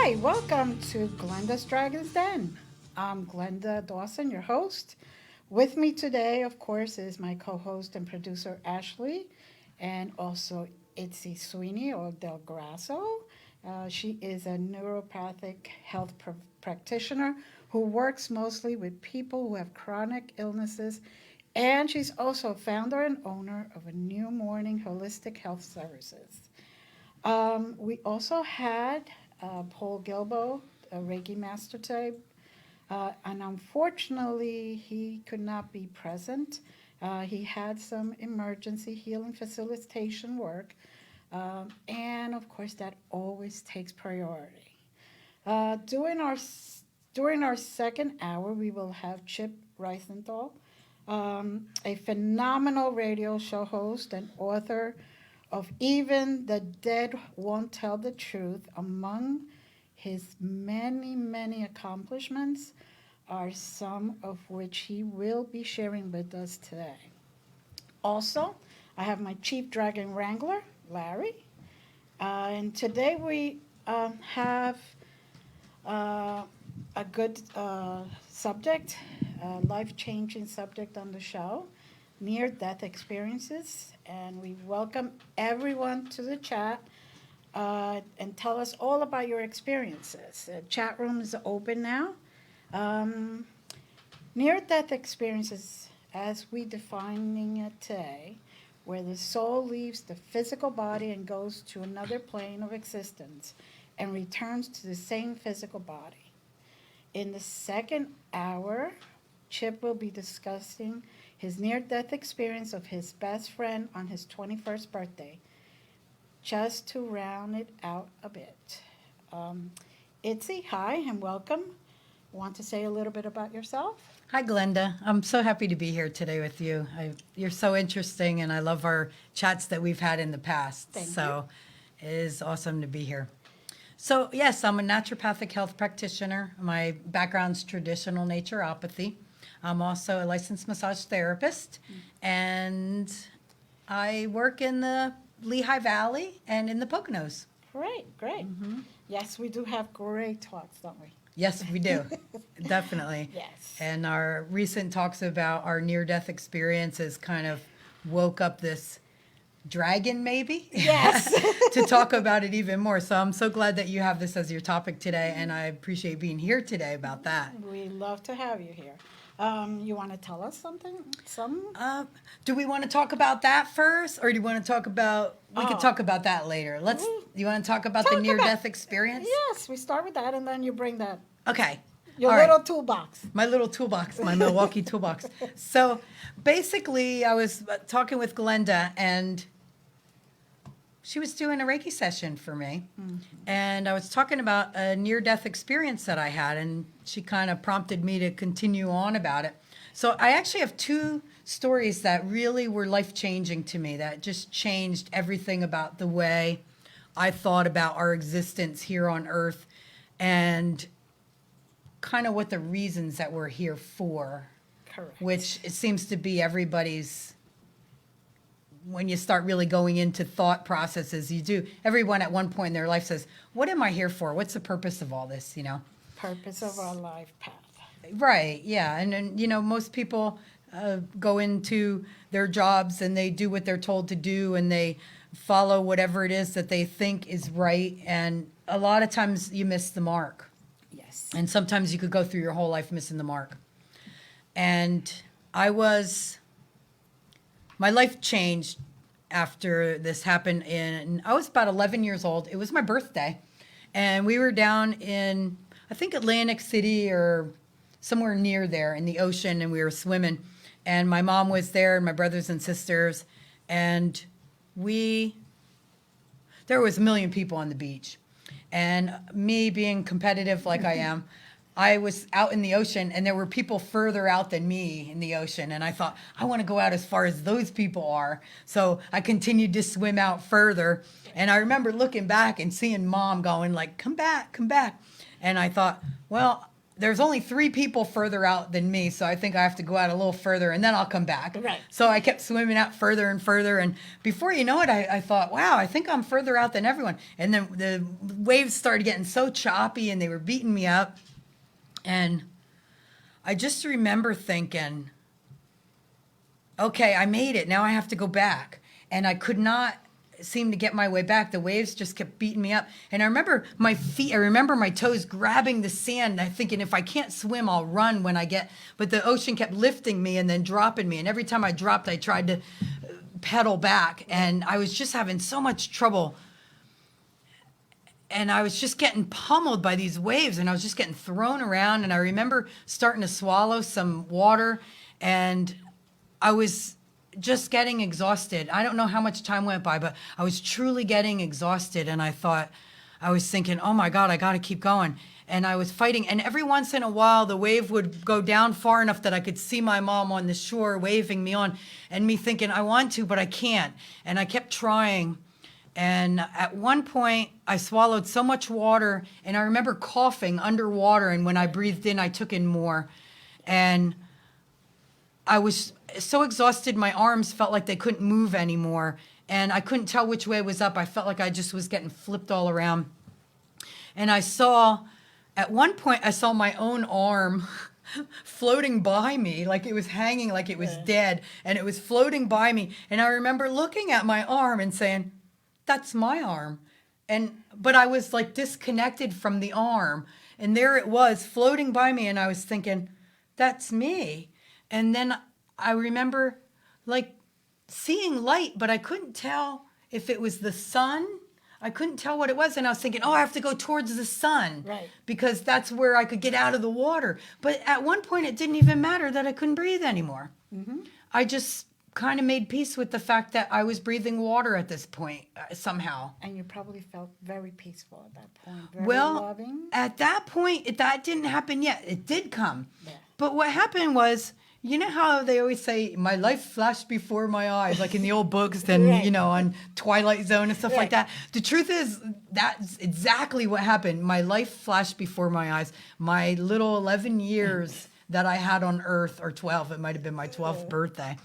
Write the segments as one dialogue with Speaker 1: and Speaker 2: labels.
Speaker 1: Hi, welcome to Glenda's Dragon's Den. I'm Glenda Dawson, your host. With me today, of course, is my co-host and producer Ashley, and also Itsy Sweeney or Delgrosso. She is a neuropathic health practitioner who works mostly with people who have chronic illnesses, and she's also founder and owner of a New Morning Holistic Health Services. We also had Paul Gilbo, a Reiki master today, and unfortunately, he could not be present. He had some emergency healing facilitation work, and of course, that always takes priority. Uh, during our during our second hour, we will have Chip Reichenthal, a phenomenal radio show host and author of Even the Dead Won't Tell the Truth. Among his many, many accomplishments are some of which he will be sharing with us today. Also, I have my Chief Dragon Wrangler, Larry, and today we have uh, a good subject, life changing subject on the show, near death experiences. And we welcome everyone to the chat and tell us all about your experiences. The chat room is open now. Um, Near death experiences, as we defining it today, where the soul leaves the physical body and goes to another plane of existence and returns to the same physical body. In the second hour, Chip will be discussing his near death experience of his best friend on his 21st birthday, just to round it out a bit. Itzy, hi and welcome. Want to say a little bit about yourself?
Speaker 2: Hi, Glenda. I'm so happy to be here today with you. You're so interesting, and I love our chats that we've had in the past.
Speaker 1: Thank
Speaker 2: so it is awesome to be here. So, yes, I'm a naturopathic health practitioner. My background's traditional naturopathy. I'm also a licensed massage therapist, and I work in the Lehigh Valley and in the Poconos.
Speaker 1: Great, great. Yes, we do have great talks, don't we?
Speaker 2: Yes, we do. Definitely.
Speaker 1: Yes.
Speaker 2: And our recent talks about our near death experiences kind of woke up this dragon, maybe?
Speaker 1: Yes.
Speaker 2: To talk about it even more. So I'm so glad that you have this as your topic today, and I appreciate being here today about that.
Speaker 1: We love to have you here. You want to tell us something?
Speaker 2: Do we want to talk about that first, or do you want to talk about? We could
Speaker 1: Oh.
Speaker 2: talk about that later. You want to talk about the
Speaker 1: Talk
Speaker 2: near
Speaker 1: about-
Speaker 2: death experience?
Speaker 1: Yes, we start with that, and then you bring that
Speaker 2: Okay.
Speaker 1: your
Speaker 2: All right.
Speaker 1: little toolbox.
Speaker 2: My little toolbox, my Milwaukee toolbox. So basically, I was talking with Glenda, and she was doing a Reiki session for me. And I was talking about a near death experience that I had, and she kind of prompted me to continue on about it. So I actually have two stories that really were life changing to me, that just changed everything about the way I thought about our existence here on earth and kind of what the reasons that we're here for,
Speaker 1: Correct.
Speaker 2: which it seems to be everybody's. When you start really going into thought processes, you do. Everyone at one point in their life says, "What am I here for? What's the purpose of all this?" You know.
Speaker 1: Purpose of our life path.
Speaker 2: Right. Yeah. And most people go into their jobs and they do what they're told to do, and they follow whatever it is that they think is right. And a lot of times you miss the mark.
Speaker 1: Yes.
Speaker 2: And sometimes you could go through your whole life missing the mark. And my life changed after this happened. I was about 11 years old. It was my birthday. And we were down in, I think, Atlantic City or somewhere near there in the ocean, and we were swimming. And my mom was there, and my brothers and sisters. And there was a million people on the beach. And me being competitive like I am, I was out in the ocean, and there were people further out than me in the ocean. And I thought, I want to go out as far as those people are. So I continued to swim out further. And I remember looking back and seeing Mom going like, come back, come back. And I thought, well, there's only 3 people further out than me, so I think I have to go out a little further and then I'll come back.
Speaker 1: Right.
Speaker 2: So I kept swimming out further and further, and before you know it, I thought, wow, I think I'm further out than everyone. And then the waves started getting so choppy and they were beating me up. And I just remember thinking, okay, I made it. Now I have to go back. And I could not seem to get my way back. The waves just kept beating me up. And I remember my feet, I remember my toes grabbing the sand. I'm thinking, if I can't swim, I'll run when I get, but the ocean kept lifting me and then dropping me. And every time I dropped, I tried to pedal back. And I was just having so much trouble. And I was just getting pummeled by these waves, and I was just getting thrown around. And I remember starting to swallow some water, and I was just getting exhausted. I don't know how much time went by, but I was truly getting exhausted. And I was thinking, oh my God, I got to keep going. And I was fighting. And every once in a while, the wave would go down far enough that I could see my mom on the shore waving me on, and me thinking, I want to, but I can't. And I kept trying. And at one point, I swallowed so much water, and I remember coughing underwater. And when I breathed in, I took in more. And I was so exhausted, my arms felt like they couldn't move anymore. And I couldn't tell which way was up. I felt like I just was getting flipped all around. And at one point, I saw my own arm floating by me, like it was hanging, like it was dead. And it was floating by me. And I remember looking at my arm and saying, that's my arm. But I was like disconnected from the arm. And there it was floating by me. And I was thinking, that's me. And then I remember like seeing light, but I couldn't tell if it was the sun. I couldn't tell what it was. And I was thinking, oh, I have to go towards the sun.
Speaker 1: Right.
Speaker 2: Because that's where I could get out of the water. But at one point, it didn't even matter that I couldn't breathe anymore. Mm-hmm. I just kind of made peace with the fact that I was breathing water at this point somehow.
Speaker 1: And you probably felt very peaceful at that point. Very
Speaker 2: Well,
Speaker 1: loving.
Speaker 2: at that point, that didn't happen yet. It did come.
Speaker 1: Yeah.
Speaker 2: But what happened was, you know how they always say, my life flashed before my eyes, like in the old books and,
Speaker 1: Right.
Speaker 2: On Twilight Zone and stuff like
Speaker 1: Right.
Speaker 2: that. The truth is, that's exactly what happened. My life flashed before my eyes. My little 11 years that I had on Earth, or 12, it might have been my 12th birthday,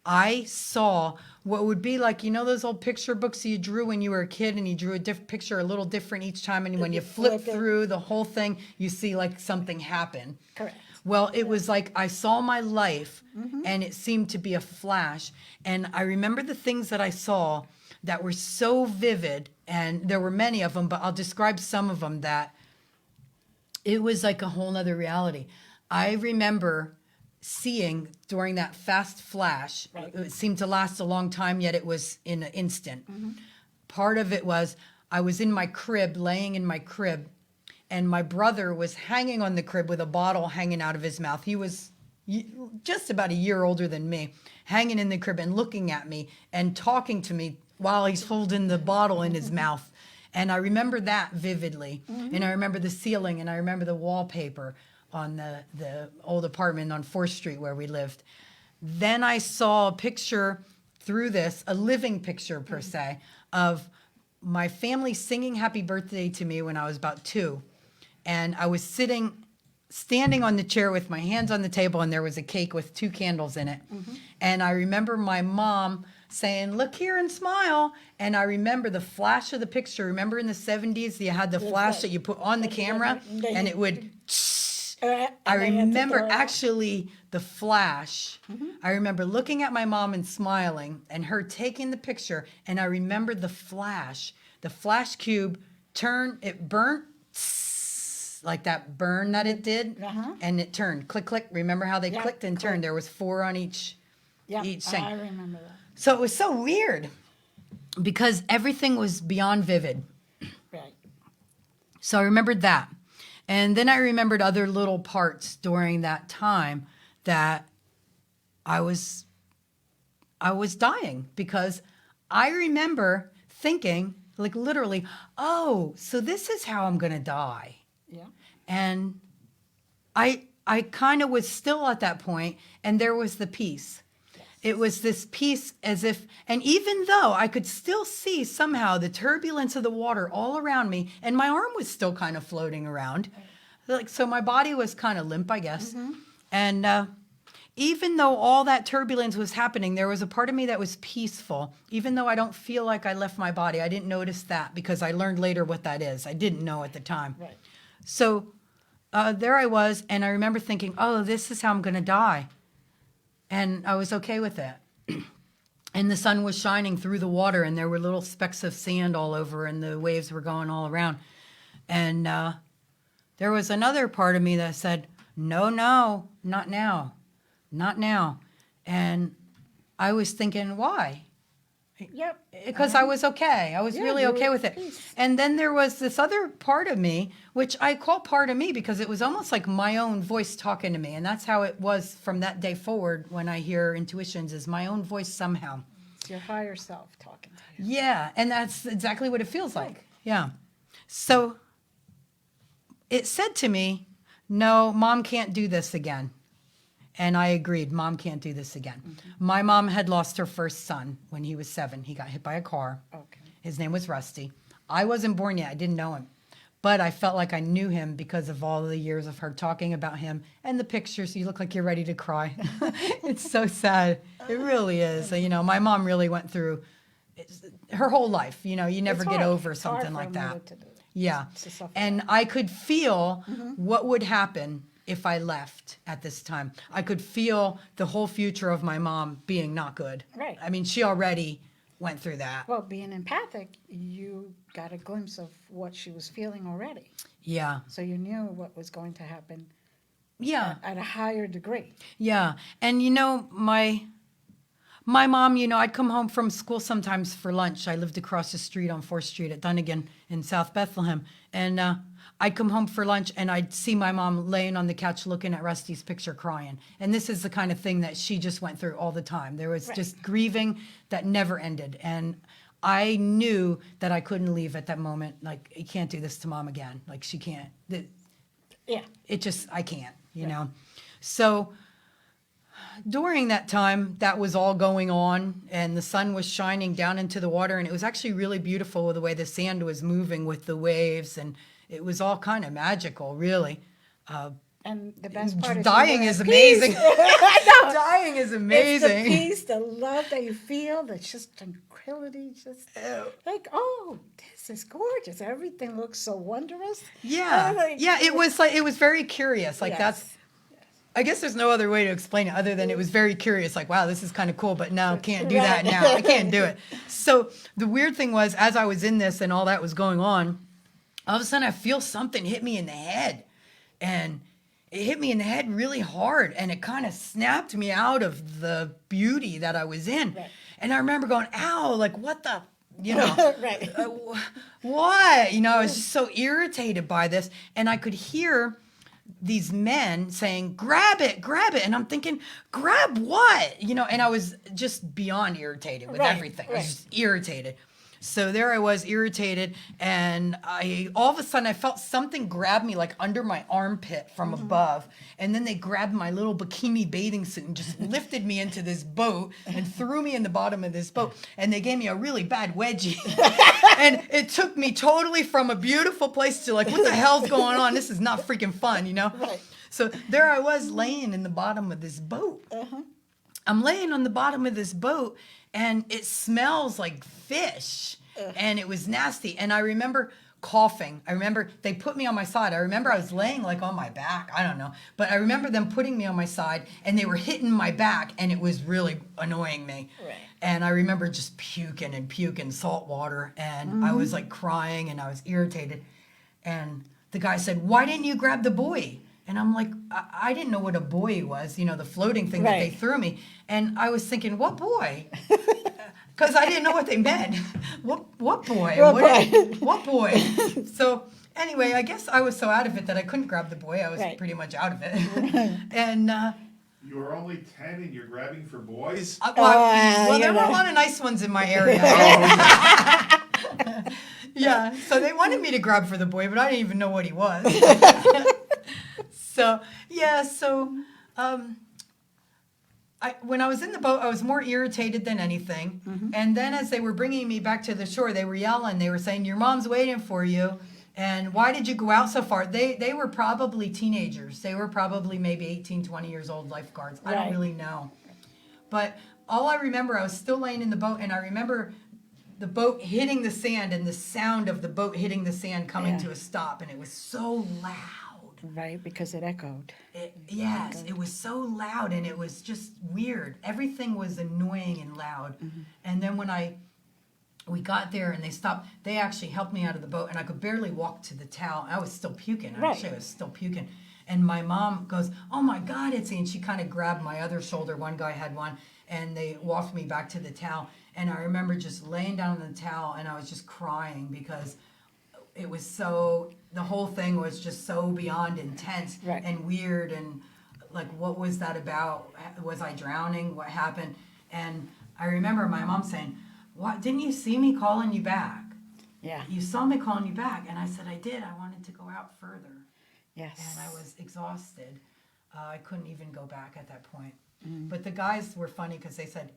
Speaker 2: I saw what would be like, those old picture books you drew when you were a kid, and you drew a picture a little different each time, and when you flip through the whole thing, you see like something happen.
Speaker 1: Correct.
Speaker 2: Well, it was like I saw my life, and it seemed to be a flash. And I remember the things that I saw that were so vivid, and there were many of them, but I'll describe some of them, that it was like a whole nother reality. I remember seeing during that fast flash,
Speaker 1: Right.
Speaker 2: it seemed to last a long time, yet it was in an instant. Part of it was I was in my crib, laying in my crib, and my brother was hanging on the crib with a bottle hanging out of his mouth. He was just about a year older than me, hanging in the crib and looking at me and talking to me while he's holding the bottle in his mouth. And I remember that vividly. And I remember the ceiling, and I remember the wallpaper on the old apartment on 4th Street where we lived. Then I saw a picture through this, a living picture per se, of my family singing happy birthday to me when I was about 2. And I was standing on the chair with my hands on the table, and there was a cake with 2 candles in it. And I remember my mom saying, look here and smile. And I remember the flash of the picture. Remember in the 70s, you had the flash that you put on the camera, and it would... I remember actually the flash. I remember looking at my mom and smiling, and her taking the picture, and I remember the flash cube it burnt, like that burn that it did, and it turned, click, click. Remember how they clicked and turned? There was 4 on each thing.
Speaker 1: I remember that.
Speaker 2: So it was so weird because everything was beyond vivid.
Speaker 1: Right.
Speaker 2: So I remembered that. And then I remembered other little parts during that time that I was dying, because I remember thinking, like literally, oh, so this is how I'm going to die.
Speaker 1: Yeah.
Speaker 2: And I kind of was still at that point, and there was the peace. Yes. It was this peace as if, and even though I could still see somehow the turbulence of the water all around me, and my arm was still kind of floating around, Like, so my body was kind of limp, I guess. And even though all that turbulence was happening, there was a part of me that was peaceful. Even though I don't feel like I left my body, I didn't notice that because I learned later what that is. I didn't know at the time.
Speaker 1: Right.
Speaker 2: So there I was, and I remember thinking, oh, this is how I'm going to die. And I was okay with it. And the sun was shining through the water, and there were little specks of sand all over, and the waves were going all around. And there was another part of me that said, no, not now. Not now. And I was thinking, why?
Speaker 1: Yep.
Speaker 2: Because I was okay. I was really okay with it.
Speaker 1: Peace.
Speaker 2: And then there was this other part of me, which I call part of me because it was almost like my own voice talking to me. And that's how it was from that day forward when I hear intuitions, is my own voice somehow.
Speaker 1: It's your higher self talking to you.
Speaker 2: Yeah, and that's exactly what it feels like. Yeah. So it said to me, no, Mom can't do this again. And I agreed, Mom can't do this again. My mom had lost her first son when he was 7. He got hit by a car.
Speaker 1: Okay.
Speaker 2: His name was Rusty. I wasn't born yet. I didn't know him. But I felt like I knew him because of all the years of her talking about him and the pictures. You look like you're ready to cry. It's so sad. It really is. You know, my mom really went through her whole life. You know, you never
Speaker 1: It's
Speaker 2: get
Speaker 1: hard.
Speaker 2: over
Speaker 1: It's hard
Speaker 2: something
Speaker 1: for
Speaker 2: like
Speaker 1: a
Speaker 2: that.
Speaker 1: mother to do it.
Speaker 2: Yeah.
Speaker 1: To suffer.
Speaker 2: And I could feel what would happen if I left at this time. I could feel the whole future of my mom being not good.
Speaker 1: Right.
Speaker 2: I mean, she already went through that.
Speaker 1: Well, being empathic, you got a glimpse of what she was feeling already.
Speaker 2: Yeah.
Speaker 1: So you knew what was going to happen
Speaker 2: Yeah.
Speaker 1: at a higher degree.
Speaker 2: Yeah. And you know, my mom, you know, I'd come home from school sometimes for lunch. I lived across the street on 4th Street at Dunnigan in South Bethlehem. And I'd come home for lunch and I'd see my mom laying on the couch looking at Rusty's picture crying. And this is the kind of thing that she just went through all the time. There was just grieving that never ended. And I knew that I couldn't leave at that moment. Like, you can't do this to Mom again. Like, she can't.
Speaker 1: Yeah.
Speaker 2: It just, I can't, you know. So during that time, that was all going on, and the sun was shining down into the water, and it was actually really beautiful the way the sand was moving with the waves, and it was all kind of magical, really.
Speaker 1: And the best part is
Speaker 2: Dying
Speaker 1: you
Speaker 2: is
Speaker 1: have
Speaker 2: amazing.
Speaker 1: peace. I know.
Speaker 2: Dying is
Speaker 1: It's
Speaker 2: amazing.
Speaker 1: the peace, the love that you feel, the just tranquility, just like, oh, this is gorgeous. Everything looks so wondrous.
Speaker 2: Yeah,
Speaker 1: Like,
Speaker 2: yeah. It was very curious. Like
Speaker 1: Yes.
Speaker 2: that's. I guess there's no other way to explain it other than it was very curious. Like, wow, this is kind of cool, but now can't do that now. I can't do it. So the weird thing was, as I was in this and all that was going on, all of a sudden I feel something hit me in the head, and it hit me in the head really hard, and it kind of snapped me out of the beauty that I was in.
Speaker 1: Right.
Speaker 2: And I remember going, ow, like what the, you know,
Speaker 1: Right.
Speaker 2: what? You know, I was just so irritated by this, and I could hear these men saying, grab it. And I'm thinking, grab what? You know, and I was just beyond irritated with
Speaker 1: Right,
Speaker 2: everything. I
Speaker 1: right.
Speaker 2: was just irritated. So there I was, irritated, and all of a sudden I felt something grab me like under my armpit from above, and then they grabbed my little bikini bathing suit and just lifted me into this boat and threw me in the bottom of this boat, and they gave me a really bad wedgie. And it took me totally from a beautiful place to like, what the hell's going on? This is not freaking fun, you know?
Speaker 1: Right.
Speaker 2: So there I was laying in the bottom of this boat. I'm laying on the bottom of this boat, and it smells like fish, and it was nasty. And I remember coughing. I remember they put me on my side. I remember I was laying like on my back. I don't know. But I remember them putting me on my side, and they were hitting my back, and it was really annoying me.
Speaker 1: Right.
Speaker 2: And I remember just puking salt water, and I was like crying, and I was irritated. And the guy said, "Why didn't you grab the buoy?" And I'm like, I didn't know what a buoy was, you know, the floating thing that they
Speaker 1: Right.
Speaker 2: threw me. And I was thinking, what buoy? Because I didn't know what they meant. What buoy?
Speaker 1: What buoy?
Speaker 2: What buoy? So anyway, I guess I was so out of it that I couldn't grab the buoy. I was
Speaker 1: Right.
Speaker 2: pretty much out of it. And
Speaker 3: You were only 10 and you're grabbing for boys?
Speaker 2: well,
Speaker 1: you
Speaker 2: there were a
Speaker 1: know.
Speaker 2: lot of nice ones in my area. Yeah, so they wanted me to grab for the buoy, but I didn't even know what he was. So when I was in the boat, I was more irritated than anything. And then as they were bringing me back to the shore, they were yelling. They were saying, "Your mom's waiting for you." And why did you go out so far? They were probably teenagers. They were probably maybe 18, 20 years old lifeguards. I don't
Speaker 1: Right.
Speaker 2: really know. But all I remember, I was still laying in the boat, and I remember the boat hitting the sand and the sound of the boat hitting the sand coming
Speaker 1: Yeah.
Speaker 2: to a stop, and it was so loud.
Speaker 1: Right, because it echoed.
Speaker 2: Yes, it was so loud, and it was just weird. Everything was annoying and loud. And then when we got there and they stopped, they actually helped me out of the boat, and I could barely walk to the towel. I was still puking.
Speaker 1: Right.
Speaker 2: Actually, I was still puking. And my mom goes, "Oh my God, Itsy," and she kind of grabbed my other shoulder. One guy had one, and they walked me back to the towel. And I remember just laying down on the towel, and I was just crying because it was so, the whole thing was just so beyond intense
Speaker 1: Right.
Speaker 2: and weird, and like, what was that about? Was I drowning? What happened? And I remember my mom saying, "What, didn't you see me calling you back?
Speaker 1: Yeah.
Speaker 2: You saw me calling you back." And I said, "I did. I wanted to go out further."
Speaker 1: Yes.
Speaker 2: And I was exhausted. I couldn't even go back at that point.
Speaker 1: Mm.
Speaker 2: But the guys were funny because they said,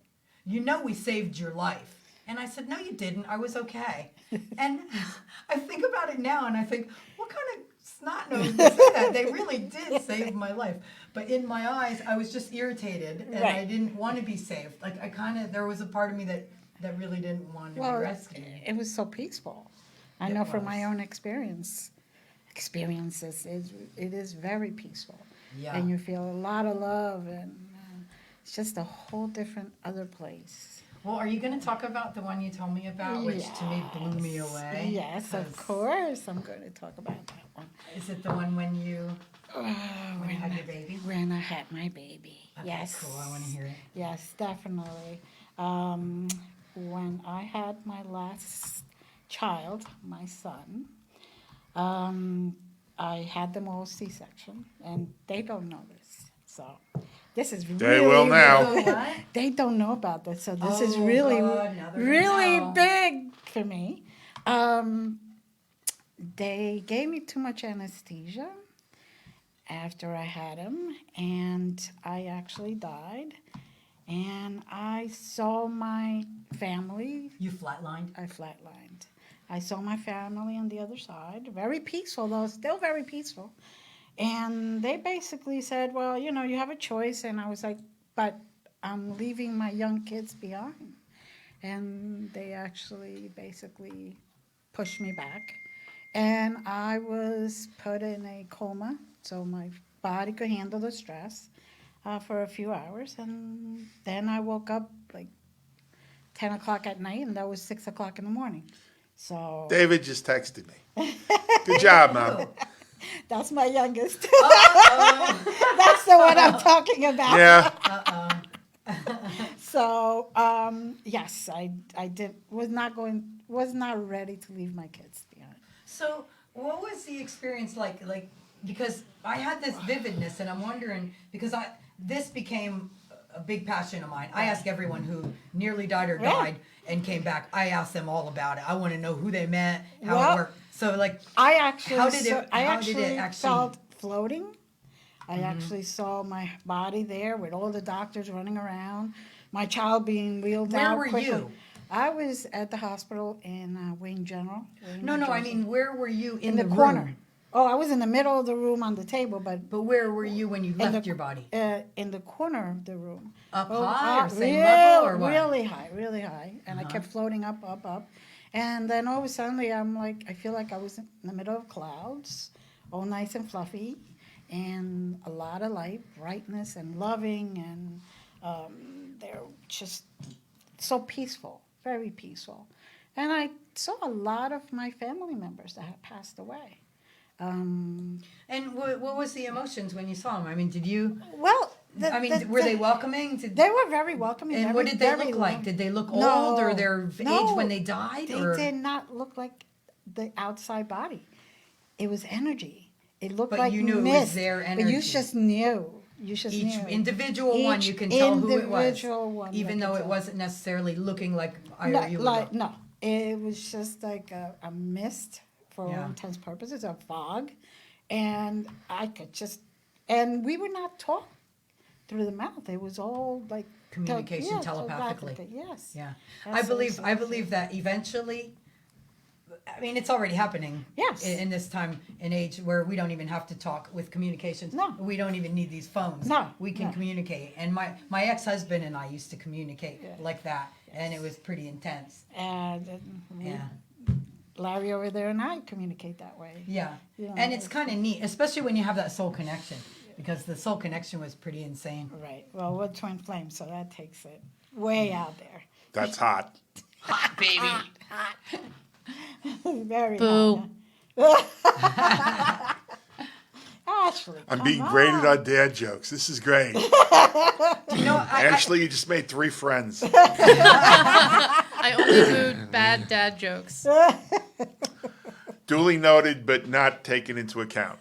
Speaker 2: "You know, we saved your life." And I said, "No, you didn't. I was okay." And I think about it now, and I think, what kind of snot nose would say that? They really did save my life. But in my eyes, I was just irritated, and I
Speaker 1: Right.
Speaker 2: didn't want to be saved. Like, I kind of, there was a part of me that really didn't want to
Speaker 1: Well,
Speaker 2: be rescued.
Speaker 1: it was so peaceful. I
Speaker 2: It
Speaker 1: know from my
Speaker 2: was.
Speaker 1: own experiences, it is very peaceful.
Speaker 2: Yeah.
Speaker 1: And you feel a lot of love, and it's just a whole different other place.
Speaker 2: Well, are you going to talk about the one you told me about, which to me blew me away?
Speaker 1: Yes, of
Speaker 2: 'Cause
Speaker 1: course, I'm going to talk about that one.
Speaker 2: Is it the one when you
Speaker 1: When
Speaker 2: had your baby?
Speaker 1: When I had my baby.
Speaker 2: Okay,
Speaker 1: Yes.
Speaker 2: cool. I want to hear it.
Speaker 1: Yes, definitely. When I had my last child, my son, I had them all C-section, and they don't know this. So this is
Speaker 3: They
Speaker 1: really,
Speaker 3: will now.
Speaker 2: Oh, what?
Speaker 1: they don't know about this. So this is
Speaker 2: Oh,
Speaker 1: really,
Speaker 2: God, now they're gonna
Speaker 1: really
Speaker 2: know.
Speaker 1: big for me. They gave me too much anesthesia after I had him, and I actually died. And I saw my family.
Speaker 2: You flatlined?
Speaker 1: I flatlined. I saw my family on the other side. Very peaceful, though, still very peaceful. And they basically said, "Well, you know, you have a choice." And I was like, "But I'm leaving my young kids behind." And they actually basically pushed me back. And I was put in a coma so my body could handle the stress for a few hours. And then I woke up like 10 o'clock at night, and that was 6 o'clock in the morning. So
Speaker 3: David just texted me. Good job, Mom.
Speaker 1: that's my youngest.
Speaker 2: Uh-oh.
Speaker 1: That's the one I'm talking about.
Speaker 3: Yeah.
Speaker 1: So yes, I was not ready to leave my kids behind.
Speaker 2: So, what was the experience like? Like, because I had this vividness, and I'm wondering, because this became a big passion of mine. I ask everyone who nearly died or
Speaker 1: Yeah.
Speaker 2: died and came back. I ask them all about it. I want to know who they met, how
Speaker 1: Well,
Speaker 2: it worked. So, like,
Speaker 1: I actually
Speaker 2: How did it-
Speaker 1: saw, I
Speaker 2: how did it
Speaker 1: actually
Speaker 2: actually-
Speaker 1: felt floating. I
Speaker 2: Mm-hmm.
Speaker 1: actually saw my body there with all the doctors running around, my child being wheeled
Speaker 2: Where
Speaker 1: out
Speaker 2: were
Speaker 1: quickly.
Speaker 2: you?
Speaker 1: I was at the hospital in Wayne General. Wayne,
Speaker 2: no,
Speaker 1: New
Speaker 2: I
Speaker 1: Jersey.
Speaker 2: mean, where were you
Speaker 1: in the
Speaker 2: room?
Speaker 1: corner. Oh, I was in the middle of the room on the table, but
Speaker 2: But where were you when you
Speaker 1: in
Speaker 2: left
Speaker 1: the-
Speaker 2: your body?
Speaker 1: in the corner of the room.
Speaker 2: Up
Speaker 1: Oh,
Speaker 2: high or same
Speaker 1: real-
Speaker 2: level or what?
Speaker 1: Really high, really high. And I
Speaker 2: Uh-huh.
Speaker 1: kept floating up, up, up. And then all of a sudden, I'm like, I feel like I was in the middle of clouds, all nice and fluffy, and a lot of light, brightness, and loving, and they're just so peaceful, very peaceful. And I saw a lot of my family members that had passed away.
Speaker 2: And what was the emotions when you saw them? I mean, did you?
Speaker 1: Well,
Speaker 2: Were they welcoming?
Speaker 1: They were very welcoming.
Speaker 2: And what did they look like? Did they look old or their age when they died?
Speaker 1: They
Speaker 2: or?
Speaker 1: did not look like the outside body. It was energy. It looked
Speaker 2: But
Speaker 1: like
Speaker 2: you knew it was
Speaker 1: mist,
Speaker 2: their
Speaker 1: But you
Speaker 2: energy.
Speaker 1: just knew. You just
Speaker 2: Each
Speaker 1: knew.
Speaker 2: individual one,
Speaker 1: Each
Speaker 2: you can tell who it was,
Speaker 1: individual one
Speaker 2: even
Speaker 1: you
Speaker 2: though
Speaker 1: could
Speaker 2: it
Speaker 1: tell.
Speaker 2: wasn't necessarily looking like I
Speaker 1: No,
Speaker 2: or you.
Speaker 1: like, no, it was just like a mist for
Speaker 2: Yeah.
Speaker 1: all intents and purposes, a fog, and I could just, and we were not talking through the mouth. It was all like
Speaker 2: Communication telepathically.
Speaker 1: Yes.
Speaker 2: Yeah,
Speaker 1: Yes,
Speaker 2: I believe that eventually, I mean, it's already happening.
Speaker 1: Yes.
Speaker 2: In this time and age where we don't even have to talk with communications.
Speaker 1: No.
Speaker 2: We don't even need these phones.
Speaker 1: No,
Speaker 2: We can
Speaker 1: no.
Speaker 2: communicate. And my ex-husband and I used to communicate
Speaker 1: Yeah.
Speaker 2: like that. And it was pretty intense.
Speaker 1: And
Speaker 2: Yeah.
Speaker 1: Larry over there and I communicate that way.
Speaker 2: Yeah.
Speaker 1: You know,
Speaker 2: And it's kind of neat, especially when you have that soul connection. Because the soul connection was pretty insane.
Speaker 1: Right. Well, we're twin flames, so that takes it way out there.
Speaker 3: That's hot.
Speaker 2: Hot baby.
Speaker 1: Very
Speaker 4: Boo.
Speaker 1: hot. Ashley,
Speaker 3: I'm
Speaker 1: come
Speaker 3: being
Speaker 1: on.
Speaker 3: graded on dad jokes. This is great.
Speaker 2: You know,
Speaker 3: Ashley, you just made 3 friends.
Speaker 4: I only booed bad dad jokes.
Speaker 3: Duly noted, but not taken into account.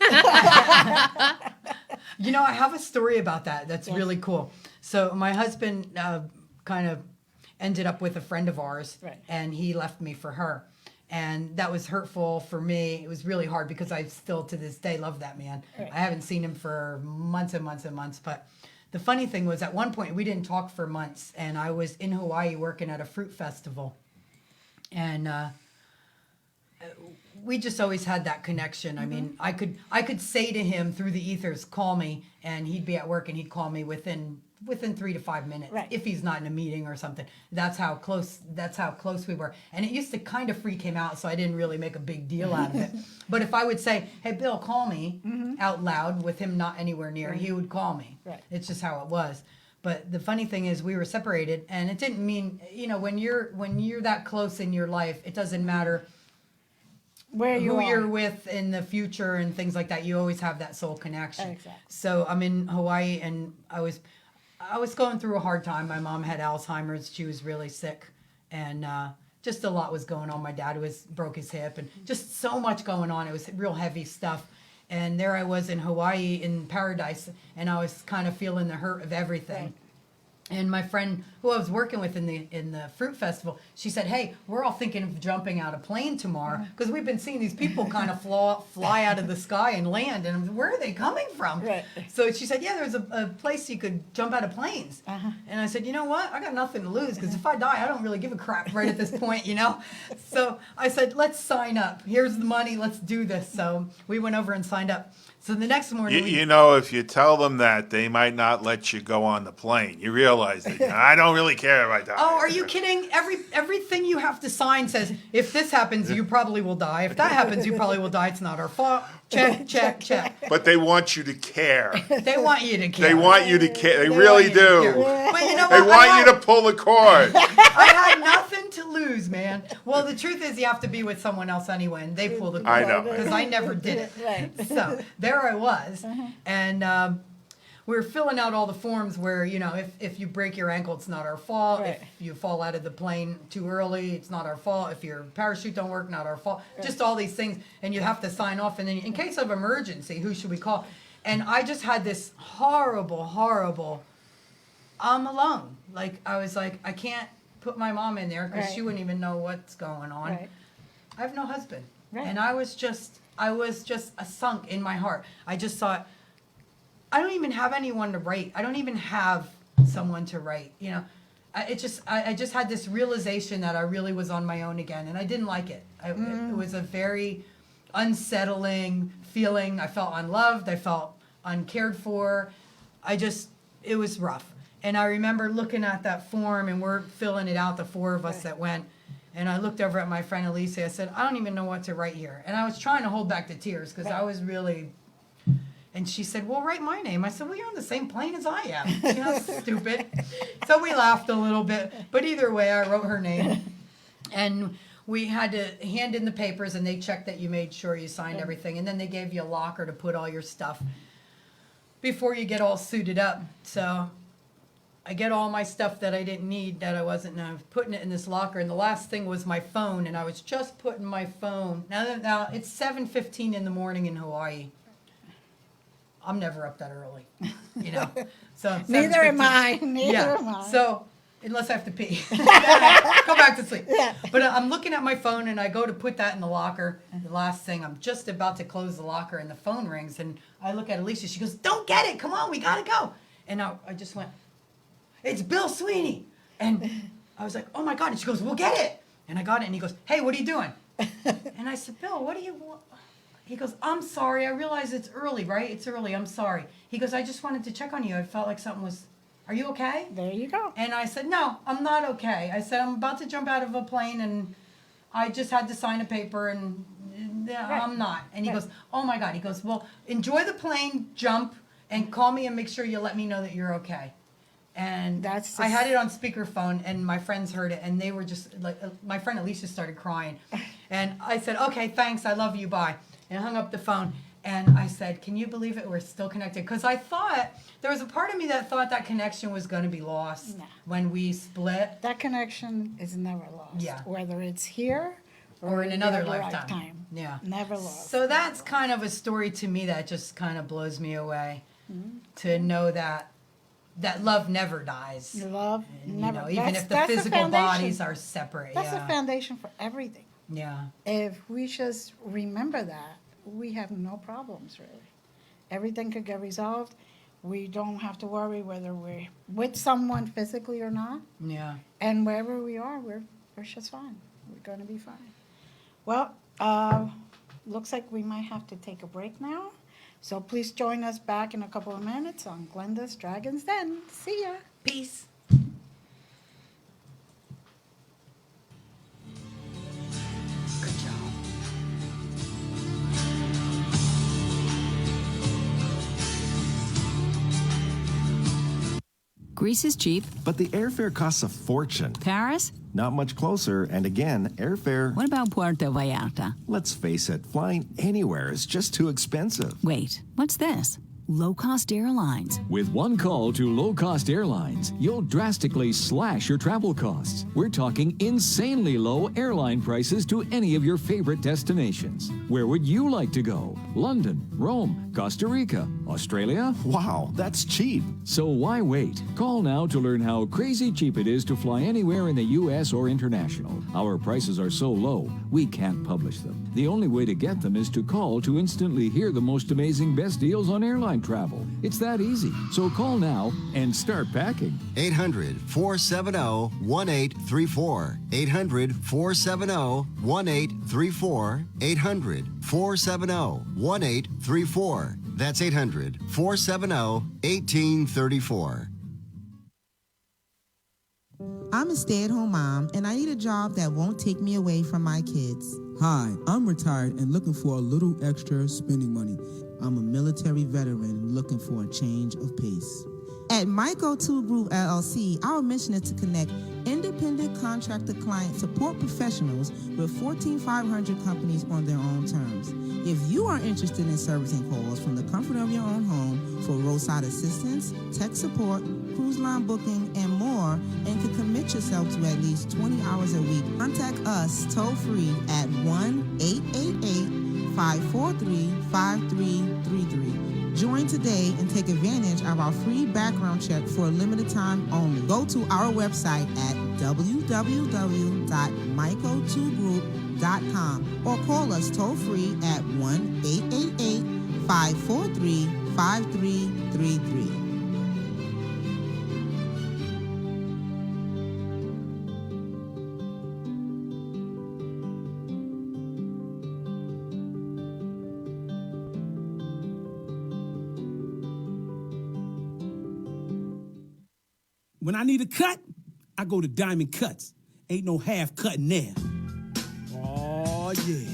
Speaker 2: You know, I have a story about that. That's really cool. So my husband kind of ended up with a friend of ours,
Speaker 1: Right.
Speaker 2: and he left me for her. And that was hurtful for me. It was really hard because I still, to this day, love that man.
Speaker 1: Right.
Speaker 2: I haven't seen him for months and months and months. But the funny thing was, at one point, we didn't talk for months. And I was in Hawaii working at a fruit festival. And we just always had that connection. I mean, I could say to him through the ethers, call me, and he'd be at work and he'd call me within 3 to 5 minutes,
Speaker 1: Right.
Speaker 2: if he's not in a meeting or something. That's how close we were. And it used to kind of freak him out, so I didn't really make a big deal out of it. But if I would say, hey, Bill, call me out loud with him not anywhere near, he would call me.
Speaker 1: Right.
Speaker 2: It's just how it was. But the funny thing is we were separated, and it didn't mean, you know, when you're that close in your life, it doesn't matter
Speaker 1: Where you
Speaker 2: who
Speaker 1: are.
Speaker 2: you're with in the future and things like that. You always have that soul connection.
Speaker 1: Exactly.
Speaker 2: So I'm in Hawaii, and I was going through a hard time. My mom had Alzheimer's. She was really sick, and just a lot was going on. My dad broke his hip, and just so much going on. It was real heavy stuff. And there I was in Hawaii in paradise, and I was kind of feeling the hurt of everything.
Speaker 1: Right.
Speaker 2: And my friend who I was working with in the fruit festival, she said, hey, we're all thinking of jumping out a plane tomorrow because we've been seeing these people kind of fly out of the sky and land. And where are they coming from?
Speaker 1: Right.
Speaker 2: So she said, yeah, there's a place you could jump out of planes.
Speaker 1: Uh-huh.
Speaker 2: And I said, you know what? I got nothing to lose because if I die, I don't really give a crap right at this point, you know? So I said, let's sign up. Here's the money. Let's do this. So we went over and signed up. So the next morning,
Speaker 3: You know, if you tell them that, they might not let you go on the plane. You realize that. I don't really care if I die.
Speaker 2: oh, are you kidding? Everything you have to sign says, if this happens, you probably will die. If that happens, you probably will die. It's not our fault. Check, check, check.
Speaker 3: But they want you to care.
Speaker 2: They want you to care.
Speaker 3: They want you to care. They
Speaker 2: want
Speaker 3: really
Speaker 2: you to care.
Speaker 3: do.
Speaker 2: But you know
Speaker 3: They
Speaker 2: what?
Speaker 3: want you to pull the cord.
Speaker 2: I had nothing to lose, man. Well, the truth is you have to be with someone else anyway, and they pull the cord.
Speaker 3: I know.
Speaker 2: Because I never did it.
Speaker 1: Right.
Speaker 2: So there I was. And we were filling out all the forms where, you know, if you break your ankle, it's not our fault.
Speaker 1: Right.
Speaker 2: If you fall out of the plane too early, it's not our fault. If your parachute don't work, not our fault. Just all these things. And you have to sign off. And then in case of emergency, who should we call? And I just had this horrible, I'm alone. Like, I was like, I can't put my mom in there because she
Speaker 1: Right.
Speaker 2: wouldn't even know what's going on.
Speaker 1: Right.
Speaker 2: I have no husband.
Speaker 1: Right.
Speaker 2: And I was just a sunk in my heart. I just thought, I don't even have anyone to write. I don't even have someone to write. You know, I just had this realization that I really was on my own again, and I didn't like it. It was a very unsettling feeling. I felt unloved. I felt uncared for. It was rough. And I remember looking at that form, and we're filling it out, the 4 of us that went. And I looked over at my friend Elise. I said, I don't even know what to write here. And I was trying to hold back the tears because I was really. And she said, well, write my name. I said, well, you're on the same plane as I am. You know, stupid. So we laughed a little bit. But either way, I wrote her name. And we had to hand in the papers, and they checked that you made sure you signed everything. And then they gave you a locker to put all your stuff before you get all suited up. So I get all my stuff that I didn't need, that I wasn't, and I was putting it in this locker. And the last thing was my phone, and I was just putting my phone. Now it's 7:15 in the morning in Hawaii. I'm never up that early, you know. So
Speaker 1: Neither am
Speaker 2: 7:15.
Speaker 1: I. Neither am I.
Speaker 2: So unless I have to pee, go back to sleep.
Speaker 1: Yeah.
Speaker 2: But I'm looking at my phone, and I go to put that in the locker. The last thing, I'm just about to close the locker, and the phone rings, and I look at Alicia. She goes, "Don't get it. Come on, we gotta go." And I just went, "It's Bill Sweeney," and I was like, "Oh my God!" And she goes, "We'll get it." And I got it, and he goes, "Hey, what are you doing?" And I said, Bill, what do you want? He goes, I'm sorry. I realize it's early, right? It's early. I'm sorry. He goes, I just wanted to check on you. I felt like something was, are you okay?
Speaker 1: There you go.
Speaker 2: And I said, no, I'm not okay. I said, I'm about to jump out of a plane and I just had to sign a paper and I'm not. And he
Speaker 1: Right.
Speaker 2: goes, oh my God. He goes, well, enjoy the plane jump and call me and make sure you let me know that you're okay. And
Speaker 1: That's
Speaker 2: I had
Speaker 1: just-
Speaker 2: it on speakerphone and my friends heard it and they were just like, my friend Alicia started crying. And I said, okay, thanks. I love you. Bye. And I hung up the phone. And I said, can you believe it? We're still connected. Because I thought, there was a part of me that thought that connection was going to be lost
Speaker 1: No.
Speaker 2: when we split.
Speaker 1: That connection is never lost.
Speaker 2: Yeah.
Speaker 1: Whether it's here
Speaker 2: Or in
Speaker 1: the
Speaker 2: another
Speaker 1: other
Speaker 2: lifetime. Yeah.
Speaker 1: Never lost.
Speaker 2: So that's kind of a story to me that just kind of blows me away.
Speaker 1: Mm-hmm.
Speaker 2: To know that love never dies.
Speaker 1: Your love
Speaker 2: And,
Speaker 1: never.
Speaker 2: you know, even if the
Speaker 1: that's
Speaker 2: physical
Speaker 1: foundation.
Speaker 2: bodies are separate.
Speaker 1: That's the
Speaker 2: Yeah.
Speaker 1: foundation for everything.
Speaker 2: Yeah.
Speaker 1: If we just remember that, we have no problems really. Everything could get resolved. We don't have to worry whether we're with someone physically or not.
Speaker 2: Yeah.
Speaker 1: And wherever we are, we're just fine. We're going to be fine. Well, looks like we might have to take a break now. So please join us back in a couple of minutes on Glenda's Dragon's Den. See ya.
Speaker 2: Peace. Good job.
Speaker 5: Greece is cheap.
Speaker 6: But the airfare costs a fortune.
Speaker 5: Paris?
Speaker 6: Not much closer, and again, airfare,
Speaker 5: What about Puerto Vallarta?
Speaker 6: let's face it, flying anywhere is just too expensive.
Speaker 5: Wait, what's this? Low-cost airlines.
Speaker 7: With one call to low-cost airlines, you'll drastically slash your travel costs. We're talking insanely low airline prices to any of your favorite destinations. Where would you like to go? London, Rome, Costa Rica, Australia?
Speaker 6: Wow, that's cheap.
Speaker 7: So why wait? Call now to learn how crazy cheap it is to fly anywhere in the U.S. or international. Our prices are so low, we can't publish them. The only way to get them is to call to instantly hear the most amazing best deals on airline travel. It's that easy. So call now and start packing.
Speaker 8: 800-470-1834. 800-470-1834. 800-470-1834. That's 800-470-1834.
Speaker 9: I'm a stay-at-home mom, and I need a job that won't take me away from my kids.
Speaker 10: Hi, I'm retired and looking for a little extra spending money.
Speaker 9: I'm a military veteran looking for a change of pace. At Myco 2 Group LLC, our mission is to connect independent contractor client support professionals with 14,500 companies on their own terms. If you are interested in servicing calls from the comfort of your own home for roadside assistance, tech support, cruise line booking, and more, and can commit yourself to at least 20 hours a week, contact us toll-free at 1-888-543-5333. Join today and take advantage of our free background check for a limited time only. Go to our website at www.myco2group.com or call us toll-free at 1-888-543-5333.
Speaker 10: When I need a cut, I go to Diamond Cuts. Ain't no half cutting there. Oh, yeah.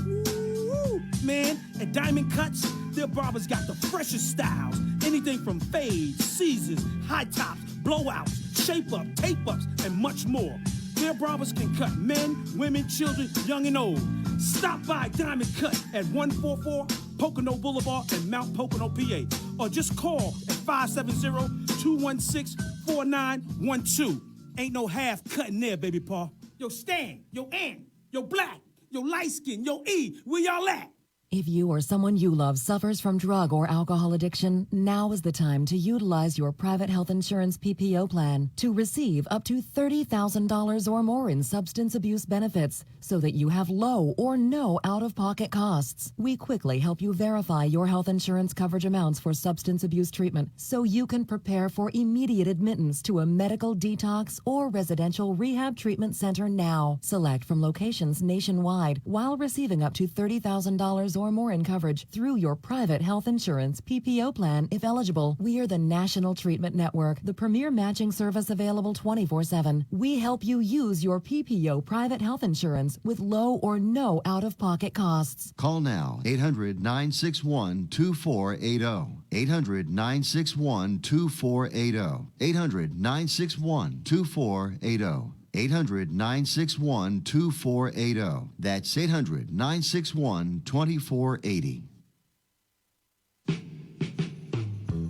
Speaker 10: Woo! Man, at Diamond Cuts, their barbers got the freshest styles. Anything from fades, Caesars, high tops, blowouts, shape-up, tape-ups, and much more. Their barbers can cut men, women, children, young and old. Stop by Diamond Cut at 144 Pocono Boulevard in Mount Pocono, PA. Or just call at 570-216-4912. Ain't no half cutting there, baby paw. Yo, Stan, yo, Ant, yo, Black, yo, Light Skin, yo, E, where y'all at?
Speaker 11: If you or someone you love suffers from drug or alcohol addiction, now is the time to utilize your private health insurance PPO plan to receive up to $30,000 or more in substance abuse benefits so that you have low or no out-of-pocket costs. We quickly help you verify your health insurance coverage amounts for substance abuse treatment so you can prepare for immediate admittance to a medical detox or residential rehab treatment center now. Select from locations nationwide while receiving up to $30,000 or more in coverage through your private health insurance PPO plan if eligible. We are the National Treatment Network, the premier matching service available 24/7. We help you use your PPO private health insurance with low or no out-of-pocket costs.
Speaker 8: Call now, 800-961-2480. 800-961-2480. 800-961-2480. 800-961-2480. That's 800-961-2480.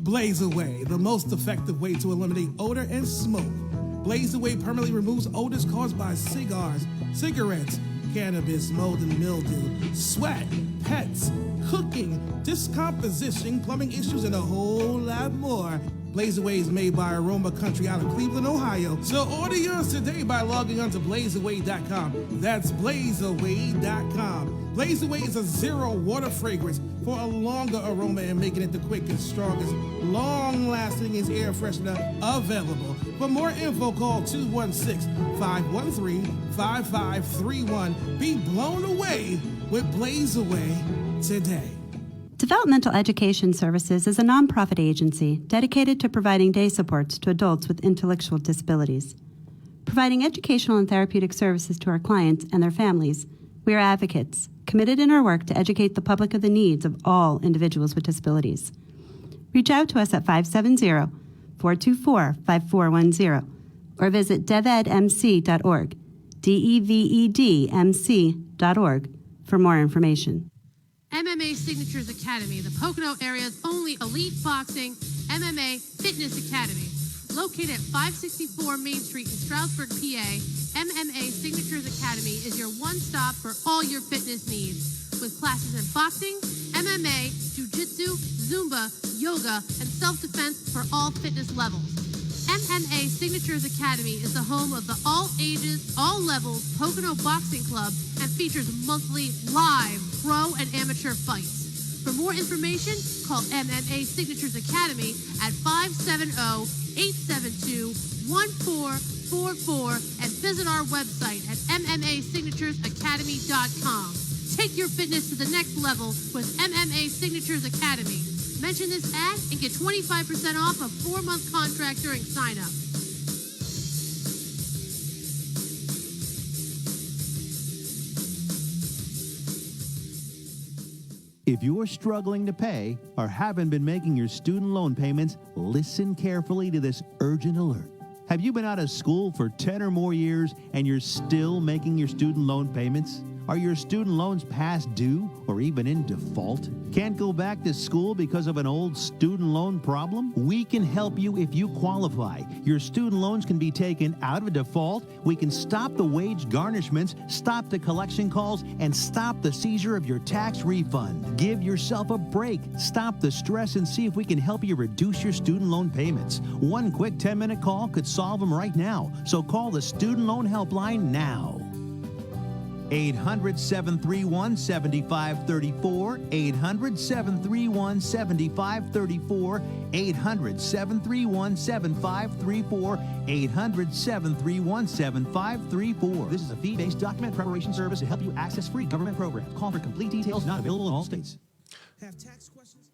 Speaker 10: Blaze Away, the most effective way to eliminate odor and smoke. Blaze Away permanently removes odors caused by cigars, cigarettes, cannabis, mold and mildew, sweat, pets, cooking, discomposition, plumbing issues, and a whole lot more. Blaze Away is made by Aroma Country out of Cleveland, Ohio. So order yours today by logging on to blazeaway.com. That's blazeaway.com. Blaze Away is a zero water fragrance for a longer aroma and making it the quickest, strongest, long-lasting air freshener available. For more info, call 216-513-5531. Be blown away with Blaze Away today.
Speaker 12: Developmental Education Services is a nonprofit agency dedicated to providing day supports to adults with intellectual disabilities. Providing educational and therapeutic services to our clients and their families, we are advocates, committed in our work to educate the public of the needs of all individuals with disabilities. Reach out to us at 570-424-5410 or visit devedmc.org, devedmc.org, for more information.
Speaker 4: MMA Signatures Academy, the Pocono area's only elite boxing MMA fitness academy. Located at 564 Main Street in Stroudsburg, PA, MMA Signatures Academy is your one-stop for all your fitness needs. With classes in boxing, MMA, jiu-jitsu, Zumba, yoga, and self-defense for all fitness levels. MMA Signatures Academy is the home of the all ages, all levels Pocono Boxing Club and features monthly live pro and amateur fights. For more information, call MMA Signatures Academy at 570-872-1444 and visit our website at MMASignaturesAcademy.com. Take your fitness to the next level with MMA Signatures Academy. Mention this ad and get 25% off a 4-month contract during sign-up.
Speaker 13: If you're struggling to pay or haven't been making your student loan payments, listen carefully to this urgent alert. Have you been out of school for 10 or more years and you're still making your student loan payments? Are your student loans past due or even in default? Can't go back to school because of an old student loan problem? We can help you if you qualify. Your student loans can be taken out of default. We can stop the wage garnishments, stop the collection calls, and stop the seizure of your tax refund. Give yourself a break. Stop the stress and see if we can help you reduce your student loan payments. One quick 10-minute call could solve them right now. So call the Student Loan Helpline now. 800-731-7534, 800-731-7534, 800-731-7534, 800-731-7534. This is a fee-based document preparation service to help you access free government programs. Call for complete details, not available in all states.
Speaker 10: Have tax questions?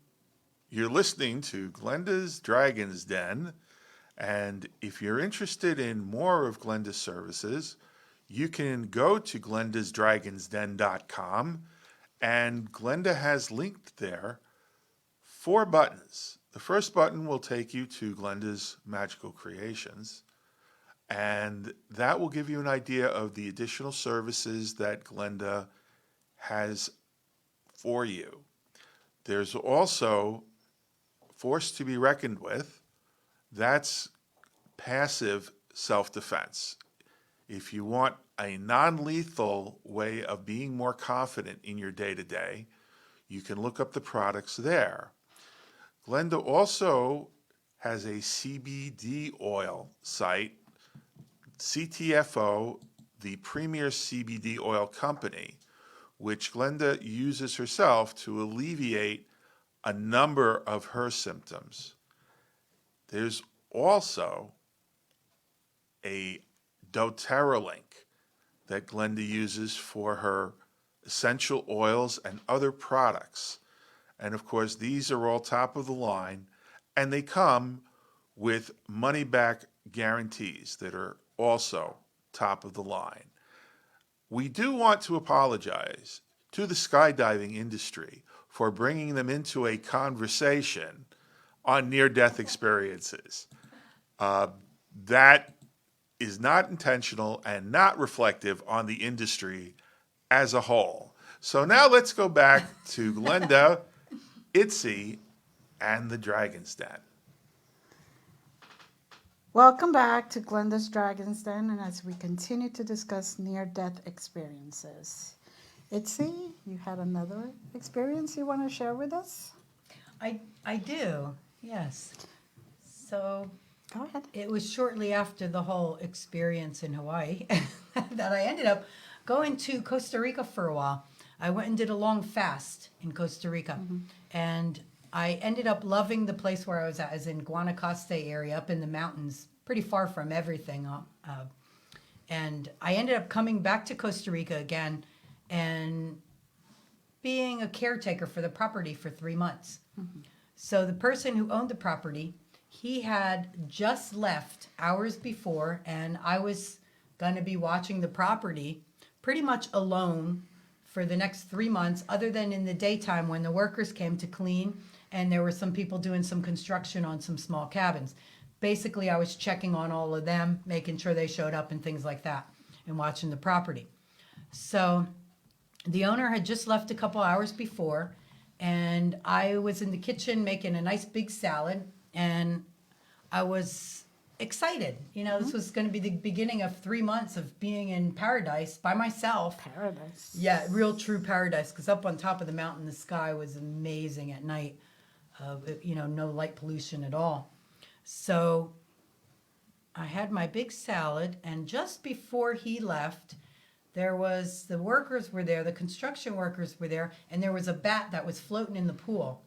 Speaker 3: You're listening to Glenda's Dragon's Den, and if you're interested in more of Glenda's services, you can go to glendasdragonsden.com, and Glenda has linked there 4 buttons. The first button will take you to Glenda's Magical Creations, and that will give you an idea of the additional services that Glenda has for you. There's also Force to be Reckoned With. That's passive self-defense. If you want a non-lethal way of being more confident in your day-to-day, You can look up the products there. Glenda also has a CBD oil site, CTFO, the premier CBD oil company, which Glenda uses herself to alleviate a number of her symptoms. There's also a doTERRA link that Glenda uses for her essential oils and other products. And of course, these are all top of the line, and they come with money-back guarantees that are also top of the line. We do want to apologize to the skydiving industry for bringing them into a conversation on near-death experiences. That is not intentional and not reflective on the industry as a whole. So now let's go back to Glenda, Itsy, and the Dragon's Den.
Speaker 1: Welcome back to Glenda's Dragon's Den, and as we continue to discuss near-death experiences. Itsy, you had another experience you want to share with us?
Speaker 2: I do, yes. So
Speaker 1: go ahead.
Speaker 2: It was shortly after the whole experience in Hawaii that I ended up going to Costa Rica for a while. I went and did a long fast in Costa Rica. And I ended up loving the place where I was at, is in Guanacaste area, up in the mountains, pretty far from everything. And I ended up coming back to Costa Rica again and being a caretaker for the property for 3 months. So the person who owned the property, he had just left hours before, and I was going to be watching the property pretty much alone for the next 3 months, other than in the daytime when the workers came to clean and there were some people doing some construction on some small cabins. Basically, I was checking on all of them, making sure they showed up and things like that, and watching the property. So the owner had just left a couple hours before, and I was in the kitchen making a nice big salad, and I was excited. You know, this was going to be the beginning of 3 months of being in paradise by myself.
Speaker 1: Paradise.
Speaker 2: Yeah, real true paradise, because up on top of the mountain, the sky was amazing at night. You know, no light pollution at all. So I had my big salad, and just before he left, the workers were there, the construction workers were there, and there was a bat that was floating in the pool.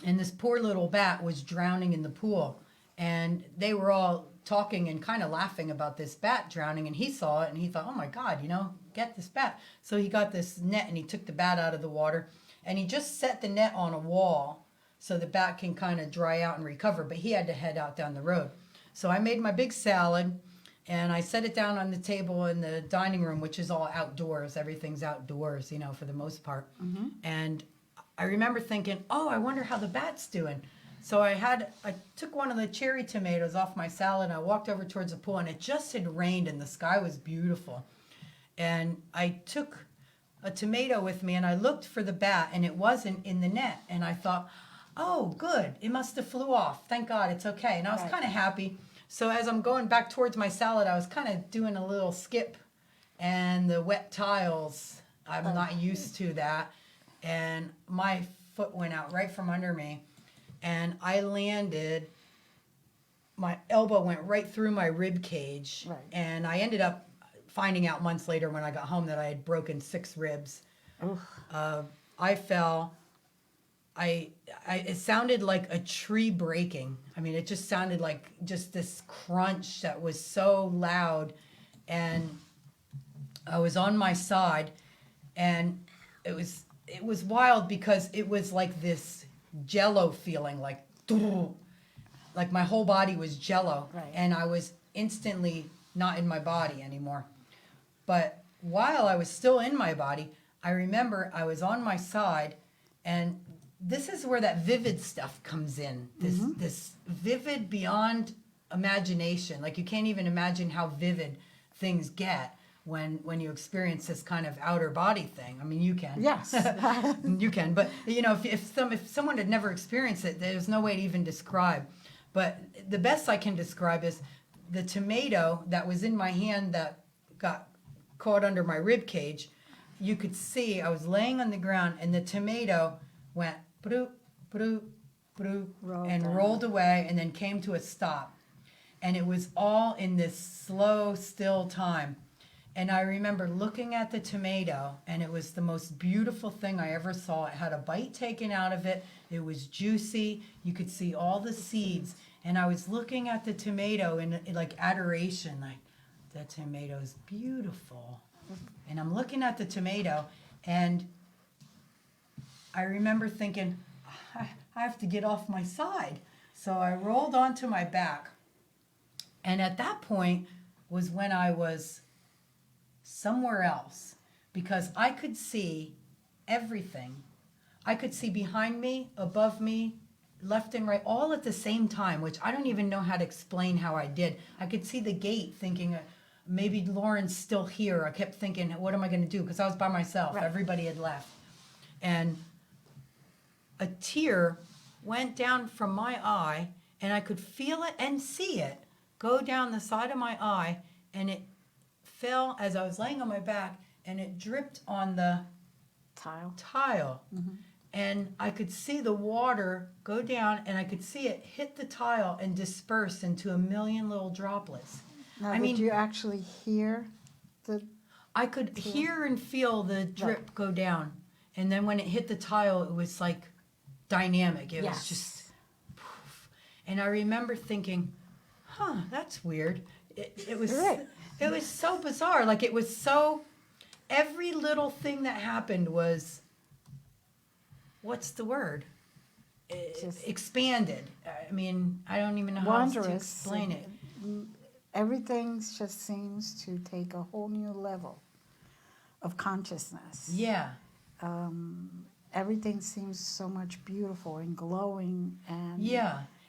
Speaker 2: And this poor little bat was drowning in the pool. And they were all talking and kind of laughing about this bat drowning, and he saw it, and he thought, oh my God, you know, get this bat. So he got this net, and he took the bat out of the water, and he just set the net on a wall so the bat can kind of dry out and recover, but he had to head out down the road. So I made my big salad, and I set it down on the table in the dining room, which is all outdoors. Everything's outdoors, you know, for the most part. And I remember thinking, oh, I wonder how the bat's doing. So I took one of the cherry tomatoes off my salad, and I walked over towards the pool, and it just had rained, and the sky was beautiful. And I took a tomato with me, and I looked for the bat, and it wasn't in the net. And I thought, oh, good, it must have flew off. Thank God, it's okay. And I was kind of happy. So as I'm going back towards my salad, I was kind of doing a little skip, and the wet tiles, I'm not used to that. And my foot went out right from under me. And I landed, my elbow went right through my rib cage. And I ended up finding out months later when I got home that I had broken 6 ribs. I fell. It sounded like a tree breaking. I mean, it just sounded like just this crunch that was so loud. And I was on my side, and it was wild because it was like this jello feeling, like my whole body was jello, and I was instantly not in my body anymore. But while I was still in my body, I remember I was on my side, and this is where that vivid stuff comes in. This vivid beyond imagination. Like, you can't even imagine how vivid things get when you experience this kind of outer body thing. I mean, you can.
Speaker 1: Yes.
Speaker 2: You can. But, you know, if someone had never experienced it, there's no way to even describe. But the best I can describe is the tomato that was in my hand that got caught under my rib cage. you could see I was laying on the ground, and the tomato went broop, broop, broop, and rolled away, and then came to a stop. And it was all in this slow, still time. And I remember looking at the tomato, and it was the most beautiful thing I ever saw. It had a bite taken out of it. It was juicy. You could see all the seeds. And I was looking at the tomato in like adoration, like, that tomato's beautiful. And I'm looking at the tomato, and I remember thinking, I have to get off my side. So I rolled onto my back. And at that point was when I was somewhere else, because I could see everything. I could see behind me, above me, left and right, all at the same time, which I don't even know how to explain how I did. I could see the gate, thinking maybe Lauren's still here. I kept thinking, what am I going to do? Because I was by myself. Right. Everybody had left. And a tear went down from my eye, and I could feel it and see it go down the side of my eye, and it fell as I was laying on my back, and it dripped on the tile. Mm-hmm. And I could see the water go down, and I could see it hit the tile and disperse into a million little droplets.
Speaker 1: Now, did you actually hear the...
Speaker 2: I could hear and feel the drip go down. And then when it hit the tile, it was like dynamic. It was just poof. And I remember thinking, that's weird. It was it was so bizarre. Like, it was so, every little thing that happened was, what's the word? Expanded. I mean, I don't even know how else to explain it.
Speaker 1: Everything just seems to take a whole new level of consciousness.
Speaker 2: Yeah.
Speaker 1: Everything seems so much beautiful and glowing and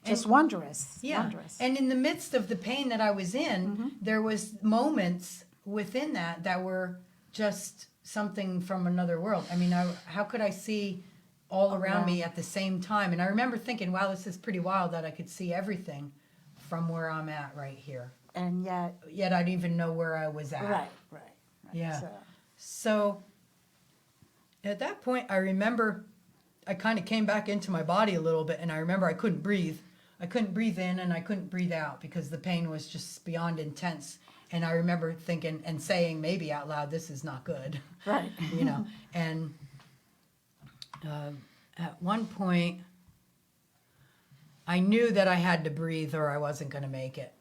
Speaker 2: just
Speaker 1: wondrous.
Speaker 2: Yeah.
Speaker 1: Wondrous.
Speaker 2: And in the midst of the pain that I was in, there was moments within that were just something from another world. I mean, how could I see all around me at the same time? And I remember thinking, wow, this is pretty wild that I could see everything from where I'm at right here.
Speaker 1: And yet
Speaker 2: I didn't even know where I was at.
Speaker 1: Right.
Speaker 2: Yeah. So at that point, I remember I kind of came back into my body a little bit, and I remember I couldn't breathe. I couldn't breathe in, and I couldn't breathe out because the pain was just beyond intense. And I remember thinking and saying maybe out loud, this is not good.
Speaker 1: Right.
Speaker 2: You know, and at one point, I knew that I had to breathe or I wasn't going to make it.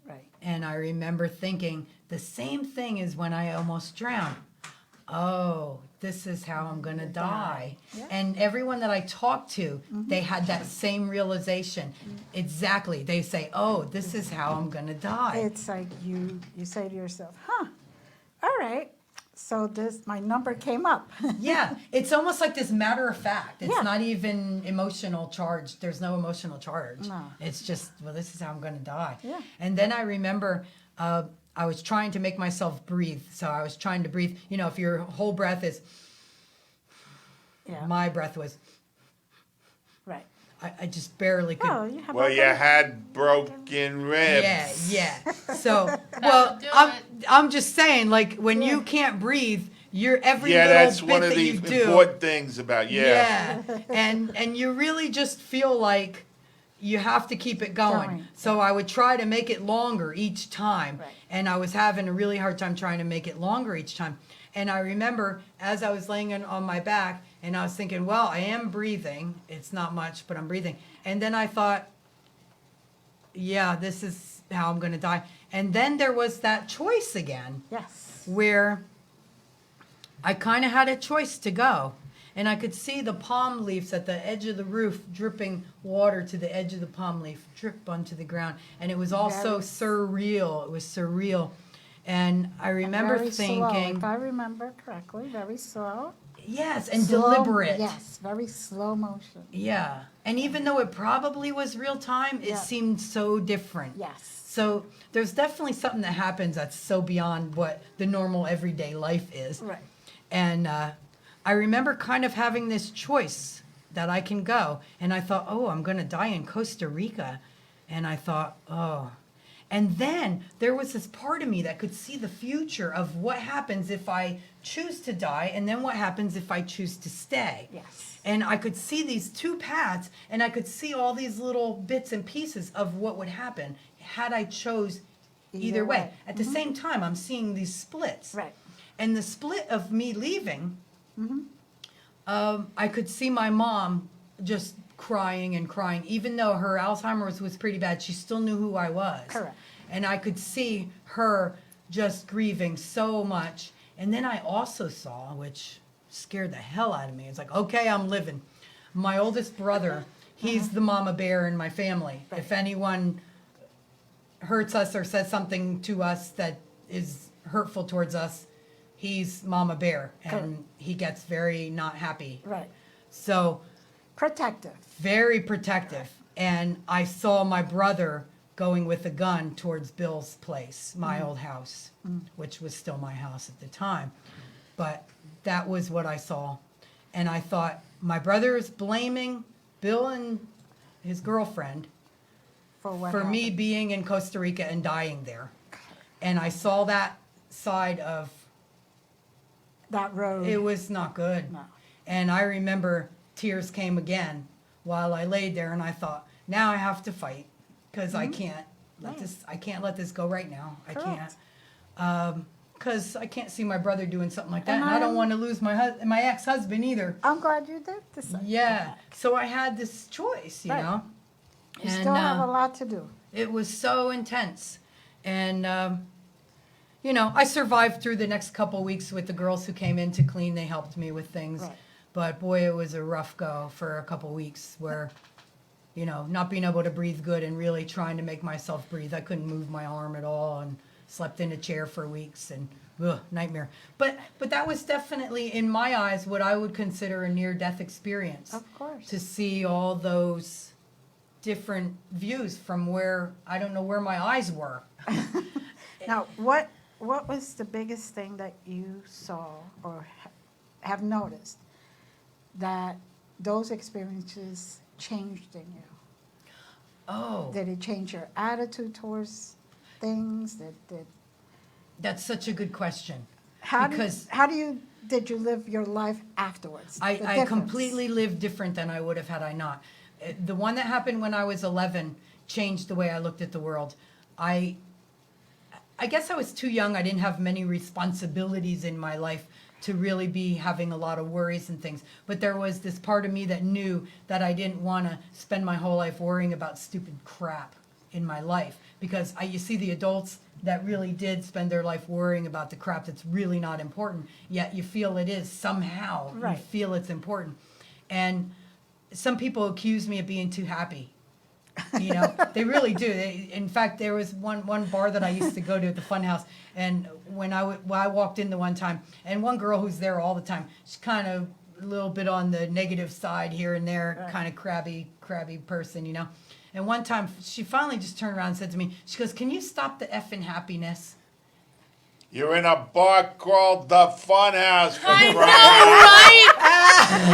Speaker 1: Right.
Speaker 2: And I remember thinking the same thing as when I almost drowned. Oh, this is how I'm going to die. Yeah. And everyone that I talked to, they had that same realization. Exactly. They say, oh, this is how I'm going to die.
Speaker 1: It's like you say to yourself, all right, so my number came up.
Speaker 2: Yeah, it's almost like this matter of fact. It's not even emotional charge. There's no emotional charge.
Speaker 1: No.
Speaker 2: It's just, well, this is how I'm going to die.
Speaker 1: Yeah.
Speaker 2: And then I remember I was trying to make myself breathe. So I was trying to breathe. You know, if your whole breath is, my breath was,
Speaker 1: right.
Speaker 2: I just barely could.
Speaker 1: Oh,
Speaker 3: you had broken ribs.
Speaker 2: Yeah. So, I'm just saying, like, when you can't breathe, you're every little
Speaker 3: that's
Speaker 2: bit
Speaker 3: one of
Speaker 2: that
Speaker 3: the
Speaker 2: you do.
Speaker 3: important things about
Speaker 2: And you really just feel like you have to keep it going. So I would try to make it longer each time.
Speaker 1: Right.
Speaker 2: And I was having a really hard time trying to make it longer each time. And I remember as I was laying on my back, and I was thinking, well, I am breathing. It's not much, but I'm breathing. And then I thought, yeah, this is how I'm going to die. And then there was that choice again.
Speaker 1: Yes.
Speaker 2: Where I kind of had a choice to go. And I could see the palm leaves at the edge of the roof dripping water to the edge of the palm leaf, drip onto the ground. And it was all so surreal. It was surreal. And I remember thinking...
Speaker 1: Slow, if I remember correctly, very slow.
Speaker 2: Yes, and deliberate.
Speaker 1: Yes, very slow motion.
Speaker 2: Yeah. And even though it probably was real time, it seemed so different.
Speaker 1: Yes.
Speaker 2: So there's definitely something that happens that's so beyond what the normal everyday life is.
Speaker 1: Right.
Speaker 2: And I remember kind of having this choice that I can go. And I thought, oh, I'm going to die in Costa Rica. And I thought, oh. And then there was this part of me that could see the future of what happens if I choose to die, and then what happens if I choose to stay.
Speaker 1: Yes.
Speaker 2: And I could see these two paths, and I could see all these little bits and pieces of what would happen had I chose either way. At the same time, I'm seeing these splits.
Speaker 1: Right.
Speaker 2: And the split of me leaving, I could see my mom just crying and crying. Even though her Alzheimer's was pretty bad, she still knew who I was.
Speaker 1: Correct.
Speaker 2: And I could see her just grieving so much. And then I also saw, which scared the hell out of me, it's like, okay, I'm living. My oldest brother, he's the mama bear in my family.
Speaker 1: Right.
Speaker 2: If anyone hurts us or says something to us that is hurtful towards us, he's mama bear, and
Speaker 1: Correct.
Speaker 2: he gets very not happy.
Speaker 1: Right.
Speaker 2: So
Speaker 1: Protective.
Speaker 2: very protective. And I saw my brother going with a gun towards Bill's place, my old house, which was still my house at the time. But that was what I saw. And I thought, my brother is blaming Bill and his girlfriend
Speaker 1: For what
Speaker 2: for me
Speaker 1: happened.
Speaker 2: being in Costa Rica and dying there. And I saw that side of,
Speaker 1: That road.
Speaker 2: it was not good.
Speaker 1: No.
Speaker 2: And I remember tears came again while I laid there, and I thought, now I have to fight, because I can't let this go right now. I
Speaker 1: Correct.
Speaker 2: can't. Because I can't see my brother doing something like that,
Speaker 1: And
Speaker 2: and I don't
Speaker 1: I'm-
Speaker 2: want to lose my ex-husband either.
Speaker 1: I'm glad you did decide.
Speaker 2: Yeah. So I had this choice, you
Speaker 1: Right.
Speaker 2: know.
Speaker 1: You still have a lot to do.
Speaker 2: It was so intense. And, you know, I survived through the next couple weeks with the girls who came in to clean. They helped me with things.
Speaker 1: Right.
Speaker 2: But boy, it was a rough go for a couple weeks where, you know, not being able to breathe good and really trying to make myself breathe. I couldn't move my arm at all and slept in a chair for weeks and nightmare. But that was definitely, in my eyes, what I would consider a near-death experience.
Speaker 1: Of course.
Speaker 2: To see all those different views from where, I don't know where my eyes were.
Speaker 1: Now, what was the biggest thing that you saw or have noticed that those experiences changed in you?
Speaker 2: Oh,
Speaker 1: Did it change your attitude towards things?
Speaker 2: that's such a good question.
Speaker 1: How
Speaker 2: Because
Speaker 1: did you live your life afterwards? The
Speaker 2: I
Speaker 1: difference.
Speaker 2: completely lived different than I would have had I not. The one that happened when I was 11 changed the way I looked at the world. I guess I was too young. I didn't have many responsibilities in my life to really be having a lot of worries and things. But there was this part of me that knew that I didn't want to spend my whole life worrying about stupid crap in my life. Because you see the adults that really did spend their life worrying about the crap that's really not important, yet you feel it is somehow.
Speaker 1: Right.
Speaker 2: You feel it's important. And some people accuse me of being too happy. You know, they really do. In fact, there was one bar that I used to go to at the Funhouse, and when I walked in the one time, and one girl who's there all the time, she's kind of a little bit on the negative side here and there,
Speaker 1: Right.
Speaker 2: kind of crabby person, you know. And one time, she finally just turned around and said to me, she goes, "Can you stop the effing happiness?"
Speaker 3: You're in a bar called the Funhouse.
Speaker 4: I know, right?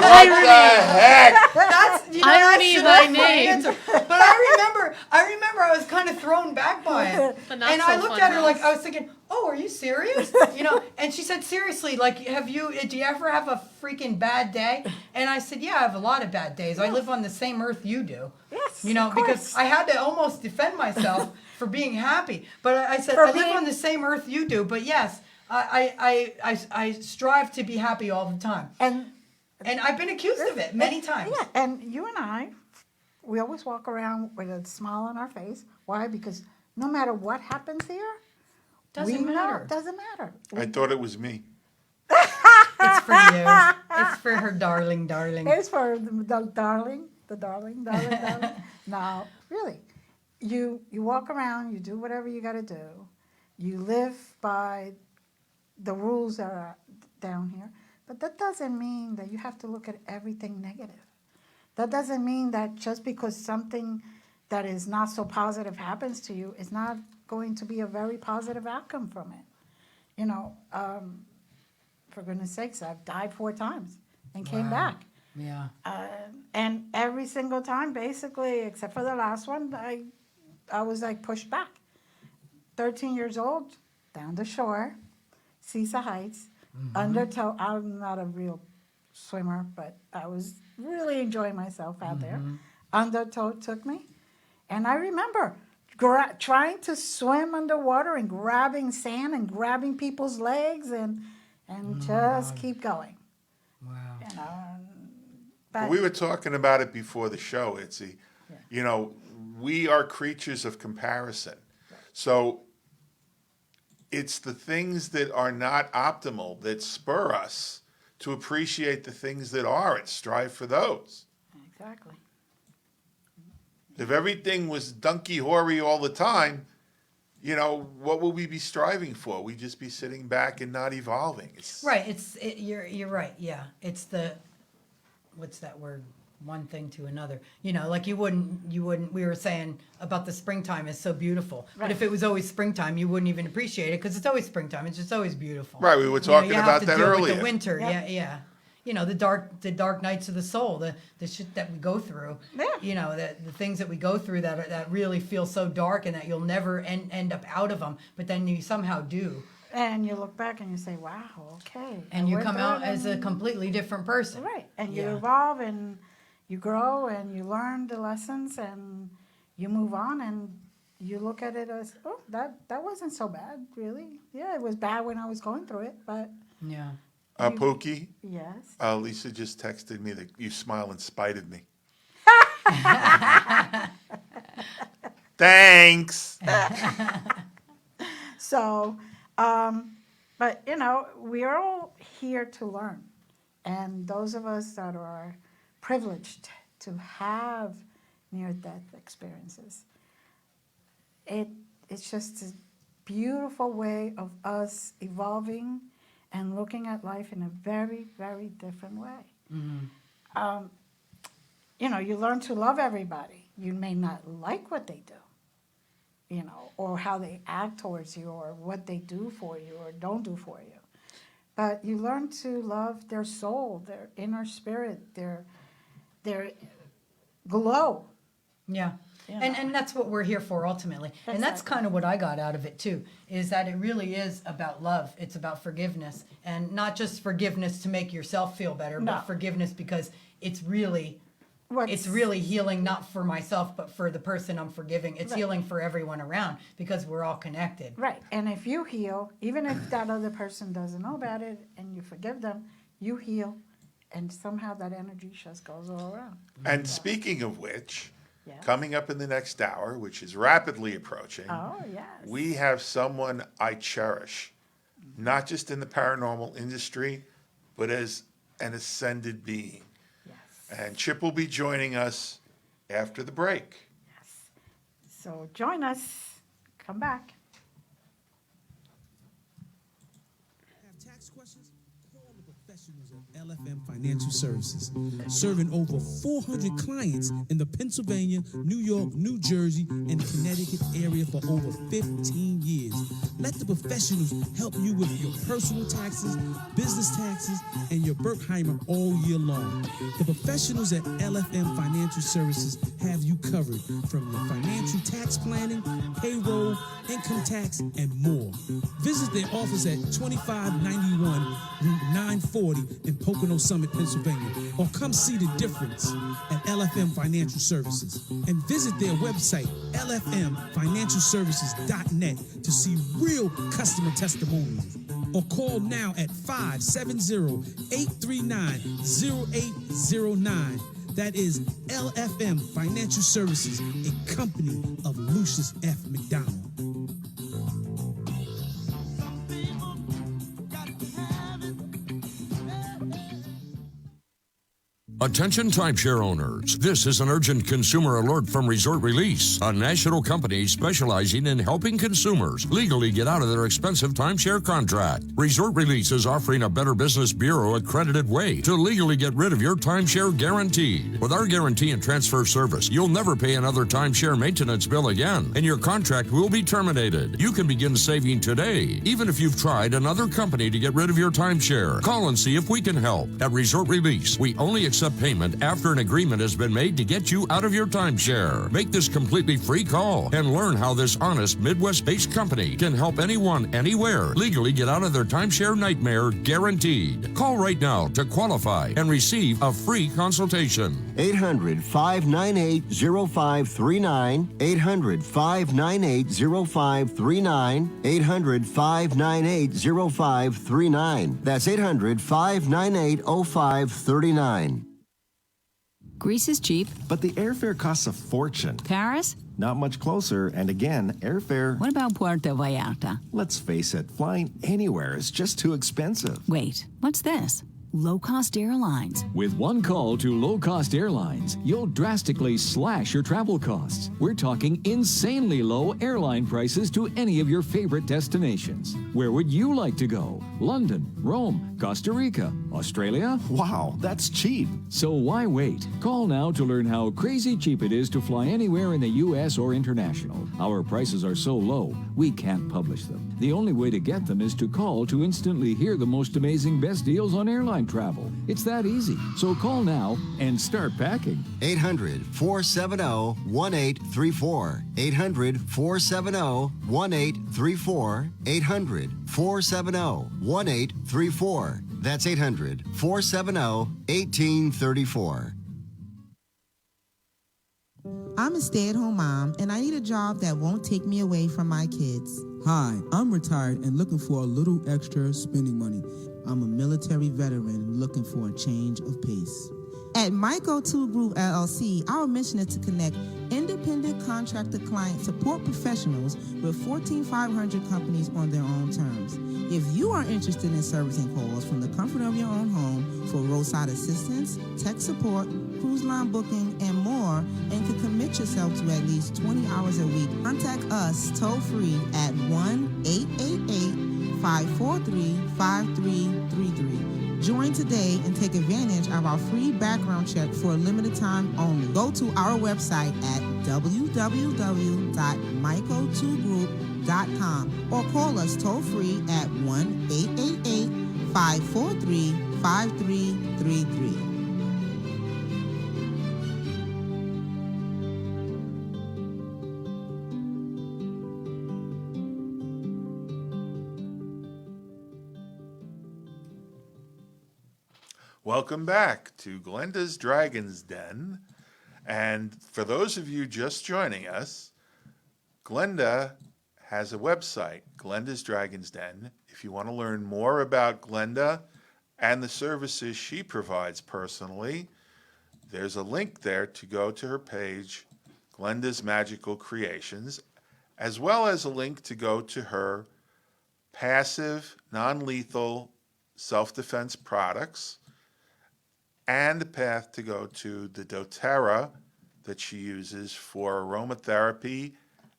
Speaker 3: What the heck?
Speaker 2: That's, you know,
Speaker 4: Irony
Speaker 2: that's
Speaker 4: by
Speaker 2: my
Speaker 4: name.
Speaker 2: answer. But I remember I was kind of thrown back by it.
Speaker 4: The not
Speaker 2: And
Speaker 4: so
Speaker 2: I looked
Speaker 4: fun
Speaker 2: at her like,
Speaker 4: house.
Speaker 2: I was thinking, oh, are you serious? You know, and she said, seriously, like, do you ever have a freaking bad day? And I said, yeah, I have a lot of bad days. I live on the same earth you do.
Speaker 1: Yes,
Speaker 2: You know,
Speaker 1: of
Speaker 2: because
Speaker 1: course.
Speaker 2: I had to almost defend myself for being happy. But I said,
Speaker 1: For
Speaker 2: I live
Speaker 1: being-
Speaker 2: on the same earth you do. But yes, I strive to be happy all the time.
Speaker 1: And
Speaker 2: I've been accused of it many times.
Speaker 1: Yeah, and you and I, we always walk around with a smile on our face. Why? Because no matter what happens here,
Speaker 2: Doesn't
Speaker 1: we know
Speaker 2: matter.
Speaker 1: it doesn't matter.
Speaker 3: I thought it was me.
Speaker 2: It's for you. It's for her darling.
Speaker 1: It's for the darling. No, really. You walk around, you do whatever you got to do. You live by the rules that are down here. But that doesn't mean that you have to look at everything negative. That doesn't mean that just because something that is not so positive happens to you is not going to be a very positive outcome from it. You know, for goodness sakes, I've died 4 times and came
Speaker 2: Wow.
Speaker 1: back.
Speaker 2: Yeah.
Speaker 1: And every single time, basically, except for the last one, I was like pushed back. 13 years old, down the shore, Cecil Heights, undertow. I'm not a real swimmer, but I was really enjoying myself out there. Undertow took me, and I remember trying to swim underwater and grabbing sand and grabbing people's legs and just keep going.
Speaker 2: Wow.
Speaker 1: You know, but
Speaker 3: We were talking about it before the show, Itsy. You know, we are creatures of comparison. So it's the things that are not optimal that spur us to appreciate the things that are and strive for those.
Speaker 1: exactly.
Speaker 3: If everything was donkey-hoary all the time, you know, what would we be striving for? We'd just be sitting back and not evolving.
Speaker 2: Right. You're right. Yeah. It's the, what's that word? One thing to another. You know, like you wouldn't, we were saying about the springtime is so beautiful. But
Speaker 1: Right.
Speaker 2: if it was always springtime, you wouldn't even appreciate it because it's always springtime. It's just always beautiful.
Speaker 3: Right, we were talking
Speaker 2: you have
Speaker 3: about
Speaker 2: to
Speaker 3: that
Speaker 2: deal
Speaker 3: earlier.
Speaker 2: With the winter.
Speaker 1: Yep.
Speaker 2: Yeah. You know, the dark nights of the soul, the shit that we go through.
Speaker 1: Yeah.
Speaker 2: You know, the things that we go through that really feel so dark and that you'll never end up out of them, but then you somehow do.
Speaker 1: And you look back and you say, wow, okay. I
Speaker 2: And you
Speaker 1: went
Speaker 2: come
Speaker 1: through
Speaker 2: out
Speaker 1: it
Speaker 2: as a
Speaker 1: and-
Speaker 2: completely different person.
Speaker 1: Right. And you
Speaker 2: Yeah.
Speaker 1: evolve and you grow and you learn the lessons and you move on and you look at it as, oh, that wasn't so bad, really. Yeah, it was bad when I was going through it, but
Speaker 2: Yeah.
Speaker 3: Pookie,
Speaker 1: yes.
Speaker 3: Lisa just texted me that you smile in spite of me. Thanks.
Speaker 1: So, but you know, we're all here to learn. And those of us that are privileged to have near-death experiences, it's just a beautiful way of us evolving and looking at life in a very, very different way. You know, you learn to love everybody. You may not like what they do, you know, or how they act towards you, or what they do for you or don't do for you. But you learn to love their soul, their inner spirit, their glow.
Speaker 2: Yeah.
Speaker 1: Yeah.
Speaker 2: And that's what we're here for ultimately. And that's
Speaker 1: Exactly.
Speaker 2: kind of what I got out of it too, is that it really is about love. It's about forgiveness. And not just forgiveness to make yourself feel better,
Speaker 1: No.
Speaker 2: but forgiveness because it's really healing, not for myself, but for the person I'm forgiving. It's
Speaker 1: Right.
Speaker 2: healing for everyone around because we're all connected.
Speaker 1: Right. And if you heal, even if that other person doesn't know about it and you forgive them, you heal. And somehow that energy just goes all around.
Speaker 3: And speaking of which,
Speaker 1: Yeah.
Speaker 3: coming up in the next hour, which is rapidly approaching,
Speaker 1: Oh, yes.
Speaker 3: we have someone I cherish, not just in the paranormal industry, but as an ascended being.
Speaker 1: Yes.
Speaker 3: And Chip will be joining us after the break.
Speaker 1: Yes. So join us. Come back.
Speaker 10: Have tax questions? Call the professionals at LFM Financial Services, serving over 400 clients in the Pennsylvania, New York, New Jersey, and Connecticut area for over 15 years. Let the professionals help you with your personal taxes, business taxes, and your Berkheimer all year long. The professionals at LFM Financial Services have you covered from your financial tax planning, payroll, income tax, and more. Visit their office at 2591 Route 940 in Pocono Summit, Pennsylvania, or come see the difference at LFM Financial Services. And visit their website, lfmfinancialservices.net, to see real customer testimonials. Or call now at 570-839-0809. That is LFM Financial Services, a company of Lucius F. McDonald.
Speaker 14: Attention timeshare owners. This is an urgent consumer alert from Resort Release, a national company specializing in helping consumers legally get out of their expensive timeshare contract. Resort Release is offering a Better Business Bureau accredited way to legally get rid of your timeshare guaranteed. With our guarantee and transfer service, you'll never pay another timeshare maintenance bill again, and your contract will be terminated. You can begin saving today, even if you've tried another company to get rid of your timeshare. Call and see if we can help. At Resort Release, we only accept the payment after an agreement has been made to get you out of your timeshare. Make this completely free call and learn how this honest Midwest-based company can help anyone, anywhere, legally get out of their timeshare nightmare, guaranteed. Call right now to qualify and receive a free consultation.
Speaker 8: 800-598-0539. 800-598-0539. 800-598-0539. That's 800-598-0539.
Speaker 5: Greece is cheap.
Speaker 6: But the airfare costs a fortune.
Speaker 5: Paris?
Speaker 6: Not much closer, and again, airfare...
Speaker 5: What about Puerto Vallarta?
Speaker 6: Let's face it, flying anywhere is just too expensive.
Speaker 5: Wait, what's this? Low-cost airlines.
Speaker 7: With one call to low-cost airlines, you'll drastically slash your travel costs. We're talking insanely low airline prices to any of your favorite destinations. Where would you like to go? London, Rome, Costa Rica, Australia?
Speaker 6: Wow, that's cheap.
Speaker 7: So why wait? Call now to learn how crazy cheap it is to fly anywhere in the U.S. or international. Our prices are so low, we can't publish them. The only way to get them is to call to instantly hear the most amazing best deals on airline travel. It's that easy. So call now and start packing.
Speaker 8: 800-470-1834. 800-470-1834. 800-470-1834. That's 800-470-1834.
Speaker 9: I'm a stay-at-home mom, and I need a job that won't take me away from my kids.
Speaker 10: Hi, I'm retired and looking for a little extra spending money.
Speaker 9: I'm a military veteran looking for a change of pace. At My Go-To Group LLC, our mission is to connect independent contractor client support professionals with 14,500 companies on their own terms. If you are interested in servicing calls from the comfort of your own home for roadside assistance, tech support, cruise line booking, and more, and can commit yourself to at least 20 hours a week, contact us toll-free at 1-888-543-5333. Join today and take advantage of our free background check for a limited time only. Go to our website at www.mygo2group.com or call us toll-free at 1-888-543-5333.
Speaker 3: Welcome back to Glenda's Dragon's Den. And for those of you just joining us, Glenda has a website, Glenda's Dragon's Den. If you want to learn more about Glenda and the services she provides personally, there's a link there to go to her page, Glenda's Magical Creations, as well as a link to go to her passive, non-lethal self-defense products, and a path to go to the doTERRA that she uses for aromatherapy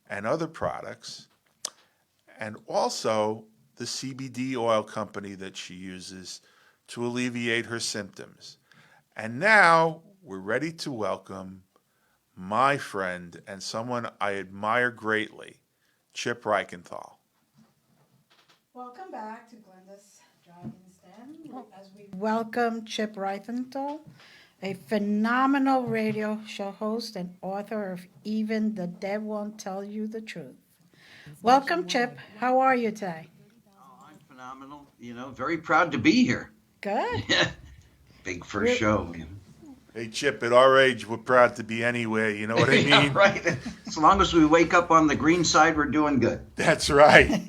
Speaker 3: and other products, and also the CBD oil company that she uses to alleviate her symptoms. And now we're ready to welcome my friend and someone I admire greatly, Chip Reichenthal.
Speaker 1: Welcome back to Glenda's Dragon's Den. As we welcome Chip Reichenthal, a phenomenal radio show host and author of Even the Dead Won't Tell You the Truth. Welcome, Chip. How are you today?
Speaker 15: Oh, I'm phenomenal. Very proud to be here.
Speaker 1: Good.
Speaker 15: Yeah. Big first show.
Speaker 3: Hey, Chip, at our age, we're proud to be anywhere. You know what I mean?
Speaker 15: Yeah, right. As long as we wake up on the green side, we're doing good.
Speaker 3: That's right.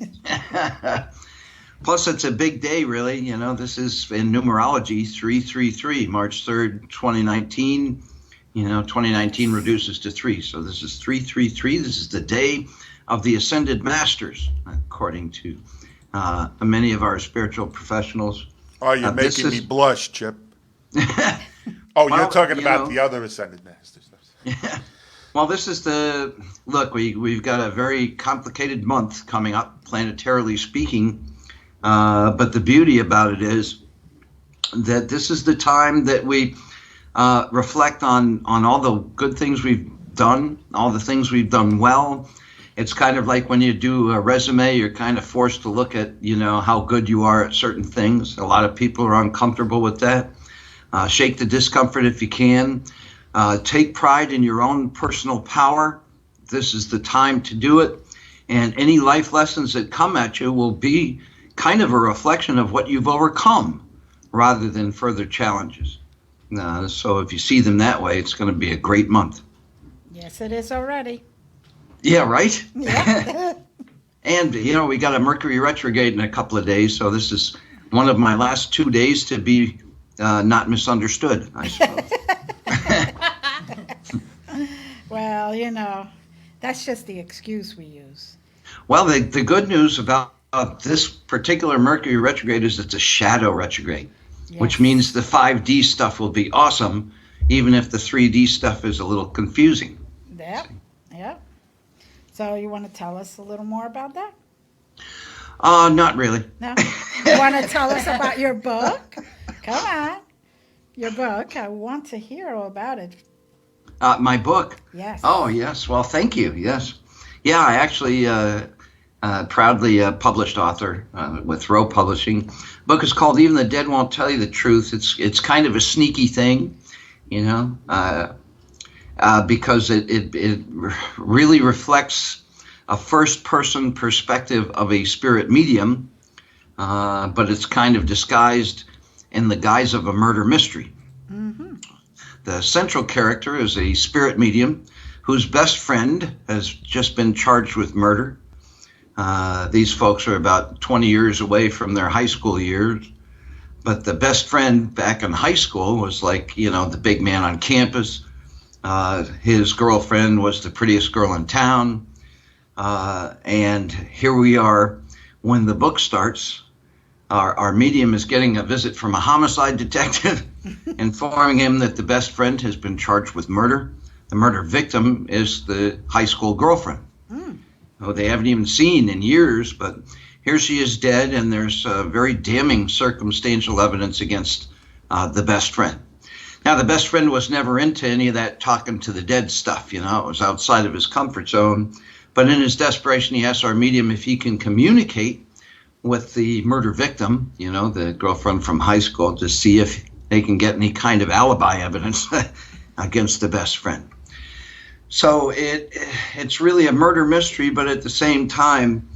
Speaker 15: Plus, it's a big day, really. This is in numerology, 333, March 3rd, 2019. 2019 reduces to 3. So this is 333. This is the day of the Ascended Masters, according to many of our spiritual professionals.
Speaker 3: Oh, you're making me blush, Chip. Oh, you're talking about the other Ascended Masters.
Speaker 15: Well, this is look, we've got a very complicated month coming up, planetarily speaking. But the beauty about it is that this is the time that we reflect on all the good things we've done, all the things we've done well. It's kind of like when you do a resume, you're kind of forced to look at, how good you are at certain things. A lot of people are uncomfortable with that. Shake the discomfort if you can. Take pride in your own personal power. This is the time to do it. And any life lessons that come at you will be kind of a reflection of what you've overcome rather than further challenges. So if you see them that way, it's going to be a great month.
Speaker 1: Yes, it is already.
Speaker 15: Yeah, right?
Speaker 1: Yeah.
Speaker 15: And, we got a Mercury Retrograde in a couple of days, so this is one of my last 2 days to be not misunderstood, I suppose.
Speaker 1: Well, that's just the excuse we use.
Speaker 15: Well, the good news about this particular Mercury retrograde is it's a shadow retrograde, which means the 5D stuff will be awesome, even if the 3D stuff is a little confusing.
Speaker 1: Yep. So you want to tell us a little more about that?
Speaker 15: Not really.
Speaker 1: No? You want to tell us about your book? Come on. Your book. I want to hear all about it.
Speaker 15: My book?
Speaker 1: Yes.
Speaker 15: Oh, yes. Well, thank you. Yes. Yeah, I actually proudly published author with Row Publishing. The book is called Even the Dead Won't Tell You the Truth. It's kind of a sneaky thing, because it really reflects a first-person perspective of a spirit medium, but it's kind of disguised in the guise of a murder mystery.
Speaker 1: Mm-hmm.
Speaker 15: The central character is a spirit medium whose best friend has just been charged with murder. These folks are about 20 years away from their high school years, but the best friend back in high school was like, the big man on campus. His girlfriend was the prettiest girl in town. And here we are when the book starts. Our medium is getting a visit from a homicide detective informing him that the best friend has been charged with murder. The murder victim is the high school girlfriend, who they haven't even seen in years, but here she is dead, and there's very damning circumstantial evidence against the best friend. Now, the best friend was never into any of that talking to the dead stuff, it was outside of his comfort zone. But in his desperation, he asks our medium if he can communicate with the murder victim, the girlfriend from high school, to see if they can get any kind of alibi evidence against the best friend. So it's really a murder mystery, but at the same time,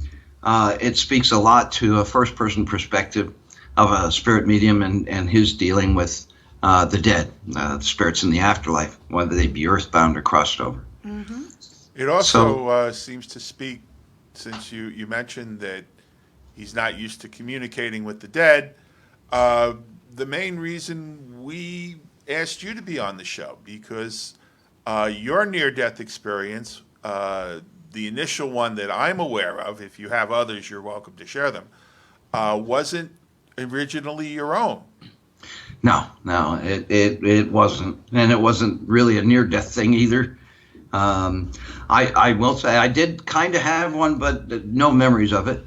Speaker 15: it speaks a lot to a first-person perspective of a spirit medium and his dealing with the dead, the spirits in the afterlife, whether they be earthbound or crossed over.
Speaker 1: Mm-hmm.
Speaker 3: It also seems to speak, since you mentioned that he's not used to communicating with the dead, the main reason we asked you to be on the show, because your near-death experience, the initial one that I'm aware of, if you have others, you're welcome to share them, wasn't originally your own.
Speaker 15: No, it wasn't. And it wasn't really a near-death thing either. I will say I did kind of have one, but no memories of it.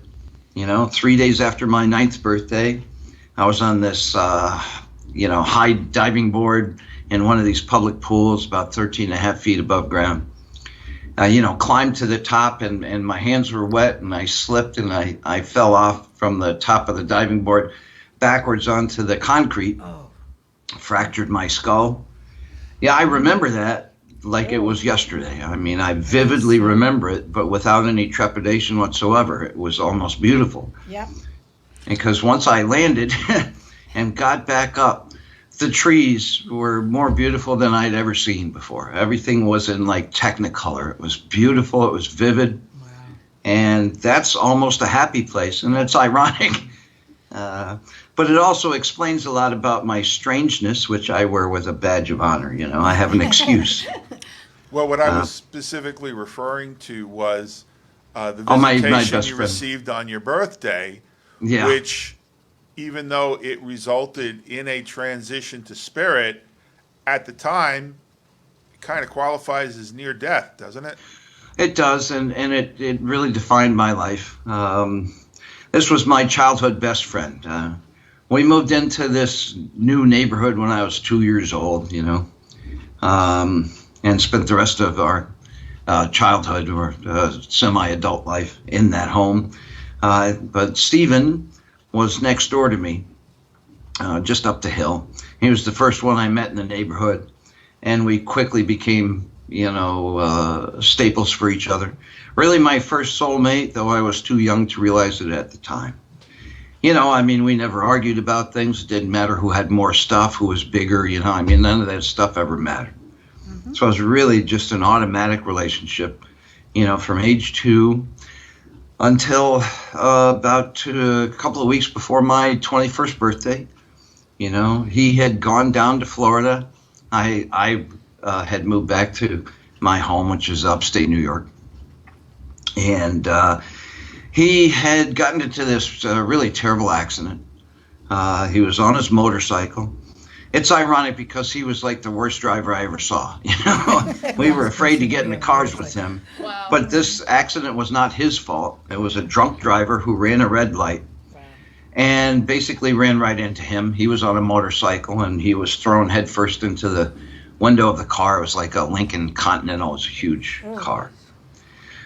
Speaker 15: 3 days after my 9th birthday, I was on this, high diving board in one of these public pools about 13 and a half feet above ground. Climbed to the top, and my hands were wet, and I slipped, and I fell off from the top of the diving board backwards onto the concrete, fractured my skull. Yeah, I remember that like it was yesterday. I mean, I vividly remember it, but without any trepidation whatsoever. It was almost beautiful.
Speaker 1: Yep.
Speaker 15: Because once I landed and got back up, the trees were more beautiful than I'd ever seen before. Everything was in like Technicolor. It was beautiful. It was vivid. Wow. And that's almost a happy place. And it's ironic. But it also explains a lot about my strangeness, which I wear with a badge of honor. I have an excuse.
Speaker 3: Well, what I was specifically referring to was the
Speaker 15: my
Speaker 3: visitation
Speaker 15: best
Speaker 3: you
Speaker 15: friend.
Speaker 3: received on your birthday,
Speaker 15: Yeah.
Speaker 3: which, even though it resulted in a transition to spirit, at the time, it kind of qualifies as near death, doesn't it?
Speaker 15: It does, and it really defined my life. This was my childhood best friend. We moved into this new neighborhood when I was 2 years old, and spent the rest of our childhood or semi-adult life in that home. But Stephen was next door to me, just up the hill. He was the first one I met in the neighborhood, and we quickly became, staples for each other. Really my first soulmate, though I was too young to realize it at the time. We never argued about things. It didn't matter who had more stuff, who was bigger, none of that stuff ever mattered. Mm-hmm. So it was really just an automatic relationship, from age 2 until about a couple of weeks before my 21st birthday. He had gone down to Florida. I had moved back to my home, which is upstate New York. And he had gotten into this really terrible accident. He was on his motorcycle. It's ironic because he was like the worst driver I ever saw. We were afraid to get in the cars with him. Wow. But this accident was not his fault. It was a drunk driver who ran a red light and basically ran right into him. He was on a motorcycle and he was thrown headfirst into the window of the car. It was like a Lincoln Continental. It was a huge car.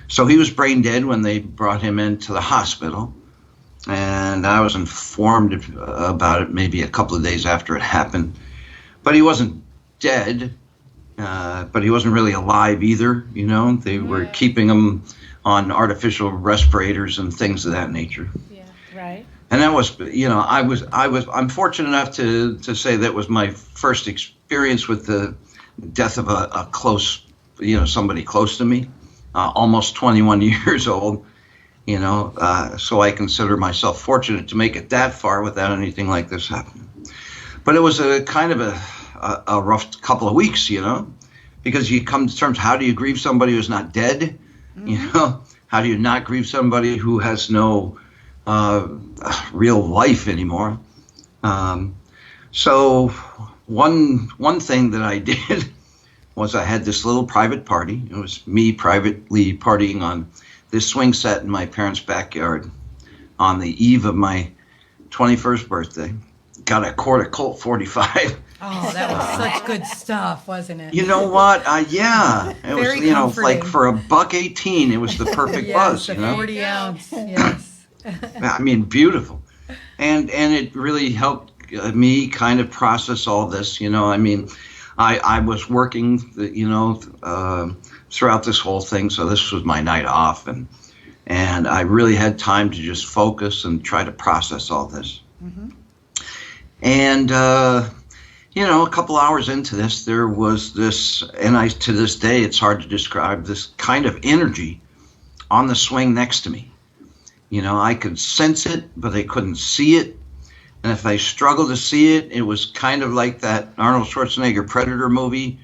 Speaker 15: So he was brain dead when they brought him into the hospital. And I was informed about it maybe a couple of days after it happened. But he wasn't dead, but he wasn't really alive either. They were keeping him on artificial respirators and things of that nature.
Speaker 1: Yeah, right.
Speaker 15: And that was, I'm fortunate enough to say that was my first experience with the death of a close, somebody close to me, almost 21 years old. So I consider myself fortunate to make it that far without anything like this happening. But it was a kind of a rough couple of weeks, because you come to terms, how do you grieve somebody who's not dead? Mm-hmm. How do you not grieve somebody who has no real life anymore? So one thing that I did was I had this little private party. It was me privately partying on this swing set in my parents' backyard on the eve of my 21st birthday. Got a quart of Colt 45.
Speaker 2: Oh, that was such good stuff, wasn't it?
Speaker 15: You know what? Yeah. It was,
Speaker 2: comforting.
Speaker 15: like for $1.18, it was the perfect buzz,
Speaker 2: Yes, 40 ounce, yes.
Speaker 15: Beautiful. And it really helped me kind of process all this, I was working, throughout this whole thing, so this was my night off, and I really had time to just focus and try to process all this. Mm-hmm. And a couple hours into this, there was this, and to this day it's hard to describe, this kind of energy on the swing next to me. I could sense it, but I couldn't see it. And if I struggled to see it, it was kind of like that Arnold Schwarzenegger Predator movie,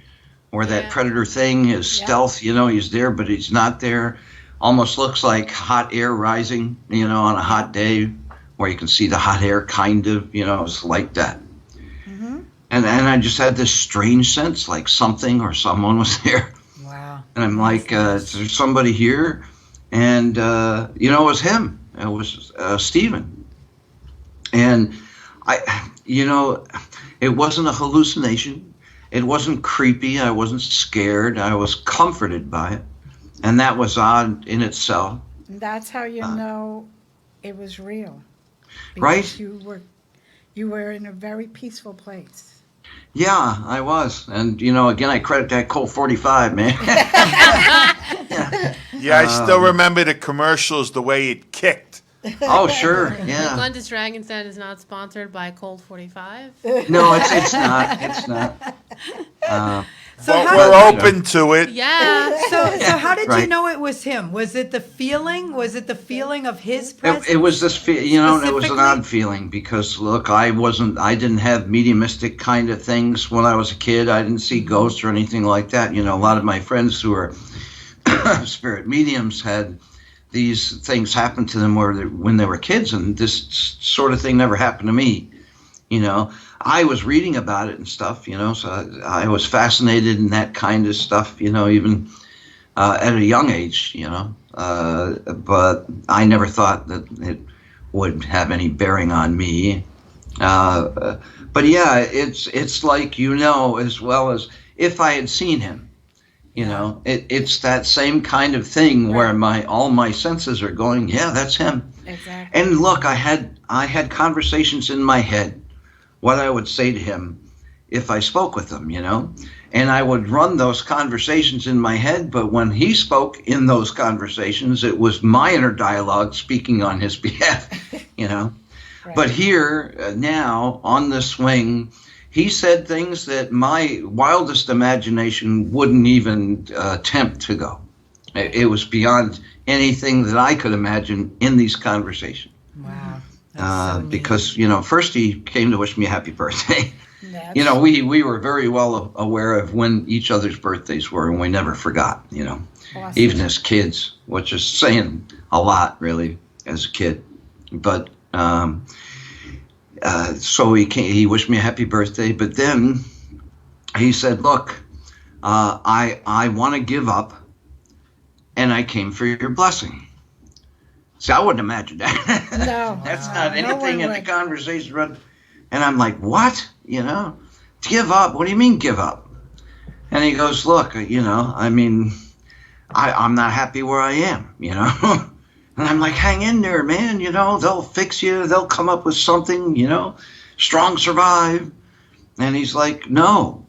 Speaker 15: where that Predator thing is stealth, he's there, but he's not there. Almost looks like hot air rising, on a hot day, where you can see the hot air kind of, it's like that. Mm-hmm. And I just had this strange sense, like something or someone was there.
Speaker 2: Wow.
Speaker 15: And I'm like, is there somebody here? And, it was him. It was Stephen. And it wasn't a hallucination. It wasn't creepy. I wasn't scared. I was comforted by it. And that was odd in itself.
Speaker 1: And that's how you know it was real. Because
Speaker 15: right?
Speaker 1: You were in a very peaceful place.
Speaker 15: Yeah, I was. And, again, I credit that Colt 45, man.
Speaker 3: Yeah, I still remember the commercials, the way it kicked.
Speaker 15: Oh, sure, yeah.
Speaker 4: Glenda's Dragon's Den is not sponsored by Colt 45.
Speaker 15: No, it's not. It's not.
Speaker 3: But we're open to it.
Speaker 4: Yeah.
Speaker 2: So how did you
Speaker 15: Right.
Speaker 2: know it was him? Was it the feeling? Was it the feeling of his presence?
Speaker 15: It was this, it was an odd feeling because, look, I didn't have mediumistic kind of things when I was a kid. I didn't see ghosts or anything like that. A lot of my friends who are spirit mediums had these things happen to them when they were kids, and this sort of thing never happened to me. I was reading about it and stuff, so I was fascinated in that kind of stuff, even at a young age, but I never thought that it would have any bearing on me. But yeah, it's like, as well as if I had seen him. It's that same kind of thing where all my senses are going, yeah, that's him.
Speaker 1: Exactly.
Speaker 15: And look, I had conversations in my head what I would say to him if I spoke with him, you know. And I would run those conversations in my head, but when he spoke in those conversations, it was my inner dialogue speaking on his behalf, you know. Right. But here, now, on the swing, he said things that my wildest imagination wouldn't even attempt to go. It was beyond anything that I could imagine in these conversations.
Speaker 2: Wow.
Speaker 15: Because, you know, first he came to wish me a happy birthday. You know, we were very well aware of when each other's birthdays were, and we never forgot, you know, even as kids, which is saying a lot, really, as a kid. But so he wished me a happy birthday, but then he said, look, I want to give up, and I came for your blessing. See, I wouldn't imagine that.
Speaker 1: No.
Speaker 15: That's not anything in the conversation. And I'm like, what? You know, give up? What do you mean give up? And he goes, look, you know, I mean, I'm not happy where I am, you know. And I'm like, hang in there, man. You know, they'll fix you. They'll come up with something, you know, strong survive. And he's like, no.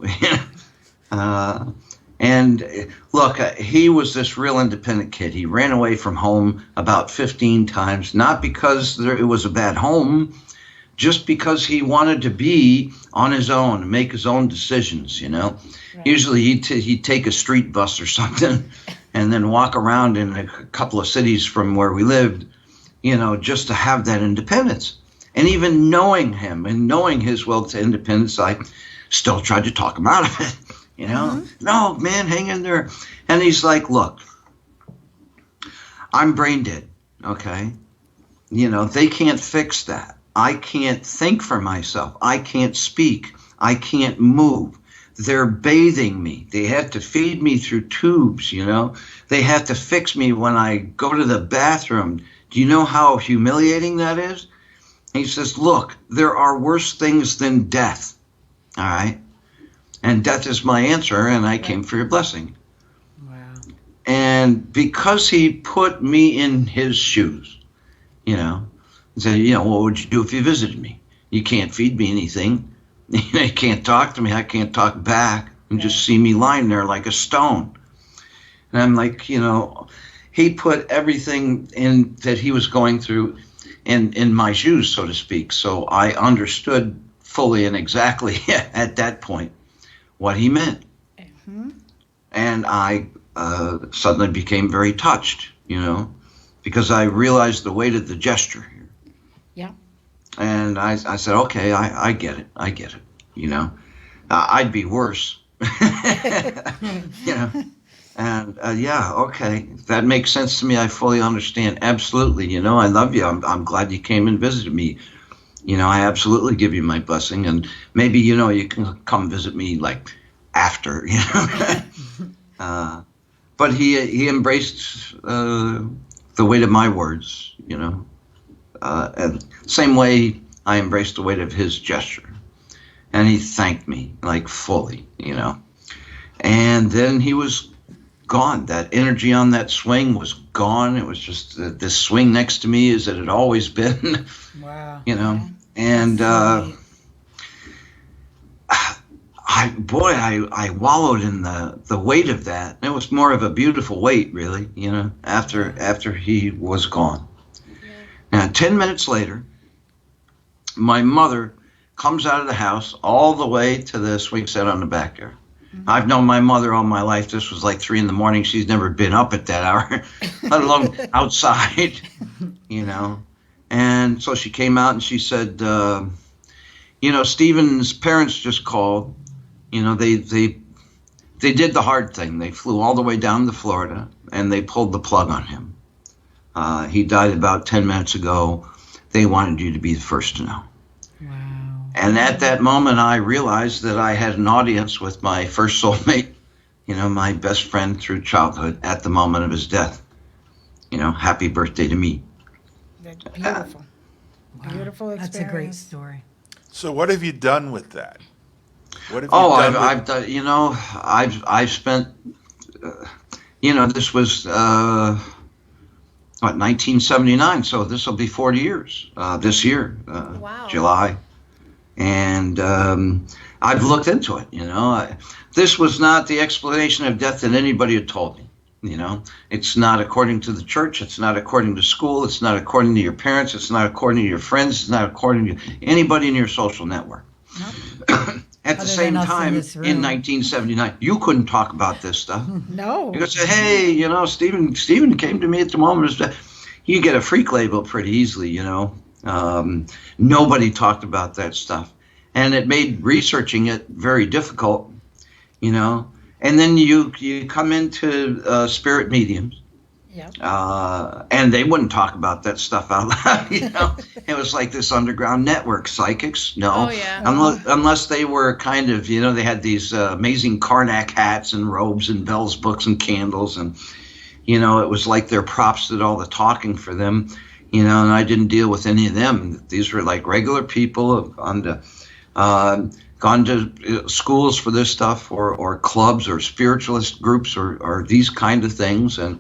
Speaker 15: And look, he was this real independent kid. He ran away from home about 15 times, not because it was a bad home, just because he wanted to be on his own, make his own decisions, you know. Right. Usually he'd take a street bus or something and then walk around in a couple of cities from where we lived, you know, just to have that independence. And even knowing him and knowing his will to independence, I still tried to talk him out of it, you know. No, man, hang in there. And he's like, look, I'm brain dead, okay? You know, they can't fix that. I can't think for myself. I can't speak. I can't move. They're bathing me. They have to feed me through tubes, you know. They have to fix me when I go to the bathroom. Do you know how humiliating that is? He says, look, there are worse things than death, all right? And death is my answer, and I came for your blessing. Wow. And because he put me in his shoes, you know, and said, you know, what would you do if you visited me? You can't feed me anything. You can't talk to me. I can't talk back. And just see me lying there like a stone. And I'm like, you know, he put everything in that he was going through in my shoes, so to speak. So I understood fully and exactly at that point what he meant. And I suddenly became very touched, you know, because I realized the weight of the gesture. And I said, okay, I get it. I get it. You know, I'd be worse. You know, and yeah, okay. That makes sense to me. I fully understand. Absolutely. You know, I love you. I'm glad you came and visited me. You know, I absolutely give you my blessing. And maybe, you know, you can come visit me like after, you know. But he embraced the weight of my words, you know. And same way I embraced the weight of his gesture. And he thanked me, like, fully, you know. And then he was gone. That energy on that swing was gone. It was just this swing next to me as it had always been. Wow. You know. And I wallowed in the weight of that. It was more of a beautiful weight, really, you know, after he was gone. Now, 10 minutes later, my mother comes out of the house all the way to the swing set on the backyard. I've known my mother all my life. This was like 3 a.m. She's never been up at that hour, let alone outside, you know. And so she came out and she said, you know, Stephen's parents just called. You know, they did the hard thing. They flew all the way down to Florida and they pulled the plug on him. He died about 10 minutes ago. They wanted you to be the first to know. Wow. And at that moment, I realized that I had an audience with my first soulmate, you know, my best friend through childhood at the moment of his death. You know, happy birthday to me.
Speaker 1: That's beautiful. Wow. Beautiful experience.
Speaker 2: That's a great story.
Speaker 3: So what have you done with that? What have you done
Speaker 15: I've done, you know, I've spent, you know, this was, 1979, so this will be 40 years this year, wow. July. And I've looked into it, this was not the explanation of death that anybody had told me. It's not according to the church. It's not according to school. It's not according to your parents. It's not according to your friends. It's not according to anybody in your social network. At the same time, in 1979, you couldn't talk about this stuff.
Speaker 1: No.
Speaker 15: You could say, hey, Stephen came to me at the moment of his death. You get a freak label pretty easily, Nobody talked about that stuff. And it made researching it very difficult, And then you come into spirit mediums, and they wouldn't talk about that stuff out loud. It was like this underground network. Psychics, no, unless they were kind of, they had these amazing Karnak hats and robes and bells, books, and candles, and it was like their props did all the talking for them, and I didn't deal with any of them. These were like regular people gone to schools for this stuff, or clubs, or spiritualist groups, or these kind of things, and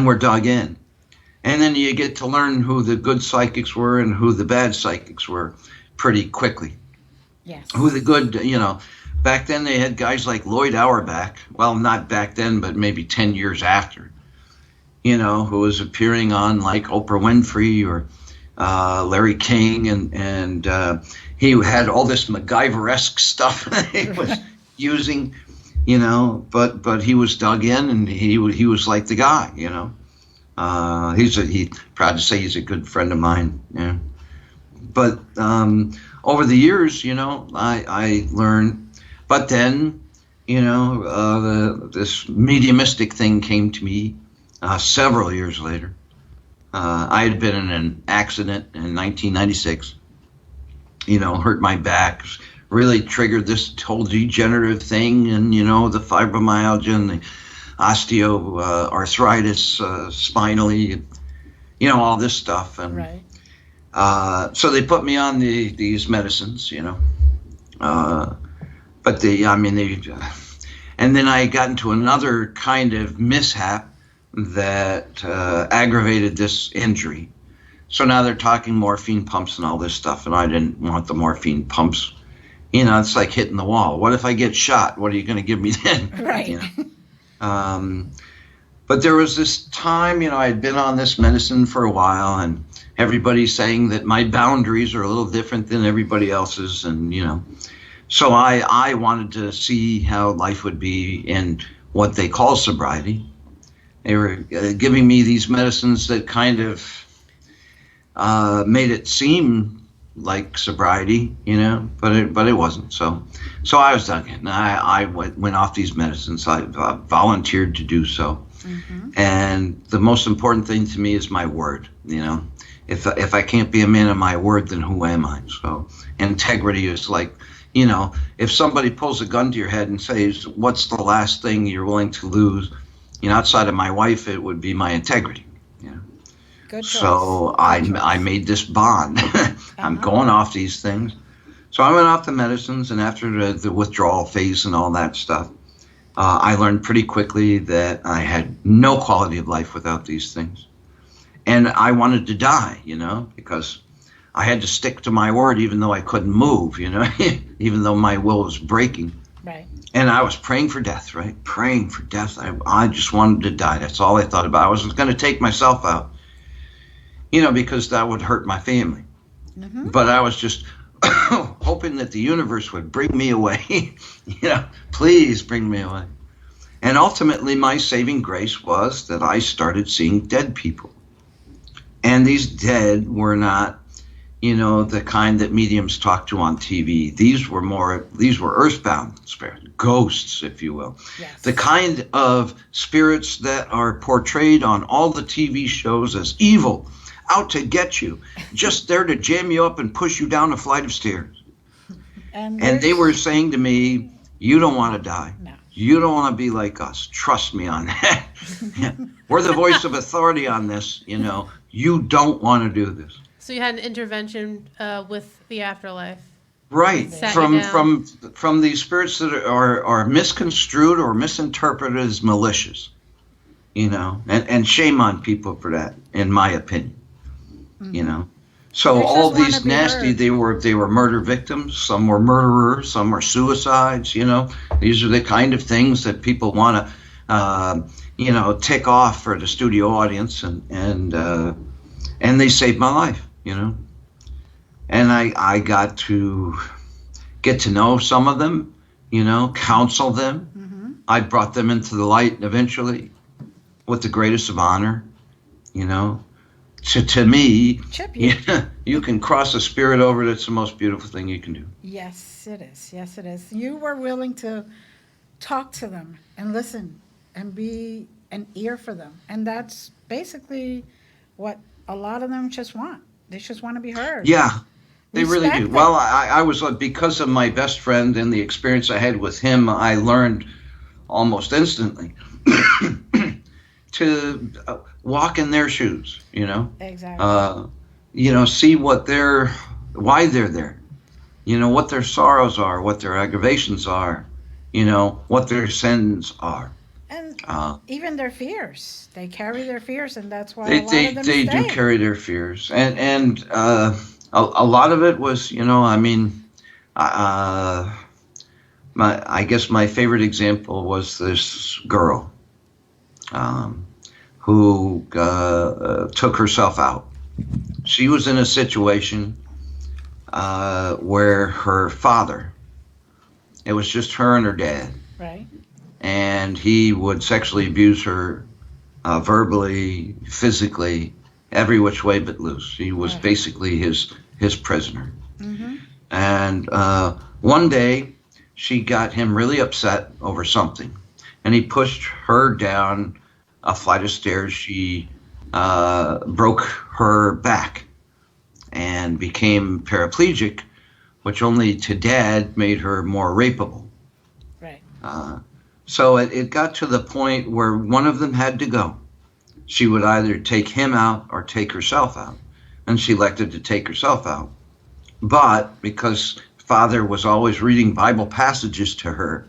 Speaker 15: we're dug in. And then you get to learn who the good psychics were and who the bad psychics were pretty quickly.
Speaker 1: Yes.
Speaker 15: Who the good, back then they had guys like Lloyd Auerbach, well, not back then, but maybe 10 years after, who was appearing on like Oprah Winfrey or Larry King, and he had all this MacGyver-esque stuff he was using, but he was dug in, and he was like the guy, He's proud to say he's a good friend of mine. Yeah. But over the years, I learned. But then, this mediumistic thing came to me several years later. I had been in an accident in 1996. Hurt my back, really triggered this whole degenerative thing, and the fibromyalgia and the osteoarthritis, spinally, all this stuff, and so they put me on these medicines, but and then I got into another kind of mishap that aggravated this injury. So now they're talking morphine pumps and all this stuff, and I didn't want the morphine pumps. It's like hitting the wall. What if I get shot? What are you going to give me then?
Speaker 1: Right.
Speaker 15: But there was this time, I had been on this medicine for a while, and everybody's saying that my boundaries are a little different than everybody else's, and so I wanted to see how life would be in what they call sobriety. They were giving me these medicines that kind of made it seem like sobriety, but it wasn't. So I was dug in. I went off these medicines. I volunteered to do so. Mm-hmm. And the most important thing to me is my word. If I can't be a man of my word, then who am I? So integrity is like, if somebody pulls a gun to your head and says, "What's the last thing you're willing to lose?" Outside of my wife, it would be my integrity.
Speaker 1: Good choice.
Speaker 15: So I made this bond. I'm going off these things. So I went off the medicines, and after the withdrawal phase and all that stuff, I learned pretty quickly that I had no quality of life without these things. And I wanted to die, because I had to stick to my word even though I couldn't move, even though my will was breaking.
Speaker 1: Right.
Speaker 15: And I was praying for death, right? Praying for death. I just wanted to die. That's all I thought about. I was going to take myself out, because that would hurt my family. Mm-hmm. But I was just hoping that the universe would bring me away. Please bring me away. And ultimately, my saving grace was that I started seeing dead people. And these dead were not, the kind that mediums talk to on TV. These were earthbound spirits, ghosts, if you will. Yes. The kind of spirits that are portrayed on all the TV shows as evil, out to get you, just there to jam you up and push you down a flight of stairs. And they were saying to me, "You don't want to die. No. You don't want to be like us. Trust me on that. We're the voice of authority on this. You don't want to do this."
Speaker 4: So you had an intervention with the afterlife.
Speaker 15: Right. From these spirits that are misconstrued or misinterpreted as malicious. And shame on people for that, in my opinion. Mm-hmm. So
Speaker 1: They
Speaker 15: all
Speaker 1: just wanna
Speaker 15: these
Speaker 1: be
Speaker 15: nasty,
Speaker 1: heard.
Speaker 15: they were murder victims. Some were murderers. Some were suicides. You know, these are the kind of things that people want to, tick off for the studio audience, and they saved my life. You know, and I got to get to know some of them. You know, counsel them. I brought them into the light eventually, with the greatest of honor. You know, to me,
Speaker 1: Chip,
Speaker 15: you can cross a spirit over. That's the most beautiful thing you can do.
Speaker 1: yes, it is. Yes, it is. You were willing to talk to them and listen and be an ear for them. And that's basically what a lot of them just want. They just want to be heard.
Speaker 15: Yeah, they really
Speaker 1: Respect
Speaker 15: do.
Speaker 1: them.
Speaker 15: Well, I was because of my best friend and the experience I had with him, I learned almost instantly to walk in their shoes. You know,
Speaker 1: Exactly.
Speaker 15: see why they're there. You know, what their sorrows are, what their aggravations are. You know, what their sins are.
Speaker 1: And
Speaker 15: Uh,
Speaker 1: even their fears. They carry their fears, and that's why
Speaker 15: They
Speaker 1: a lot
Speaker 15: they
Speaker 1: of them
Speaker 15: they do
Speaker 1: stay.
Speaker 15: carry their fears, and a lot of it was, I mean, uh, I guess my favorite example was this girl, um, who took herself out. She was in a situation where her father, it was just her and her dad,
Speaker 1: Right.
Speaker 15: and he would sexually abuse her, verbally, physically, every which way but loose. He was basically his prisoner. And one day, she got him really upset over something, and he pushed her down a flight of stairs. She broke her back and became paraplegic, which only to Dad made her more rapeable.
Speaker 1: Right.
Speaker 15: So it got to the point where one of them had to go. She would either take him out or take herself out. And she elected to take herself out. But because Father was always reading Bible passages to her,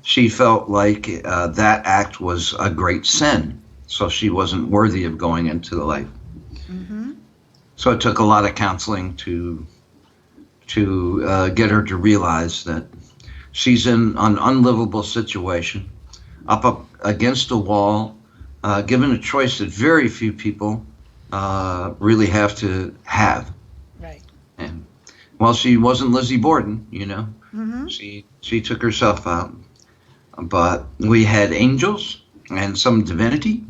Speaker 15: she felt like that act was a great sin. So she wasn't worthy of going into the light. So it took a lot of counseling to get her to realize that she's in an unlivable situation, up against a wall, given a choice that very few people really have to have.
Speaker 1: Right.
Speaker 15: And well, she wasn't Lizzie Borden,
Speaker 1: Mm-hmm.
Speaker 15: She took herself out, but we had angels and some divinity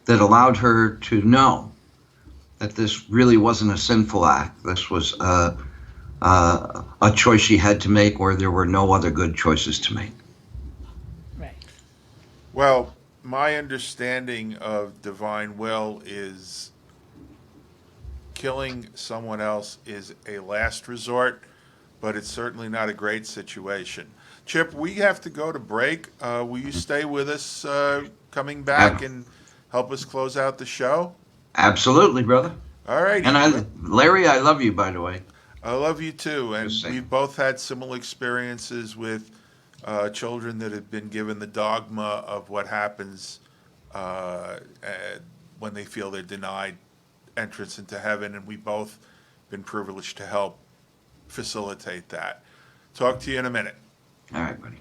Speaker 15: that allowed her to know that this really wasn't a sinful act. This was a choice she had to make where there were no other good choices to make.
Speaker 1: Right.
Speaker 3: Well, my understanding of divine will is killing someone else is a last resort, but it's certainly not a great situation. Chip, we have to go to break. Will you stay with us coming back and help us close out the show?
Speaker 15: Absolutely, brother.
Speaker 3: All right.
Speaker 15: And Larry, I love you, by the way.
Speaker 3: I love you too. And we've both had similar experiences with children that have been given the dogma of what happens when they feel they're denied entrance into heaven. And we've both been privileged to help facilitate that. Talk to you in a minute.
Speaker 15: All right, buddy.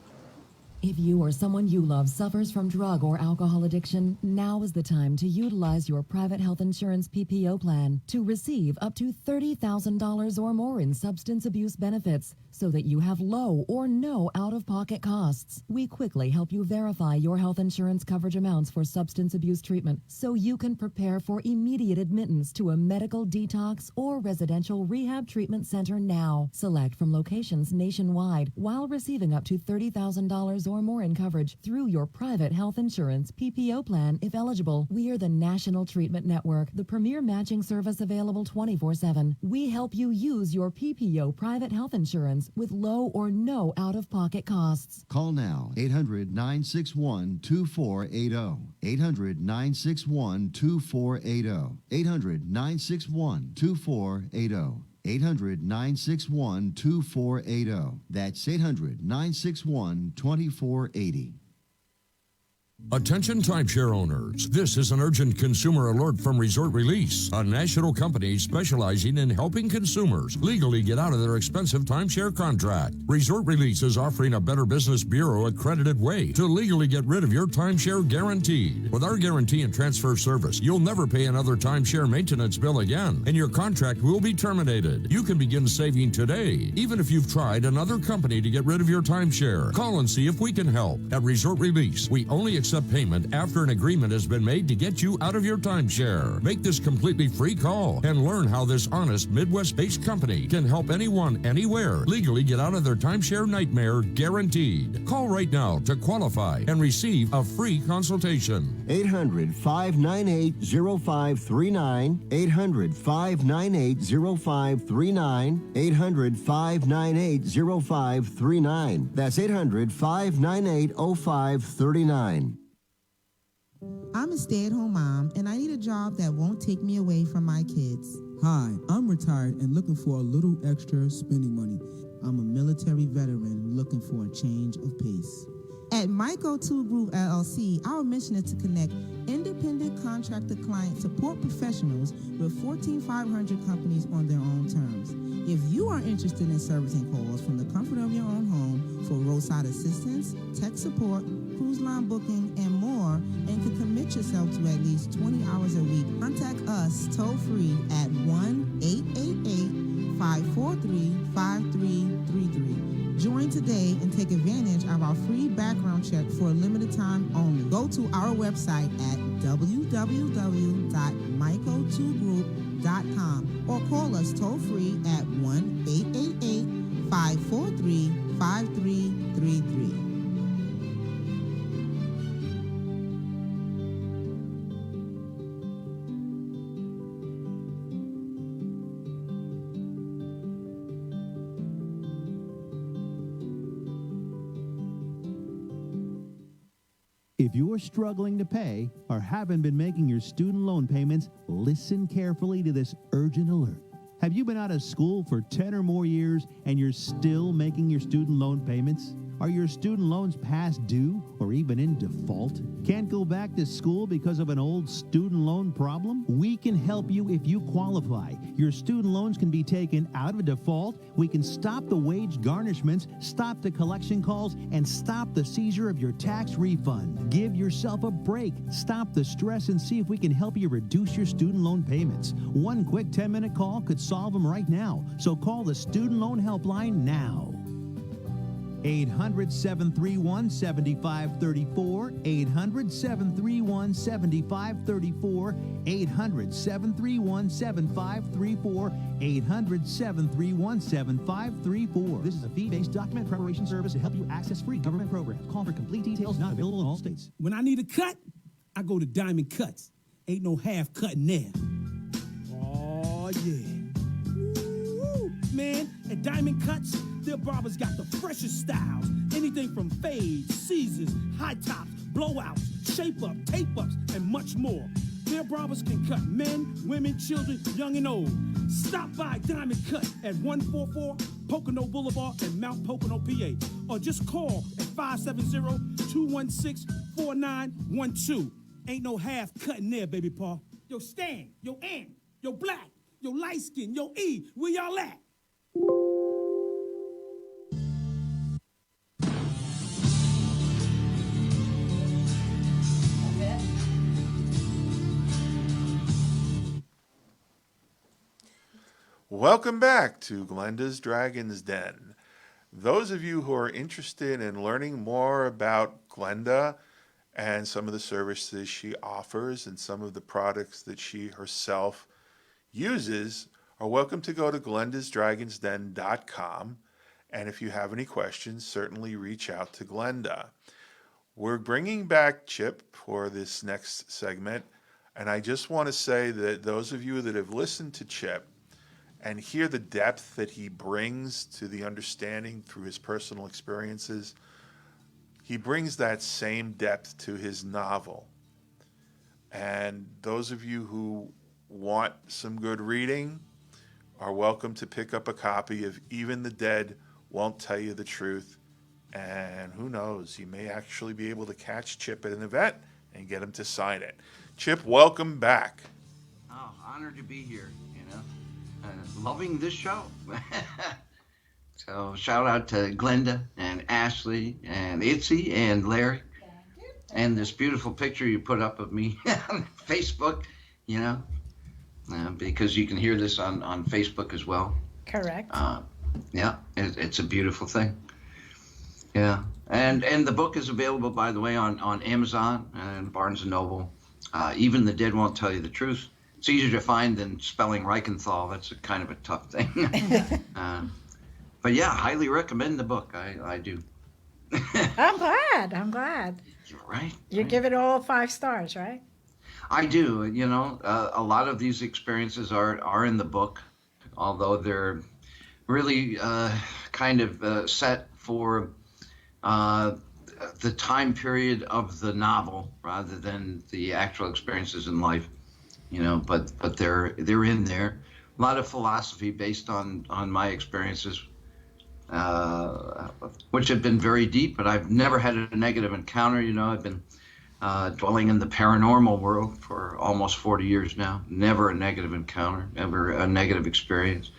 Speaker 11: If you or someone you love suffers from drug or alcohol addiction, now is the time to utilize your private health insurance PPO plan to receive up to $30,000 or more in substance abuse benefits so that you have low or no out-of-pocket costs. We quickly help you verify your health insurance coverage amounts for substance abuse treatment so you can prepare for immediate admittance to a medical detox or residential rehab treatment center now. Select from locations nationwide while receiving up to $30,000 or more in coverage through your private health insurance PPO plan if eligible. We are the National Treatment Network, the premier matching service available 24/7. We help you use your PPO private health insurance with low or no out-of-pocket costs.
Speaker 8: Call now, 800-961-2480. 800-961-2480. 800-961-2480. 800-961-2480. That's 800-961-2480.
Speaker 14: Attention timeshare owners. This is an urgent consumer alert from Resort Release, a national company specializing in helping consumers legally get out of their expensive timeshare contract. Resort Release is offering a Better Business Bureau accredited way to legally get rid of your timeshare guaranteed. With our guarantee and transfer service, you'll never pay another timeshare maintenance bill again, and your contract will be terminated. You can begin saving today, even if you've tried another company to get rid of your timeshare. Call and see if we can help. At Resort Release, we only accept payment after an agreement has been made to get you out of your timeshare. Make this completely free call and learn how this honest Midwest-based company can help anyone, anywhere, legally get out of their timeshare nightmare guaranteed. Call right now to qualify and receive a free consultation.
Speaker 16: 800-598-0539. 800-598-0539. 800-598-0539. That's 800-598-0539.
Speaker 9: I'm a stay-at-home mom, and I need a job that won't take me away from my kids.
Speaker 17: Hi, I'm retired and looking for a little extra spending money.
Speaker 9: I'm a military veteran looking for a change of pace. At My Go-To Group LLC, our mission is to connect independent contractor client support professionals with 14,500 companies on their own terms. If you are interested in servicing calls from the comfort of your own home for roadside assistance, tech support, cruise line booking, and more, and can commit yourself to at least 20 hours a week, contact us toll-free at 1-888-543-5333. Join today and take advantage of our free background check for a limited time only. Go to our website at www.mygo2group.com or call us toll-free at 1-888-543-5333.
Speaker 13: If you're struggling to pay or haven't been making your student loan payments, listen carefully to this urgent alert. Have you been out of school for 10 or more years and you're still making your student loan payments? Are your student loans past due or even in default? Can't go back to school because of an old student loan problem? We can help you if you qualify. Your student loans can be taken out of default. We can stop the wage garnishments, stop the collection calls, and stop the seizure of your tax refund. Give yourself a break. Stop the stress and see if we can help you reduce your student loan payments. One quick 10-minute call could solve them right now. So call the Student Loan Helpline now. 800-731-7534, 800-731-7534, 800-731-7534, 800-731-7534. This is a fee-based document preparation service to help you access free government programs. Call for complete details, not available in all states.
Speaker 10: When I need a cut, I go to Diamond Cuts. Ain't no half cutting there. Oh, yeah. Woo, man, at Diamond Cuts, their barbers got the freshest styles. Anything from fades, scissors, high tops, blowouts, shape-up, tape-ups, and much more. Their barbers can cut men, women, children, young and old. Stop by Diamond Cut at 144 Pocono Boulevard in Mount Pocono, PA. Or just call at 570-216-4912. Ain't no half cutting there, baby paw. Yo, Stan, yo, Ant, yo, Black, yo, Light Skin, yo, E, where y'all at?
Speaker 3: Welcome back to Glenda's Dragon's Den. Those of you who are interested in learning more about Glenda and some of the services she offers and some of the products that she herself uses are welcome to go to glendasdragonsden.com. And if you have any questions, certainly reach out to Glenda. We're bringing back Chip for this next segment. And I just want to say that those of you that have listened to Chip and hear the depth that he brings to the understanding through his personal experiences, he brings that same depth to his novel. And those of you who want some good reading are welcome to pick up a copy of Even the Dead Won't Tell You the Truth And who knows, you may actually be able to catch Chip at an event and get him to sign it. Chip, welcome back.
Speaker 15: Oh, honored to be here, loving this show. So shout out to Glenda and Ashley and Itsy and Larry. And this beautiful picture you put up of me on Facebook, because you can hear this on Facebook as well.
Speaker 1: Correct.
Speaker 15: Yeah, it's a beautiful thing. Yeah, and the book is available, by the way, on Amazon and Barnes & Noble. Even the Dead Won't Tell You the Truth. It's easier to find than spelling Reichenthal. That's kind of a tough thing. But yeah, highly recommend the book. I do.
Speaker 1: I'm glad.
Speaker 15: You're right.
Speaker 1: You give it all 5 stars, right?
Speaker 15: I do. A lot of these experiences are in the book, although they're really kind of set for the time period of the novel rather than the actual experiences in life. But they're in there. A lot of philosophy based on my experiences, which have been very deep, but I've never had a negative encounter. I've been dwelling in the paranormal world for almost 40 years now. Never a negative encounter, never a negative experience.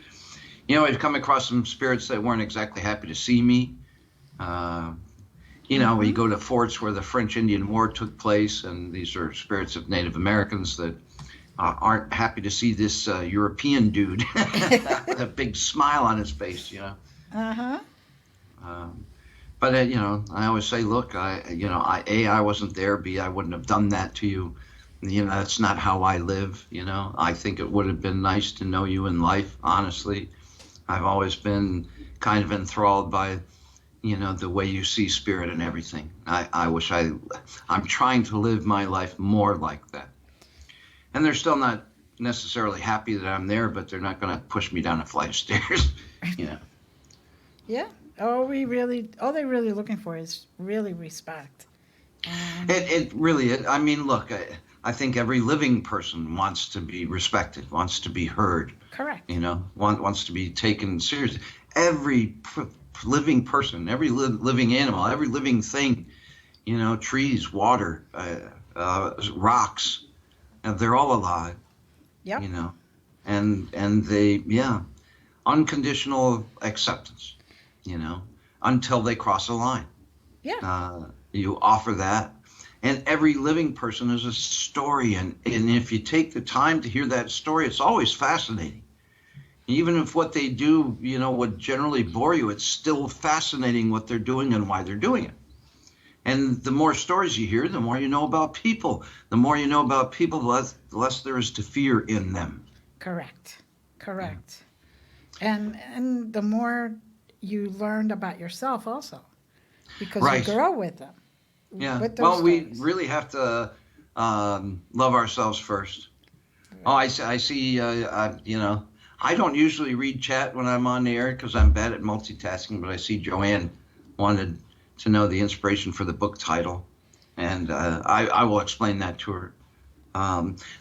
Speaker 15: I've come across some spirits that weren't exactly happy to see me. We go to forts where the French-Indian War took place, and these are spirits of Native Americans that aren't happy to see this European dude with a big smile on his face,
Speaker 1: Uh-huh.
Speaker 15: But I always say, look, I wasn't there. B, I wouldn't have done that to you. That's not how I live. I think it would have been nice to know you in life. Honestly, I've always been kind of enthralled by, the way you see spirit and everything. I wish I'm trying to live my life more like that. And they're still not necessarily happy that I'm there, but they're not going to push me down a flight of stairs.
Speaker 1: Yeah. All they're really looking for is really respect.
Speaker 15: It really is. I mean, look, I think every living person wants to be respected, wants to be heard.
Speaker 1: Correct.
Speaker 15: Wants to be taken seriously. Every living person, every living animal, every living thing, trees, water, rocks, they're all alive.
Speaker 1: Yep.
Speaker 15: And they, unconditional acceptance, until they cross a line.
Speaker 1: Yeah.
Speaker 15: You offer that. And every living person is a story. And if you take the time to hear that story, it's always fascinating. Even if what they do, would generally bore you, it's still fascinating what they're doing and why they're doing it. And the more stories you hear, the more you know about people. The more you know about people, the less there is to fear in them.
Speaker 1: Correct. And the more you learned about yourself also, because you grow with them.
Speaker 15: Yeah.
Speaker 1: With those
Speaker 15: Well,
Speaker 1: stories.
Speaker 15: we really have to love ourselves first. Right. Oh, I see. I don't usually read chat when I'm on the air because I'm bad at multitasking. But I see Joanne wanted to know the inspiration for the book title, and I will explain that to her.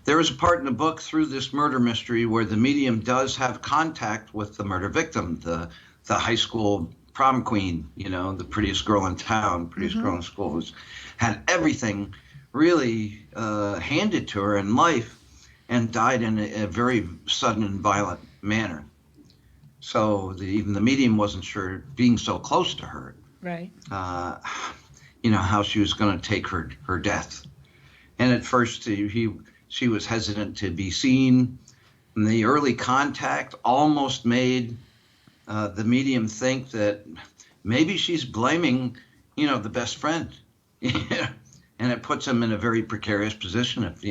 Speaker 15: There is a part in the book through this murder mystery where the medium does have contact with the murder victim, the high school prom queen, the prettiest girl in town, prettiest girl in school, who's had everything really handed to her in life and died in a very sudden and violent manner. So even the medium wasn't sure, being so close to her,
Speaker 1: right?
Speaker 15: How she was going to take her death. And at first, she was hesitant to be seen. And the early contact almost made the medium think that maybe she's blaming, the best friend. And it puts him in a very precarious position. If,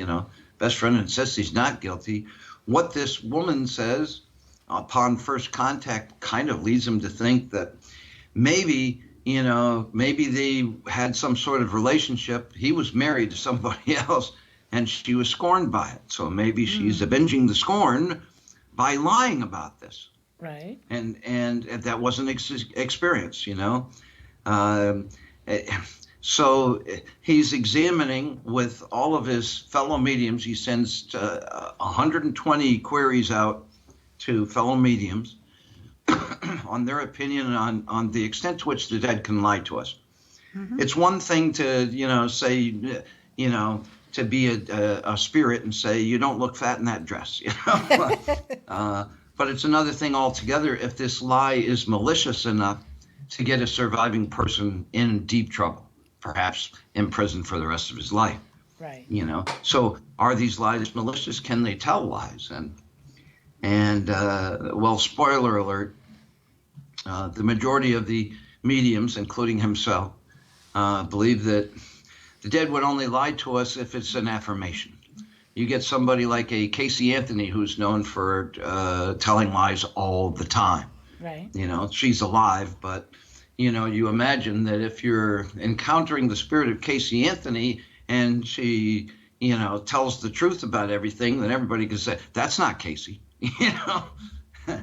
Speaker 15: best friend insists he's not guilty. What this woman says upon first contact kind of leads him to think that maybe they had some sort of relationship. He was married to somebody else and she was scorned by it. So maybe she's avenging the scorn by lying about this.
Speaker 1: Right.
Speaker 15: And that wasn't experience, So he's examining with all of his fellow mediums. He sends 120 queries out to fellow mediums, on their opinion on the extent to which the dead can lie to us. It's one thing to, say, to be a spirit and say, you don't look fat in that dress, but it's another thing altogether if this lie is malicious enough to get a surviving person in deep trouble, perhaps in prison for the rest of his life.
Speaker 1: Right.
Speaker 15: So are these lies malicious? Can they tell lies? And well, spoiler alert, the majority of the mediums, including himself, believe that the dead would only lie to us if it's an affirmation. You get somebody like a Casey Anthony who's known for telling lies all the time.
Speaker 1: Right.
Speaker 15: She's alive, but, you imagine that if you're encountering the spirit of Casey Anthony and she, tells the truth about everything, then everybody can say, that's not Casey,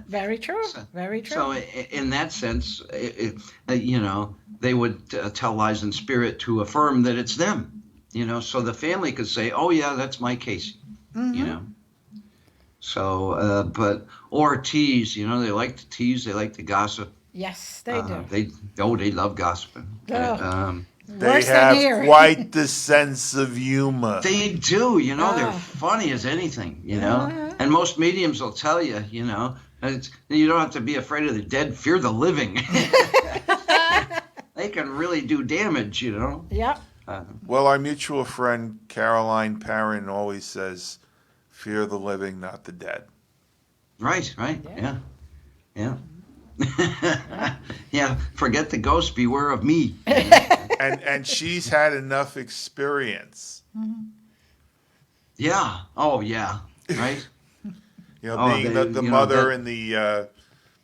Speaker 1: Very true. Very true.
Speaker 15: So in that sense, they would tell lies in spirit to affirm that it's them, so the family could say, oh, yeah, that's my Casey, So, or tease, they like to tease, they like to gossip.
Speaker 1: Yes, they do.
Speaker 15: They love gossiping.
Speaker 3: They have quite the sense of humor.
Speaker 15: They do, they're funny as anything, And most mediums will tell you, you don't have to be afraid of the dead, fear the living. They can really do damage,
Speaker 1: Yep.
Speaker 3: Well, our mutual friend Caroline Perrin always says, fear the living, not the dead.
Speaker 15: Right, yeah. Yeah, forget the ghost, beware of me.
Speaker 3: and she's had enough experience.
Speaker 15: Yeah. Oh, yeah. Right.
Speaker 3: Being the mother in the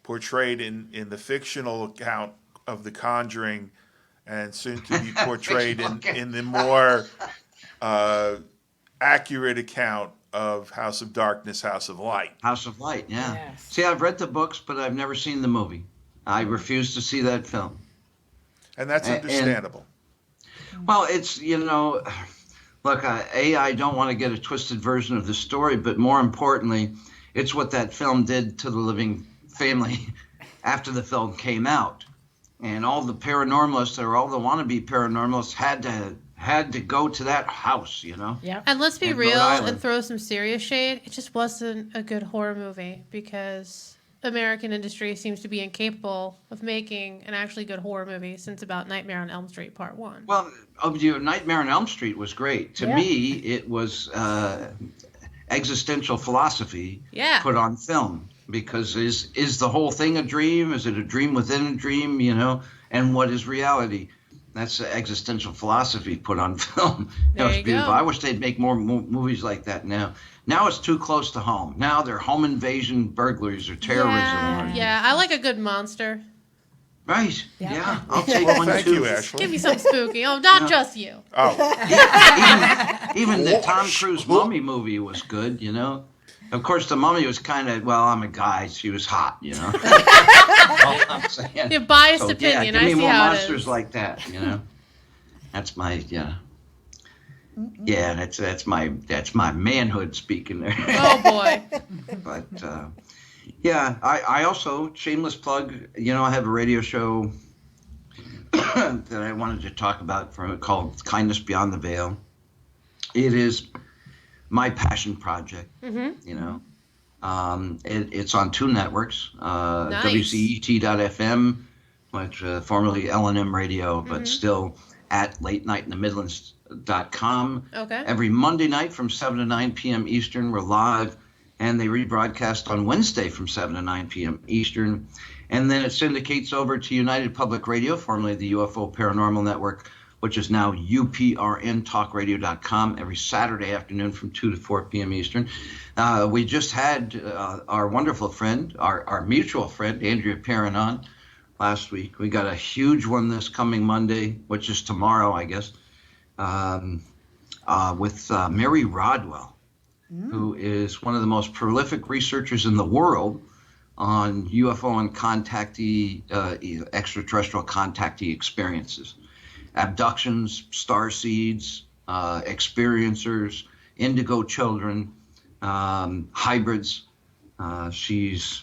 Speaker 3: portrayed in the fictional account of The Conjuring, and soon to be portrayed in the more accurate account of House of Darkness, House of Light.
Speaker 15: House of Light, yeah. Yes. See, I've read the books, but I've never seen the movie. I refuse to see that film.
Speaker 3: And that's understandable.
Speaker 15: Well, it's, look, I don't want to get a twisted version of the story, but more importantly, it's what that film did to the living family after the film came out. And all the paranormalists, or all the wannabe paranormalists, had to go to that house,
Speaker 1: Yeah.
Speaker 4: And let's be real and throw some serious shade. It just wasn't a good horror movie because American industry seems to be incapable of making an actually good horror movie since about Nightmare on Elm Street Part 1.
Speaker 15: Well, Nightmare on Elm Street was great. To me, it was existential philosophy put on film. Because is the whole thing a dream? Is it a dream within a dream, And what is reality? That's existential philosophy put on film. That was beautiful. I wish they'd make more movies like that now. Now it's too close to home. Now they're home invasion burglaries or terrorism.
Speaker 4: Yeah, I like a good monster.
Speaker 15: Right. Yeah. I'll take one
Speaker 3: thank
Speaker 15: too.
Speaker 3: You, Ashley.
Speaker 4: Give me something spooky. Oh, not just you.
Speaker 3: Oh.
Speaker 15: Even the Tom Cruise Mummy movie was good, Of course, the Mummy was kind of, I'm a guy. She was hot, All I'm saying.
Speaker 4: Your biased opinion.
Speaker 15: Give me
Speaker 4: I see
Speaker 15: more
Speaker 4: how
Speaker 15: monsters
Speaker 4: it is.
Speaker 15: like that, That's my, Yeah, that's my manhood speaking there.
Speaker 4: Oh, boy.
Speaker 15: But, I also, shameless plug, I have a radio show that I wanted to talk about called Kindness Beyond the Veil. It is my passion project, It's on two networks,
Speaker 4: Nice.
Speaker 15: WCET.FM, which formerly L&M Radio, but still at latenightinthemidlands.com.
Speaker 4: Okay.
Speaker 15: Every Monday night from 7 to 9 p.m. Eastern, we're live, and they rebroadcast on Wednesday from 7 to 9 p.m. Eastern. And then it syndicates over to United Public Radio, formerly the UFO Paranormal Network, which is now uprntalkradio.com, every Saturday afternoon from 2 to 4 p.m. Eastern. We just had our wonderful friend, our mutual friend, Andrea Perrin, on last week. We got a huge one this coming Monday, which is tomorrow, I guess, with Mary Rodwell, who is one of the most prolific researchers in the world on UFO and extraterrestrial contactee experiences. Abductions, starseeds, experiencers, indigo children, hybrids. She's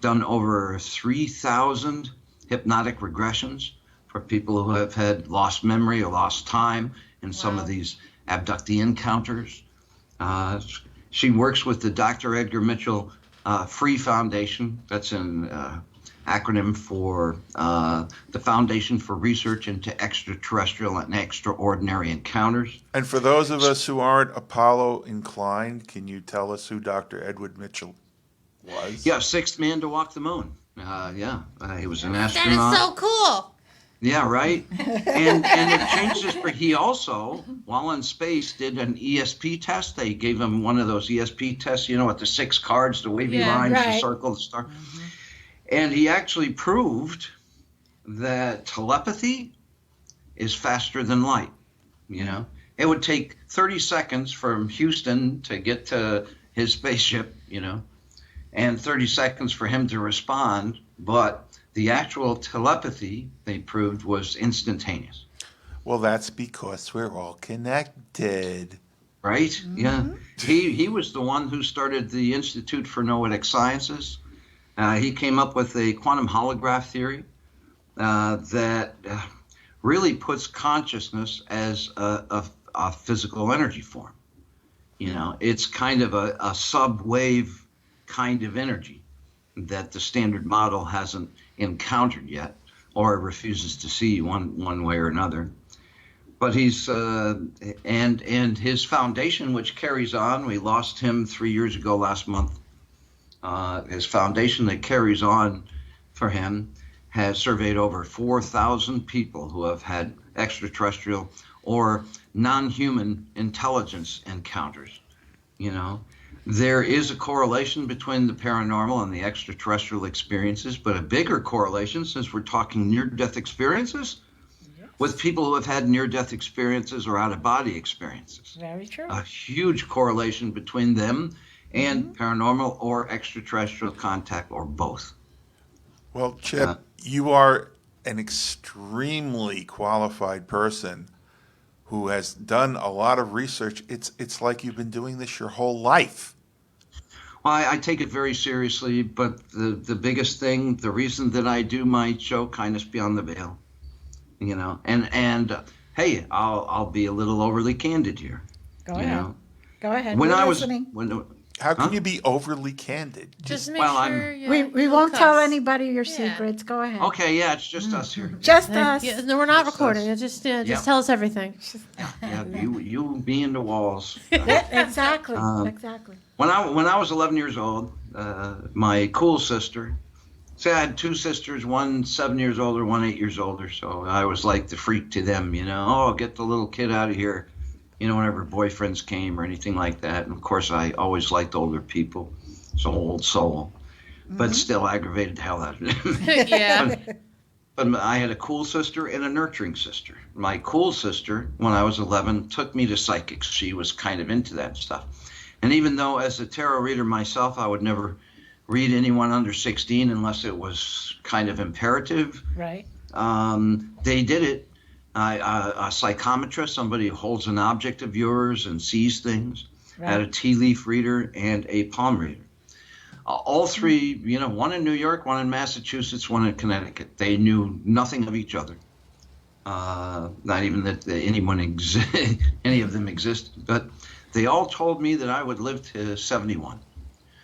Speaker 15: done over 3,000 hypnotic regressions for people who have had lost memory or lost time in some of these abductee encounters. She works with the Dr. Edgar Mitchell Free Foundation. That's an acronym for the Foundation for Research into Extraterrestrial and Extraordinary Encounters.
Speaker 3: And for those of us who aren't Apollo inclined, can you tell us who Dr. Edward Mitchell was?
Speaker 15: Yeah, sixth man to walk the moon. He was an astronaut.
Speaker 4: That is so cool.
Speaker 15: Yeah, right. And it changes for he also, while in space, did an ESP test. They gave him one of those ESP tests, with the 6 cards, the wavy lines, the circle, the star. And he actually proved that telepathy is faster than light. It would take 30 seconds from Houston to get to his spaceship, and 30 seconds for him to respond, but the actual telepathy, they proved, was instantaneous.
Speaker 3: Well, that's because we're all connected.
Speaker 15: Right? Yeah. He was the one who started the Institute for Noetic Sciences. He came up with a quantum holograph theory that really puts consciousness as a physical energy form. It's kind of a sub-wave kind of energy that the standard model hasn't encountered yet, or refuses to see one way or another. But he's and his foundation, which carries on. We lost him 3 years ago last month. His foundation that carries on for him has surveyed over 4,000 people who have had extraterrestrial or non-human intelligence encounters. There is a correlation between the paranormal and the extraterrestrial experiences, but a bigger correlation, since we're talking near-death experiences, with people who have had near-death experiences or out-of-body experiences.
Speaker 1: Very true.
Speaker 15: A huge correlation between them and paranormal or extraterrestrial contact, or both.
Speaker 3: Well, Chip, you are an extremely qualified person who has done a lot of research. It's like you've been doing this your whole life.
Speaker 15: Well, I take it very seriously, but the biggest thing, the reason that I do my show, Kindness Beyond the Veil, and hey, I'll be a little overly candid here.
Speaker 1: Go ahead. Go ahead.
Speaker 15: When
Speaker 1: We're
Speaker 15: I
Speaker 1: listening.
Speaker 3: How can you be overly candid?
Speaker 4: Just make sure
Speaker 1: we won't tell anybody your secrets. Go ahead.
Speaker 15: Okay, yeah, it's just us here.
Speaker 1: Just us.
Speaker 4: Yeah, no, we're not recording. Just tell us everything.
Speaker 15: Yeah, you be in the walls.
Speaker 1: Exactly. Exactly.
Speaker 15: When I was 11 years old, my cool sister. See, I had 2 sisters, one 7 years older, one 8 years older. So I was like the freak to them, Oh, get the little kid out of here. Whenever boyfriends came or anything like that. And of course, I always liked older people. So old soul, but still aggravated the hell out of it.
Speaker 4: Yeah.
Speaker 15: But I had a cool sister and a nurturing sister. My cool sister, when I was 11, took me to psychics. She was kind of into that stuff. And even though as a tarot reader myself, I would never read anyone under 16 unless it was kind of imperative.
Speaker 1: Right.
Speaker 15: They did it. A psychometrist, somebody who holds an object of yours and sees things, had a tea leaf reader and a palm reader. All 3, one in New York, one in Massachusetts, one in Connecticut. They knew nothing of each other. Not even that any of them existed. But they all told me that I would live to 71.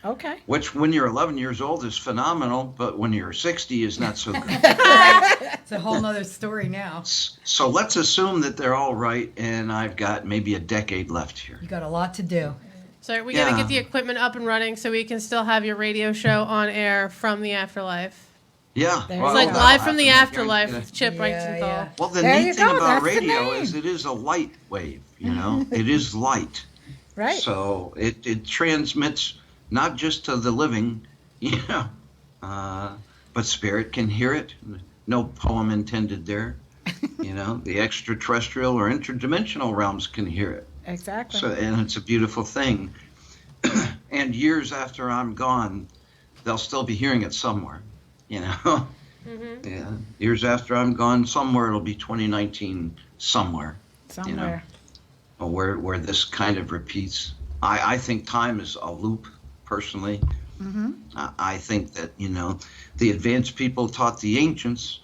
Speaker 1: Okay.
Speaker 15: Which, when you're 11 years old, is phenomenal, but when you're 60 is not so good.
Speaker 2: It's a whole nother story now.
Speaker 15: So let's assume that they're all right, and I've got maybe a decade left here.
Speaker 2: You got a lot to do.
Speaker 4: So we got to get the equipment up and running so we can still have your radio show on air from the afterlife.
Speaker 15: Yeah.
Speaker 4: It's like live from the afterlife with Chip Reichenthal.
Speaker 15: Well, the neat thing about radio is it is a light wave, It is light.
Speaker 1: Right.
Speaker 15: So it transmits not just to the living, but spirit can hear it. No poem intended there. The extraterrestrial or interdimensional realms can hear it.
Speaker 1: Exactly.
Speaker 15: So, and it's a beautiful thing. And years after I'm gone, they'll still be hearing it somewhere, Yeah. Years after I'm gone, somewhere it'll be 2019 somewhere.
Speaker 1: Somewhere.
Speaker 15: Where this kind of repeats. I think time is a loop, personally. I think that, the advanced people taught the ancients,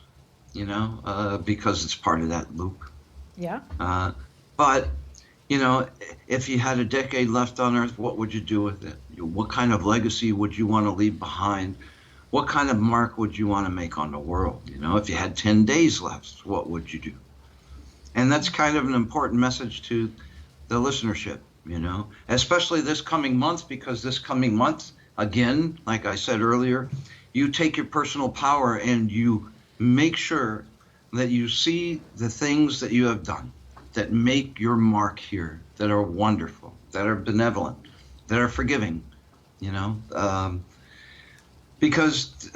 Speaker 15: because it's part of that loop.
Speaker 1: Yeah.
Speaker 15: But, if you had a decade left on Earth, what would you do with it? What kind of legacy would you want to leave behind? What kind of mark would you want to make on the world? If you had 10 days left, what would you do? And that's kind of an important message to the listenership, especially this coming month, because this coming month, again, like I said earlier, you take your personal power and you make sure that you see the things that you have done that make your mark here, that are wonderful, that are benevolent, that are forgiving, because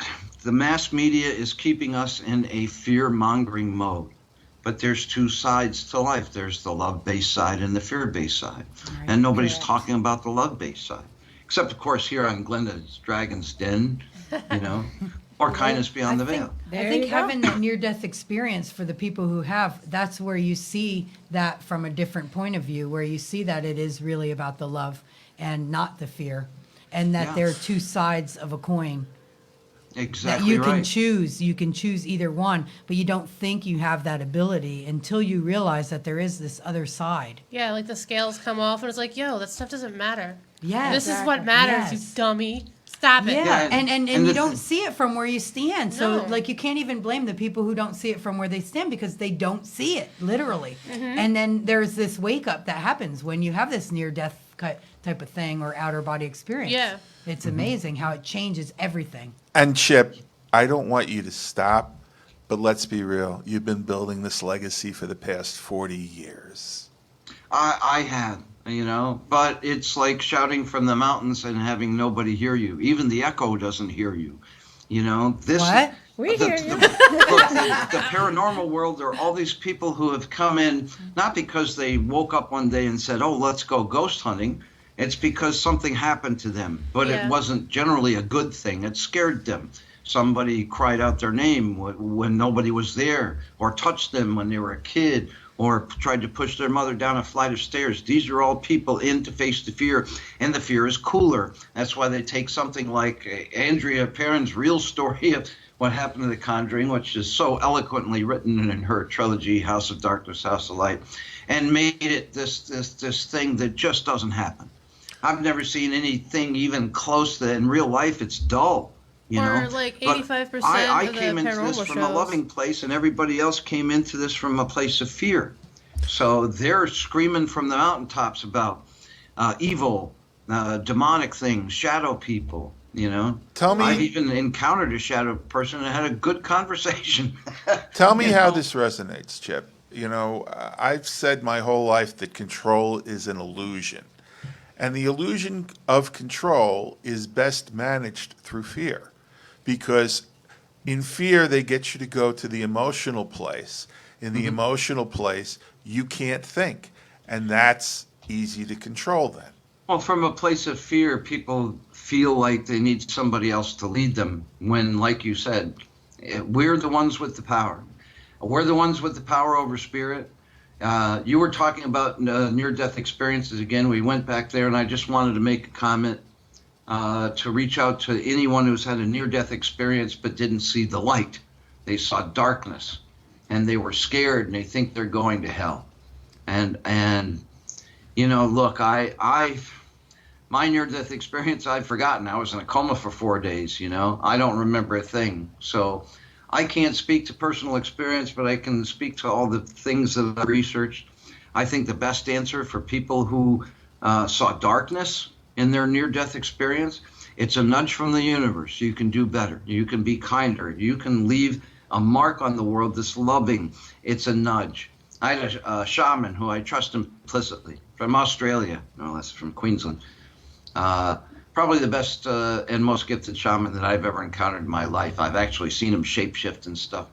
Speaker 15: the mass media is keeping us in a fear-mongering mode. But there's two sides to life. There's the love-based side and the fear-based side.
Speaker 2: Right,
Speaker 15: and nobody's
Speaker 2: correct.
Speaker 15: talking about the love-based side. Except, of course, here on Glenda's Dragon's Den, or Kindness Beyond the Veil.
Speaker 2: I think having that near-death experience for the people who have, that's where you see that from a different point of view, where you see that it is really about the love and not the fear, and that there are two sides of a coin.
Speaker 15: Exactly
Speaker 2: that you can
Speaker 15: right.
Speaker 2: choose. You can choose either one, but you don't think you have that ability until you realize that there is this other side.
Speaker 4: Yeah, like the scales come off, and it's like, yo, that stuff doesn't matter.
Speaker 2: Yes.
Speaker 4: This is what matters, you dummy. Stop it.
Speaker 2: Yeah, and
Speaker 15: and
Speaker 2: you
Speaker 15: the
Speaker 2: don't see it from where you stand. So,
Speaker 4: No.
Speaker 2: like, you can't even blame the people who don't see it from where they stand because they don't see it, literally. And then there's this wake up that happens when you have this near death type of thing or outer body experience.
Speaker 4: Yeah.
Speaker 2: It's amazing how it changes everything.
Speaker 3: And Chip, I don't want you to stop, but let's be real. You've been building this legacy for the past 40 years.
Speaker 15: I have, but it's like shouting from the mountains and having nobody hear you. Even the echo doesn't hear you. This.
Speaker 2: What?
Speaker 1: We hear you.
Speaker 15: Look, the paranormal world, there are all these people who have come in, not because they woke up one day and said, oh, let's go ghost hunting. It's because something happened to them, but
Speaker 4: Yeah.
Speaker 15: it wasn't generally a good thing. It scared them. Somebody cried out their name when nobody was there, or touched them when they were a kid, or tried to push their mother down a flight of stairs. These are all people in to face the fear, and the fear is cooler. That's why they take something like Andrea Perron's real story of what happened to The Conjuring, which is so eloquently written in her trilogy, House of Darkness, House of Light, and made it this thing that just doesn't happen. I've never seen anything even close to that. In real life, it's dull.
Speaker 4: Or like
Speaker 15: But
Speaker 4: 85%
Speaker 15: I
Speaker 4: of the
Speaker 15: came into
Speaker 4: paranormal
Speaker 15: this
Speaker 4: shows.
Speaker 15: from a loving place, and everybody else came into this from a place of fear. So they're screaming from the mountaintops about evil, demonic things, shadow people.
Speaker 3: Tell me-
Speaker 15: I've even encountered a shadow person and had a good conversation.
Speaker 3: Tell me how this resonates, Chip. I've said my whole life that control is an illusion. And the illusion of control is best managed through fear. Because in fear, they get you to go to the emotional place. In the emotional place, you can't think. And that's easy to control then.
Speaker 15: Well, from a place of fear, people feel like they need somebody else to lead them when, like you said, we're the ones with the power. We're the ones with the power over spirit. You were talking about near-death experiences again. We went back there, and I just wanted to make a comment to reach out to anyone who's had a near-death experience but didn't see the light. They saw darkness, and they were scared, and they think they're going to hell. And look, my near-death experience, I've forgotten. I was in a coma for 4 days, I don't remember a thing. So I can't speak to personal experience, but I can speak to all the things that I've researched. I think the best answer for people who saw darkness in their near-death experience, it's a nudge from the universe. You can do better. You can be kinder. You can leave a mark on the world that's loving. It's a nudge. I had a shaman who I trust implicitly from Australia. No, that's from Queensland. Probably the best and most gifted shaman that I've ever encountered in my life. I've actually seen him shapeshift and stuff.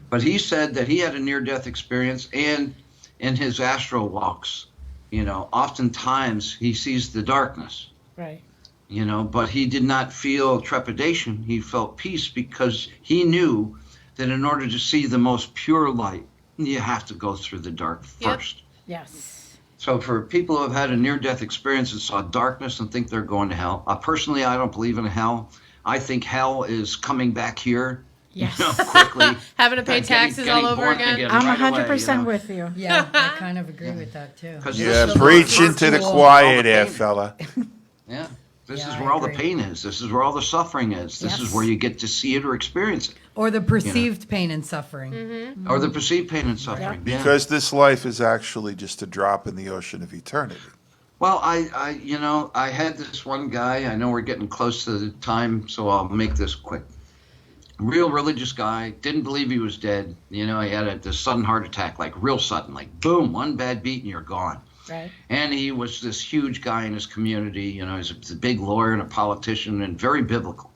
Speaker 15: But he said that he had a near-death experience, and in his astral walks, oftentimes he sees the darkness.
Speaker 1: Right.
Speaker 15: But he did not feel trepidation. He felt peace because he knew that in order to see the most pure light, you have to go through the dark first.
Speaker 1: Yes.
Speaker 15: So for people who have had a near-death experience and saw darkness and think they're going to hell, personally, I don't believe in hell. I think hell is coming back here.
Speaker 4: Yes.
Speaker 15: Quickly.
Speaker 4: Having to pay taxes all over again.
Speaker 1: I'm
Speaker 15: right
Speaker 1: 100%
Speaker 15: away,
Speaker 1: with you.
Speaker 2: Yeah, I kind of agree with that too.
Speaker 3: Yeah, preaching to the choir there, fella.
Speaker 15: Yeah. This
Speaker 2: Yeah,
Speaker 15: is
Speaker 2: I
Speaker 15: where all the
Speaker 2: agree.
Speaker 15: pain is. This is where all the suffering is. This is
Speaker 2: Yes.
Speaker 15: where you get to see it or experience it.
Speaker 2: Or the perceived pain and suffering.
Speaker 15: Or the perceived pain and suffering. Yeah.
Speaker 3: Because this life is actually just a drop in the ocean of eternity.
Speaker 15: Well, I had this one guy. I know we're getting close to the time, so I'll make this quick. Real religious guy, didn't believe he was dead. He had this sudden heart attack, like real sudden, like boom, one bad beat and you're gone.
Speaker 1: Right.
Speaker 15: And he was this huge guy in his community. He's a big lawyer and a politician and very biblical.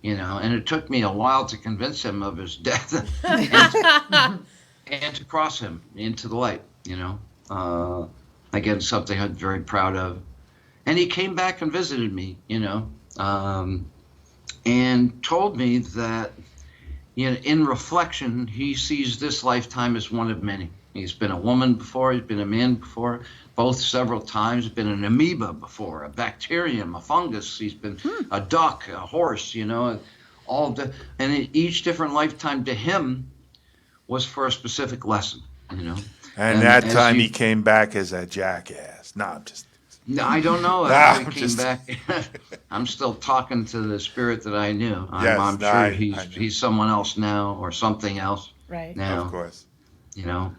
Speaker 15: And it took me a while to convince him of his death and to cross him into the light. Again, something I'm very proud of. And he came back and visited me. And told me that, in reflection, he sees this lifetime as one of many. He's been a woman before, he's been a man before, both several times, been an amoeba before, a bacterium, a fungus, he's been a duck, a horse, and each different lifetime to him was for a specific lesson,
Speaker 3: And that time he came back as a jackass. No, I'm just...
Speaker 15: No, I don't know.
Speaker 3: Nah,
Speaker 15: He came back. I'm still talking to the spirit that I knew.
Speaker 3: Yes,
Speaker 15: I'm
Speaker 3: no,
Speaker 15: sure
Speaker 3: I
Speaker 15: he's someone else now or something else
Speaker 1: Right.
Speaker 15: now.
Speaker 3: Of course.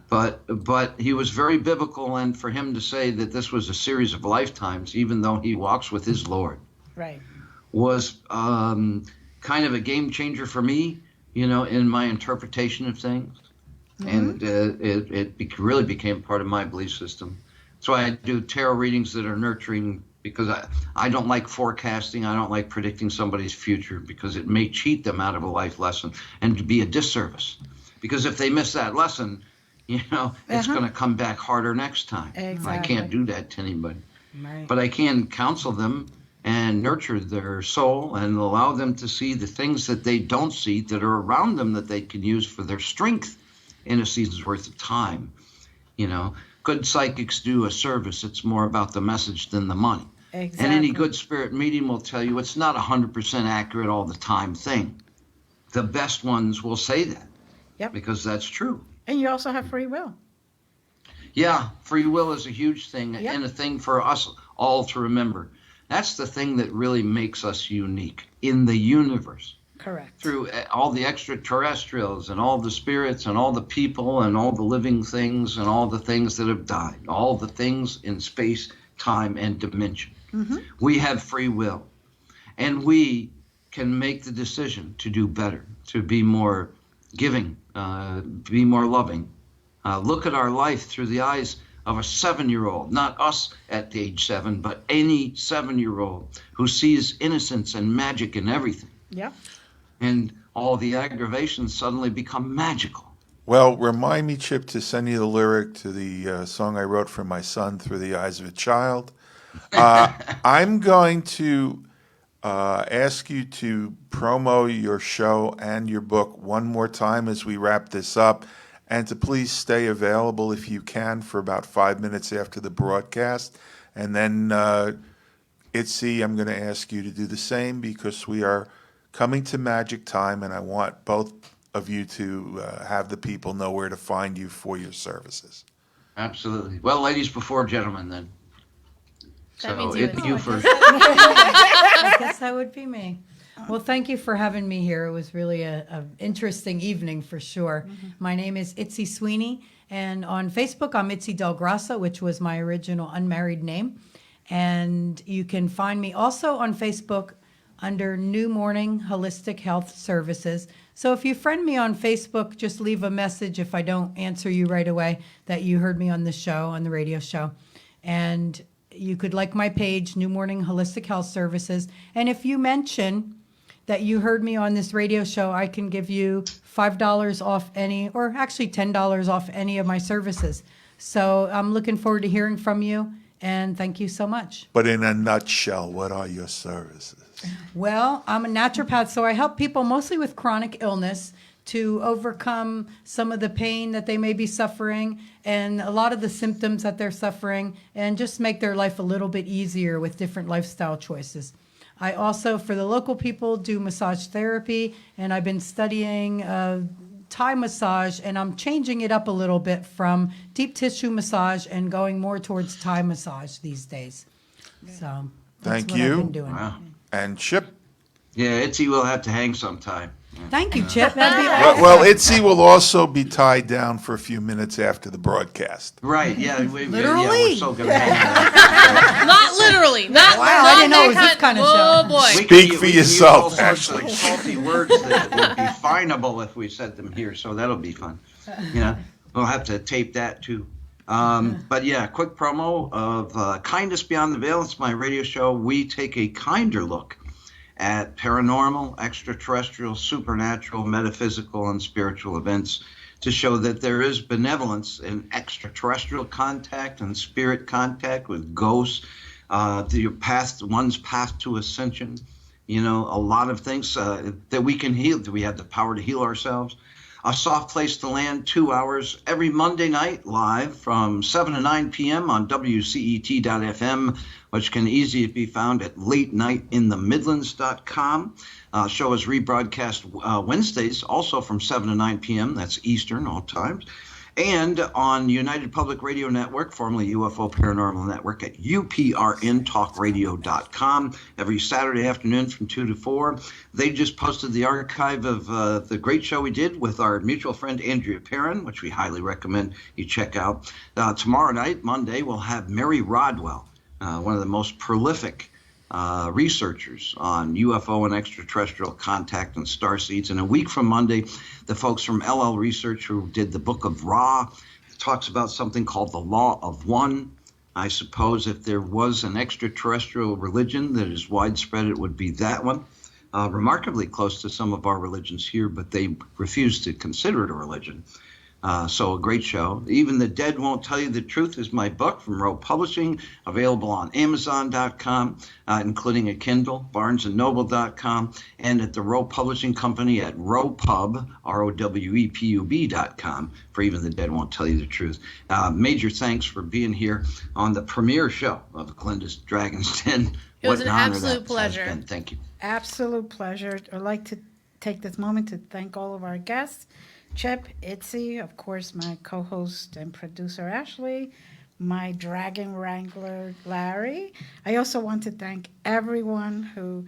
Speaker 15: But he was very biblical, and for him to say that this was a series of lifetimes, even though he walks with his Lord,
Speaker 1: Right.
Speaker 15: was kind of a game changer for me, in my interpretation of things. And it really became part of my belief system. So I do tarot readings that are nurturing because I don't like forecasting. I don't like predicting somebody's future because it may cheat them out of a life lesson and to be a disservice. Because if they miss that lesson, it's going to come back harder next time.
Speaker 1: Exactly.
Speaker 15: I can't do that to anybody.
Speaker 2: Right.
Speaker 15: But I can counsel them and nurture their soul and allow them to see the things that they don't see that are around them that they can use for their strength in a season's worth of time. Good psychics do a service. It's more about the message than the money.
Speaker 1: Exactly.
Speaker 15: And any good spirit medium will tell you it's not 100% accurate all the time thing. The best ones will say that.
Speaker 1: Yep.
Speaker 15: Because that's true.
Speaker 1: And you also have free will.
Speaker 15: Yeah, free will is a huge thing
Speaker 1: Yep.
Speaker 15: and a thing for us all to remember. That's the thing that really makes us unique in the universe.
Speaker 1: Correct.
Speaker 15: Through all the extraterrestrials and all the spirits and all the people and all the living things and all the things that have died, all the things in space, time, and dimension. We have free will, and we can make the decision to do better, to be more giving, be more loving. Look at our life through the eyes of a 7-year-old, not us at age 7, but any 7-year-old who sees innocence and magic in everything.
Speaker 1: Yep.
Speaker 15: And all the aggravations suddenly become magical.
Speaker 3: Well, remind me, Chip, to send you the lyric to the song I wrote for my son, Through the Eyes of a Child. I'm going to ask you to promo your show and your book one more time as we wrap this up, and to please stay available if you can for about 5 minutes after the broadcast. And then, Itsy, I'm going to ask you to do the same because we are coming to magic time, and I want both of you to have the people know where to find you for your services.
Speaker 15: Absolutely. Well, ladies before gentlemen, then.
Speaker 4: That
Speaker 15: So
Speaker 4: means you
Speaker 15: it's you first.
Speaker 2: I guess that would be me. Well, thank you for having me here. It was really an interesting evening for sure. My name is Itsy Sweeney, and on Facebook, I'm Itsy Delgrosso, which was my original unmarried name. And you can find me also on Facebook under New Morning Holistic Health Services. So if you friend me on Facebook, just leave a message if I don't answer you right away that you heard me on the show, on the radio show. And you could like my page, New Morning Holistic Health Services. And if you mention that you heard me on this radio show, I can give you $5 off any, or actually $10 off any of my services. So I'm looking forward to hearing from you, and thank you so much.
Speaker 3: But in a nutshell, what are your services?
Speaker 2: Well, I'm a naturopath, so I help people mostly with chronic illness to overcome some of the pain that they may be suffering and a lot of the symptoms that they're suffering, and just make their life a little bit easier with different lifestyle choices. I also, for the local people, do massage therapy, and I've been studying Thai massage, and I'm changing it up a little bit from deep tissue massage and going more towards Thai massage these days. So that's
Speaker 3: Thank
Speaker 2: what
Speaker 3: you.
Speaker 2: I've been doing.
Speaker 15: Wow.
Speaker 3: And Chip?
Speaker 15: Yeah, Itsy will have to hang sometime.
Speaker 2: Thank you, Chip. That'd be awesome.
Speaker 3: Well, Itsy will also be tied down for a few minutes after the broadcast.
Speaker 15: Right, yeah.
Speaker 2: Literally?
Speaker 15: We're so going to hang
Speaker 4: Not literally. Not,
Speaker 2: Wow,
Speaker 4: not
Speaker 2: I didn't know it was
Speaker 4: that
Speaker 2: this kind of
Speaker 4: Oh
Speaker 2: show.
Speaker 4: boy.
Speaker 3: Speak for yourself,
Speaker 15: all sorts of
Speaker 3: Ashley.
Speaker 15: salty words that would be finable if we said them here, so that'll be fun. We'll have to tape that too. But yeah, quick promo of Kindness Beyond the Veil. It's my radio show. We take a kinder look at paranormal, extraterrestrial, supernatural, metaphysical, and spiritual events to show that there is benevolence in extraterrestrial contact and spirit contact with ghosts, one's path to ascension, a lot of things that we can heal. Do we have the power to heal ourselves? A Soft Place to Land, 2 hours every Monday night, live from 7 to 9 p.m. on WCET.FM, which can easily be found at latenightinthemidlands.com. Show is rebroadcast Wednesdays, also from 7 to 9 p.m. That's Eastern, all times. And on United Public Radio Network, formerly UFO Paranormal Network, at uprntalkradio.com every Saturday afternoon from 2 to 4. They just posted the archive of the great show we did with our mutual friend Andrea Perrin, which we highly recommend you check out. Tomorrow night, Monday, we'll have Mary Rodwell, one of the most prolific researchers on UFO and extraterrestrial contact and starseeds. And a week from Monday, the folks from LL Research, who did the Book of Ra, talks about something called the Law of One. I suppose if there was an extraterrestrial religion that is widespread, it would be that one. Remarkably close to some of our religions here, but they refuse to consider it a religion. So a great show. Even the Dead Won't Tell You the Truth is my book from Rowe Publishing, available on Amazon.com, including a Kindle, BarnesandNoble.com, and at the Rowe Publishing Company at RowePub, ROWEPUB.com, for Even the Dead Won't Tell You the Truth. Major thanks for being here on the premiere show of Glenda's Dragon's Den.
Speaker 4: It was
Speaker 15: What
Speaker 4: an
Speaker 15: honor
Speaker 4: absolute
Speaker 15: that
Speaker 4: pleasure.
Speaker 15: has been. Thank you.
Speaker 1: Absolute pleasure. I'd like to take this moment to thank all of our guests. Chip, Itsy, of course, my co-host and producer, Ashley, my dragon wrangler, Larry. I also want to thank everyone who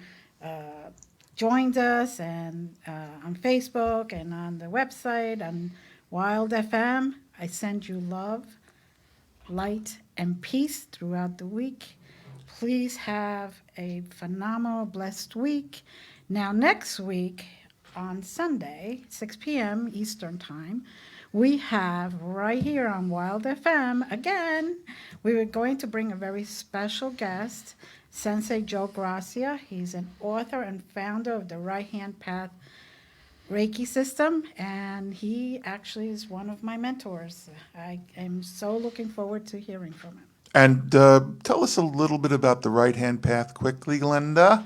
Speaker 1: joined us and on Facebook and on the website, on Wild FM. I send you love, light, and peace throughout the week. Please have a phenomenal, blessed week. Now, next week, on Sunday, 6 p.m. Eastern Time, we have right here on Wild FM, again, we were going to bring a very special guest, Sensei Joe Gracia. He's an author and founder of the Right Hand Path Reiki system, and he actually is one of my mentors. I am so looking forward to hearing from him.
Speaker 3: And tell us a little bit about the Right Hand Path quickly, Glenda.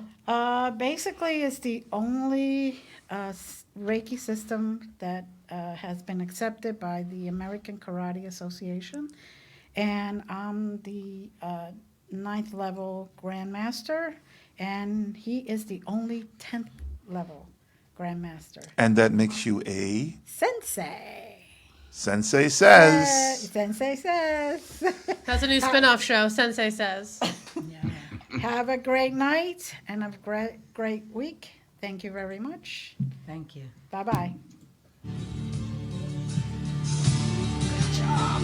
Speaker 1: Basically, it's the only Reiki system that has been accepted by the American Karate Association. And I'm the 9th level Grandmaster, and he is the only 10th level Grandmaster.
Speaker 3: And that makes you a?
Speaker 1: Sensei.
Speaker 3: Sensei says.
Speaker 1: Sensei says.
Speaker 4: That's a new spin-off show, Sensei Says.
Speaker 1: Have a great night and a great week. Thank you very much.
Speaker 2: Thank you.
Speaker 1: Bye-bye.
Speaker 2: Good job.